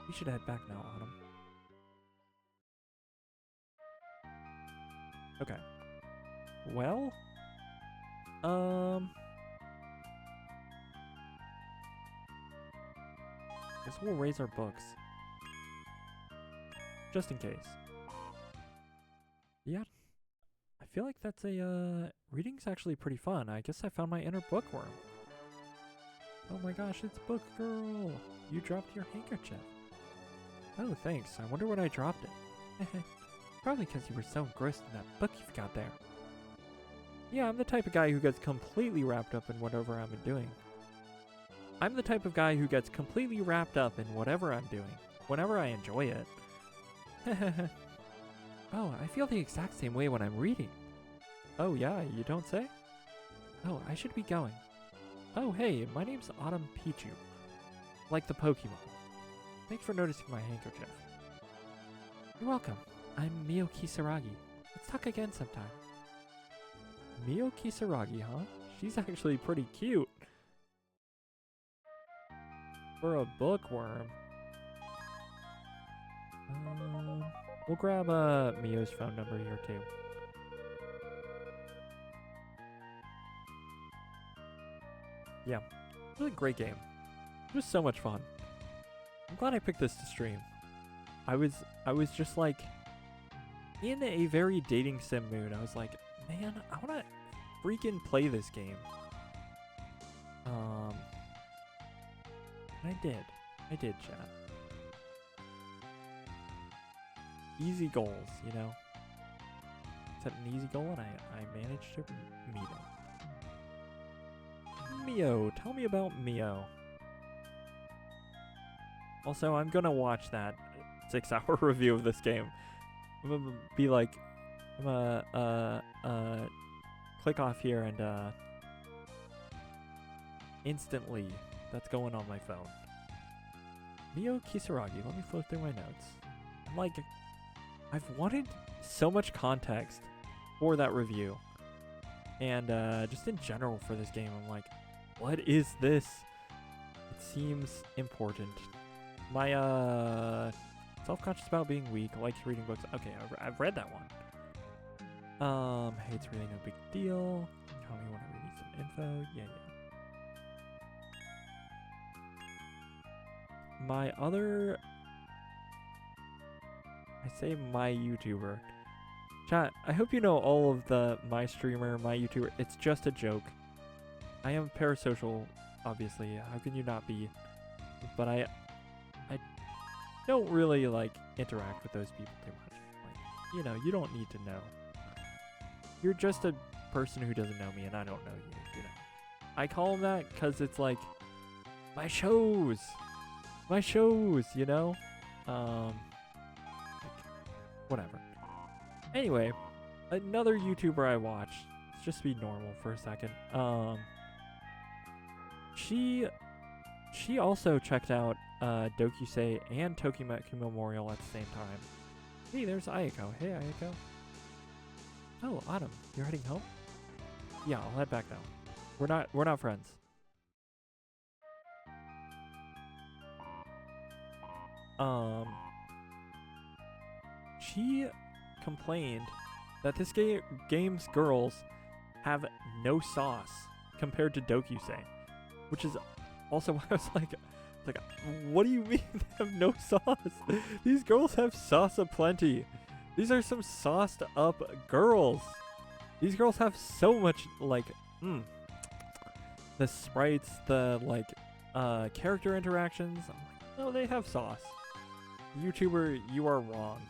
You should head back now, Autumn. Okay. Well, guess we'll raise our books. Just in case. Yeah. I feel like that's reading's actually pretty fun. I guess I found my inner bookworm. Oh my gosh, it's Book Girl. You dropped your handkerchief. Oh, thanks. I wonder when I dropped it. Probably because you were so engrossed in that book you've got there. Yeah, I'm the type of guy who gets completely wrapped up in whatever I'm doing. I'm the type of guy who gets completely wrapped up in whatever I'm doing, whenever I enjoy it. Oh, I feel the exact same way when I'm reading. Oh yeah, you don't say? Oh, I should be going. Oh hey, my name's Autumn Pichu. Like the Pokemon. Thanks for noticing my handkerchief. You're welcome. I'm Mio Kisaragi. Let's talk again sometime. Mio Kisaragi, huh? She's actually pretty cute. For a bookworm. We'll grab Mio's phone number here too. Yeah, really great game. It was so much fun. I'm glad I picked this to stream. I was just like in a very dating sim mood. I was like, man, I wanna freaking play this game. And I did, chat. Easy goals, you know. Set an easy goal and I managed to meet it. Mio, tell me about Mio. Also, I'm gonna watch that 6-hour review of this game. I'm gonna be like, I'm gonna click off here and instantly that's going on my phone. Mio Kisaragi, let me flip through my notes. I'm like, I've wanted so much context for that review. And just in general for this game, I'm like, what is this? It seems important. My self-conscious about being weak, likes reading books. Okay, I've read that one. Hey, it's really no big deal. Tell me when I read some info. Yeah. My other... I say my YouTuber. Chat, I hope you know all of the my streamer, my YouTuber. It's just a joke. I am parasocial, obviously. How can you not be? But I don't really, like, interact with those people too much. Like, you know, you don't need to know. You're just a person who doesn't know me, and I don't know you, you know. I call them that because it's like, my shows, you know? Like, whatever. Anyway, another YouTuber I watch, let's just be normal for a second. She also checked out Dokusei and Tokimeki Memorial at the same time. Hey, there's Ayako. Hey, Ayako. Oh, Autumn, you're heading home? Yeah, I'll head back now. We're not friends. She complained that this game's girls have no sauce compared to Dokusei, which is also why I was like, what do you mean they have no sauce? These girls have sauce aplenty. These are some sauced up girls. These girls have so much, like, the sprites, the, like, character interactions. I'm like, no, they have sauce. YouTuber, you are wrong.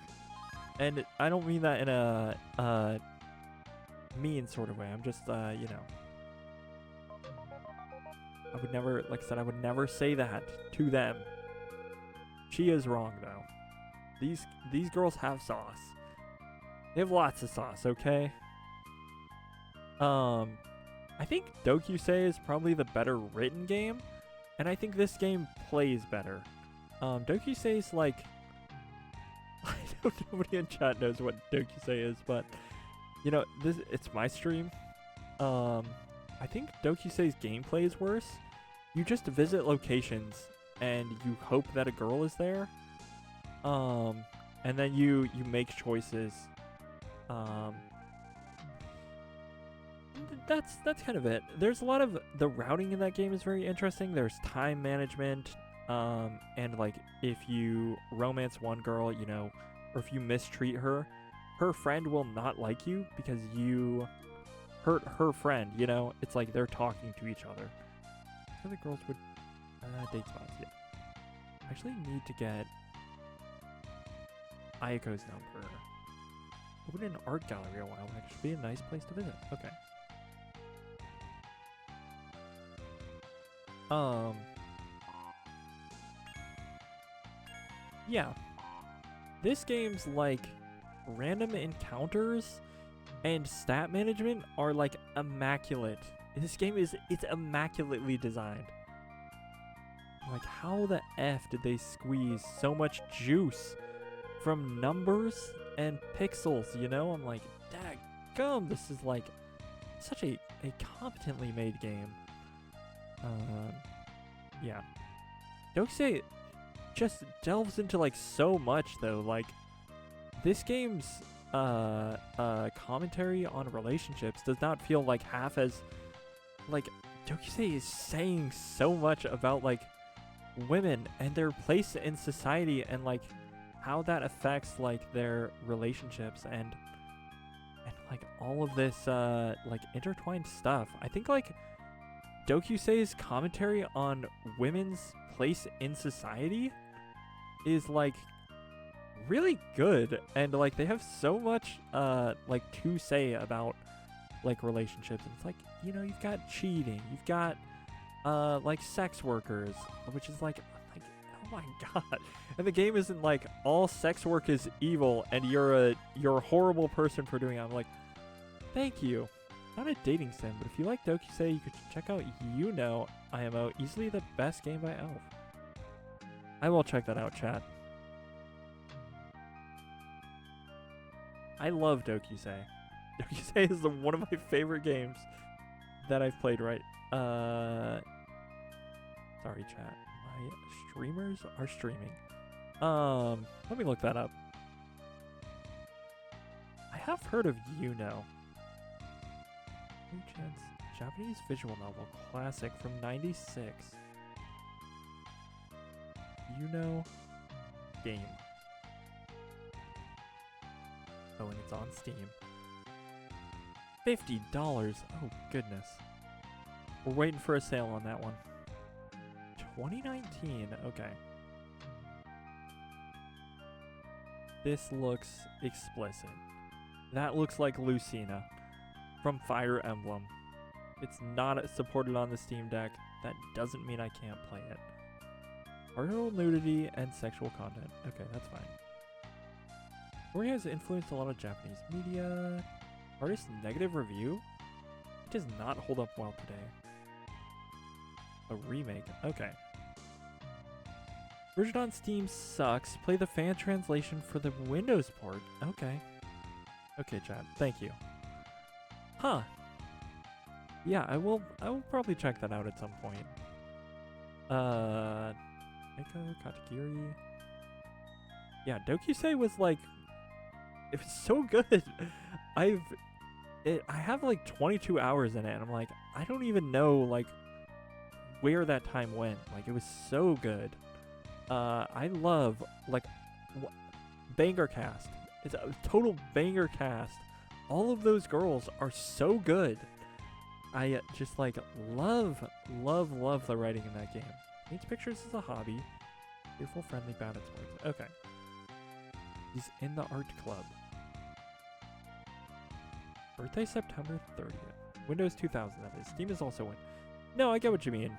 And I don't mean that in a mean sort of way. I'm just, you know. I would never, like I said, I would never say that to them. She is wrong, though. These girls have sauce. They have lots of sauce, okay? I think Dokusei is probably the better written game, and I think this game plays better. Dokusei's like... I don't know, nobody in chat knows what Dokusei is, but, you know, it's my stream. I think Dokusei's gameplay is worse. You just visit locations and you hope that a girl is there. And then you make choices that's kind of it. There's a lot of the routing in that game is very interesting. There's time management, and like if you romance one girl, you know, or if you mistreat her, her friend will not like you because you hurt her friend. You know, it's like they're talking to each other. Other girls would date spots. Yeah, actually need to get Ayako's number. Open an art gallery a while back. Should be a nice place to visit. Okay. Yeah. This game's like random encounters and stat management are like immaculate. This game it's immaculately designed. Like how the F did they squeeze so much juice from numbers and pixels, you know? I'm like, daggum, this is like such a competently made game. Yeah. Dokisei just delves into like so much though. Like this game's commentary on relationships does not feel like half as like Dokisei is saying so much about like women and their place in society and like how that affects like their relationships and like all of this like intertwined stuff. I think like Dokusei's commentary on women's place in society is like really good, and like they have so much like to say about like relationships. And it's like, you know, you've got cheating, you've got like sex workers, which is like oh my god. And the game isn't like all sex work is evil and you're a horrible person for doing it. I'm like, thank you. Not a dating sim, but if you like Dokisei, you could check out IMO, easily the best game by Elf. I will check that out, chat. I love Dokisei. Dokisei is one of my favorite games that I've played, right? Sorry, chat. My streamers are streaming. Let me look that up. I have heard of Any chance? Japanese visual novel classic from '96. Game. Oh, and it's on Steam. $50. Oh, goodness. We're waiting for a sale on that one. 2019. Okay. This looks explicit. That looks like Lucina from Fire Emblem. It's not supported on the Steam Deck. That doesn't mean I can't play it. Artificial nudity and sexual content. Okay, that's fine. Story has influenced a lot of Japanese media. Artist's negative review? It does not hold up well today. A remake. Okay. Version on Steam sucks. Play the fan translation for the Windows port. Okay. Okay, chat. Thank you. Huh. Yeah, I will probably check that out at some point. Eiko Katagiri. Yeah, Dokusei was like, it was so good. I have like 22 hours in it, and I'm like, I don't even know like where that time went. Like, it was so good. I love like banger cast. It's a total banger cast. All of those girls are so good. I just like love the writing in that game. Paints pictures is a hobby. Cheerful, friendly, bad at sports. Okay. He's in the art club. Birthday September 30th. Windows 2000, that is. Steam is also No, I get what you mean.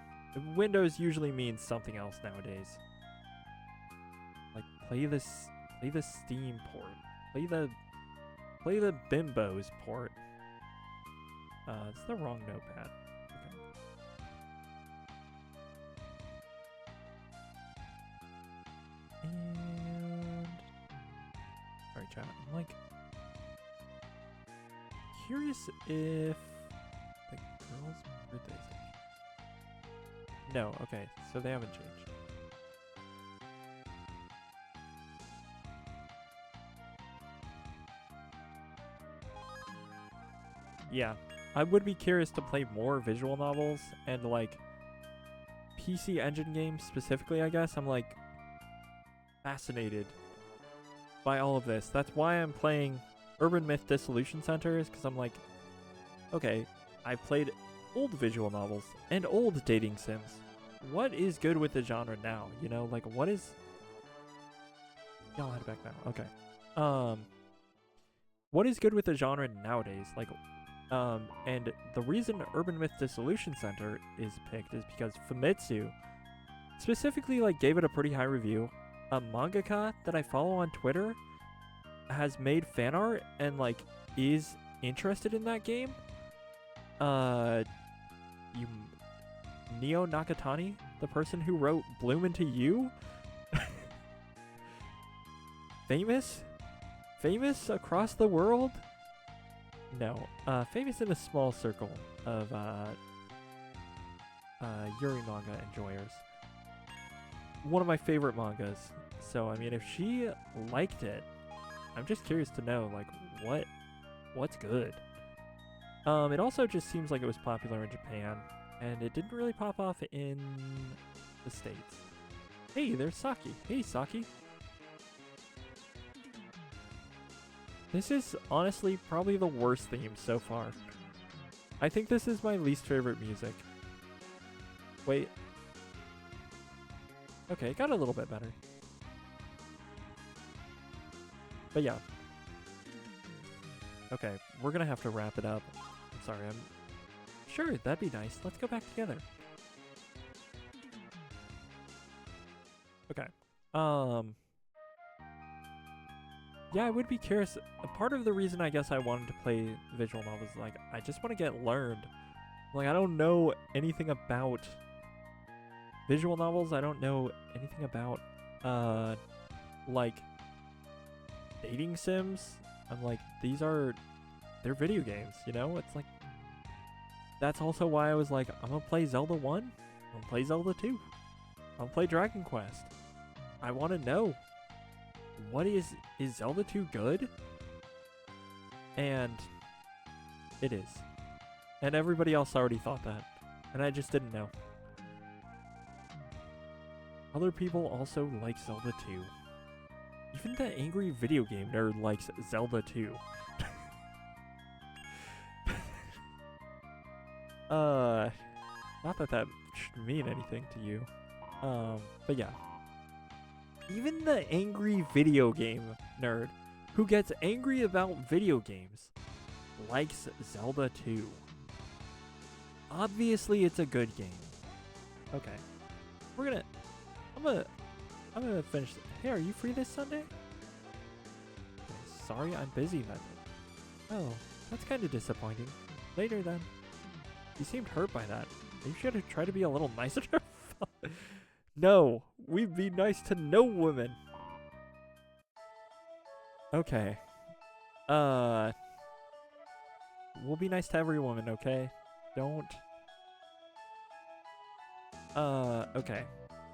Windows usually means something else nowadays. Like play the Steam port. Play the Bimbos port. It's the wrong notepad. Okay. And sorry, chat. I'm like curious if the girl's birthday is changed. No, okay, so they haven't changed. Yeah, I would be curious to play more visual novels and like PC Engine games specifically, I guess. I'm like fascinated by all of this. That's why I'm playing Urban Myth Dissolution Center, is because I'm like, okay, I played old visual novels and old dating sims. What is good with the genre now? You know, like what is... Y'all head back now. Okay. What is good with the genre nowadays? Like, and the reason Urban Myth Dissolution Center is picked is because Famitsu specifically like gave it a pretty high review. A mangaka that I follow on Twitter has made fan art and like is interested in that game. Neo Nakatani, the person who wrote Bloom Into You. Famous across the world? No. Famous in a small circle of Yuri manga enjoyers. One of my favorite mangas. So I mean, if she liked it, I'm just curious to know like what's good. It also just seems like it was popular in Japan, and it didn't really pop off in the States. Hey, there's Saki. Hey, Saki. This is honestly probably the worst theme so far. I think this is my least favorite music. Wait. Okay, it got a little bit better. But yeah. Okay, we're gonna have to wrap it up. I'm sorry, Sure, that'd be nice. Let's go back together. Okay. Yeah, I would be curious. A part of the reason I guess I wanted to play visual novels, like, I just want to get learned. Like, I don't know anything about visual novels. I don't know anything about, like, dating sims. I'm like, they're video games, you know? It's like, that's also why I was like, I'm gonna play Zelda 1, I'm gonna play Zelda 2, I'm gonna play Dragon Quest. I want to know, what is Zelda 2 good? And it is. And everybody else already thought that, and I just didn't know. Other people also like Zelda 2. Even the angry video game nerd likes Zelda 2. Not that that should mean anything to you. But yeah. Even the angry video game nerd who gets angry about video games likes Zelda 2. Obviously it's a good game. Okay. I'm gonna finish. Hey, are you free this Sunday? Okay, sorry, I'm busy that day. Oh, that's kind of disappointing. Later then. You seemed hurt by that. You should have tried to be a little nicer. No, we'd be nice to no women. Okay. We'll be nice to every woman, okay? Don't. Okay.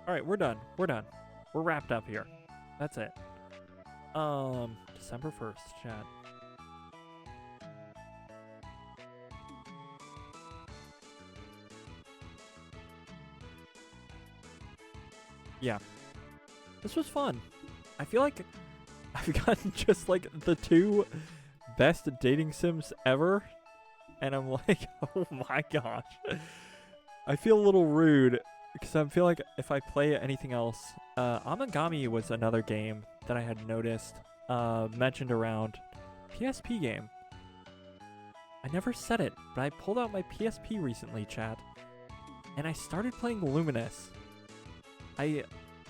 Alright, we're done. We're wrapped up here. That's it. December 1st, chat. Yeah. This was fun. I feel like I've gotten just like the 2 best dating sims ever. And I'm like, oh my gosh. I feel a little rude because I feel like if I play anything else, Amagami was another game that I had noticed, mentioned around. PSP game. I never said it, but I pulled out my PSP recently, chat. And I started playing Luminous.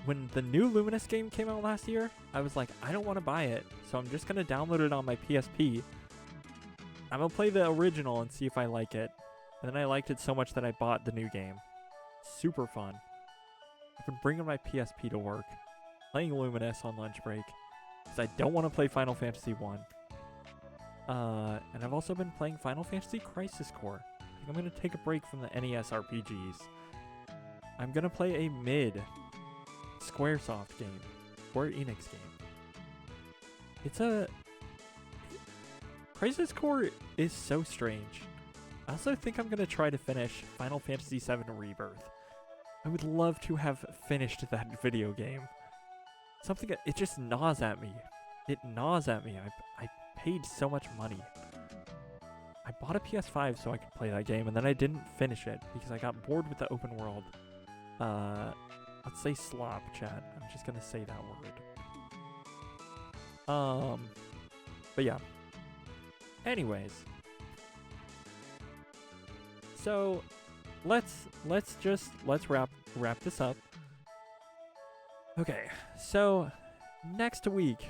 When the new Luminous game came out last year, I was like, I don't want to buy it, so I'm just going to download it on my PSP. I'm going to play the original and see if I like it. And then I liked it so much that I bought the new game. Super fun. I've been bringing my PSP to work, playing Luminous on lunch break, because I don't want to play Final Fantasy 1. And I've also been playing Final Fantasy Crisis Core. I think I'm going to take a break from the NES RPGs. I'm going to play a mid Squaresoft game. Square Enix game. Crisis Core is so strange. I also think I'm gonna try to finish Final Fantasy VII Rebirth. I would love to have finished that video game. Something, it just gnaws at me. It gnaws at me. I paid so much money. I bought a PS5 so I could play that game, and then I didn't finish it because I got bored with the open world. Let's say slop, chat. I'm just gonna say that word. But yeah. Anyways. So, let's wrap this up. Okay, so next week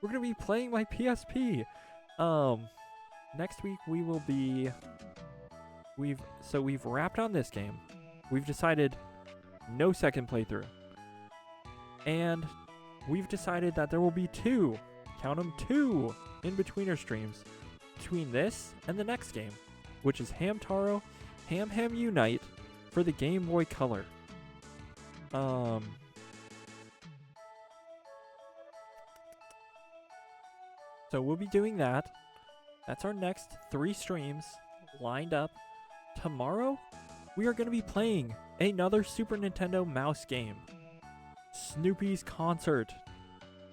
we're gonna be playing my PSP. Next week we will be we've wrapped on this game. We've decided no second playthrough. And we've decided that there will be two, count them, two in-betweener streams between this and the next game, which is Hamtaro Ham Ham Unite for the Game Boy Color. So we'll be doing that. That's our next 3 streams lined up. Tomorrow, we are going to be playing another Super Nintendo mouse game. Snoopy's Concert.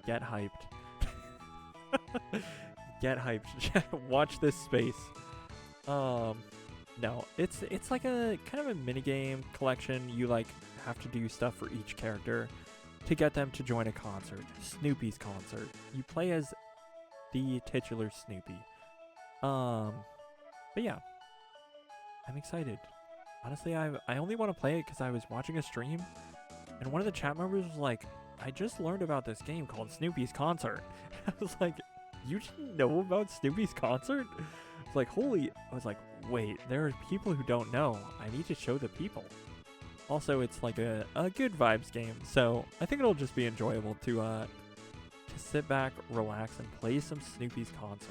Get hyped. Get hyped. Watch this space. No, it's like a kind of a minigame collection. You like have to do stuff for each character to get them to join a concert. Snoopy's Concert. You play as the titular Snoopy. But yeah, I'm excited. Honestly, I only want to play it because I was watching a stream, and one of the chat members was like, "I just learned about this game called Snoopy's Concert." I was like, "You didn't know about Snoopy's Concert?" It's like, holy! I was like, "Wait, there are people who don't know. I need to show the people." Also, it's like a good vibes game, so I think it'll just be enjoyable to sit back, relax, and play some Snoopy's Concert.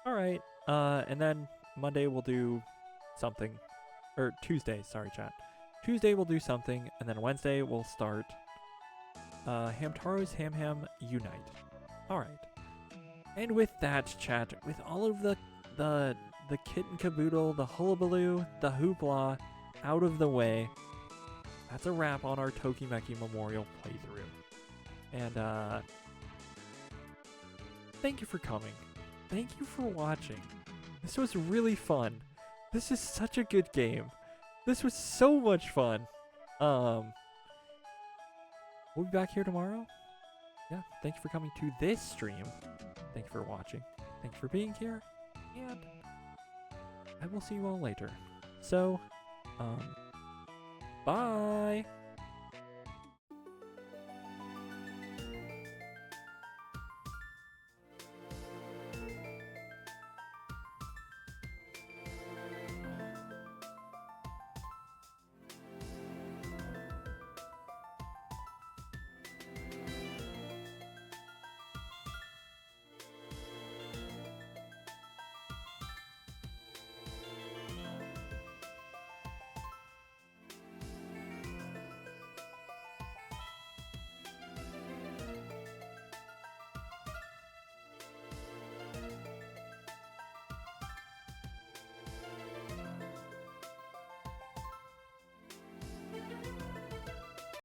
All right, and then Monday we'll do something, or Tuesday, sorry chat. Tuesday we'll do something, and then Wednesday we'll start Hamtaro's Ham Ham Unite. All right, and with that chat, with all of the kit and caboodle, the hullabaloo, the hoopla out of the way, that's a wrap on our Tokimeki Memorial playthrough. And thank you for coming. Thank you for watching. This was really fun. This is such a good game. This was so much fun. We'll be back here tomorrow. Yeah, thank you for coming to this stream. Thank you for watching. Thank you for being here. And I will see you all later. So, bye.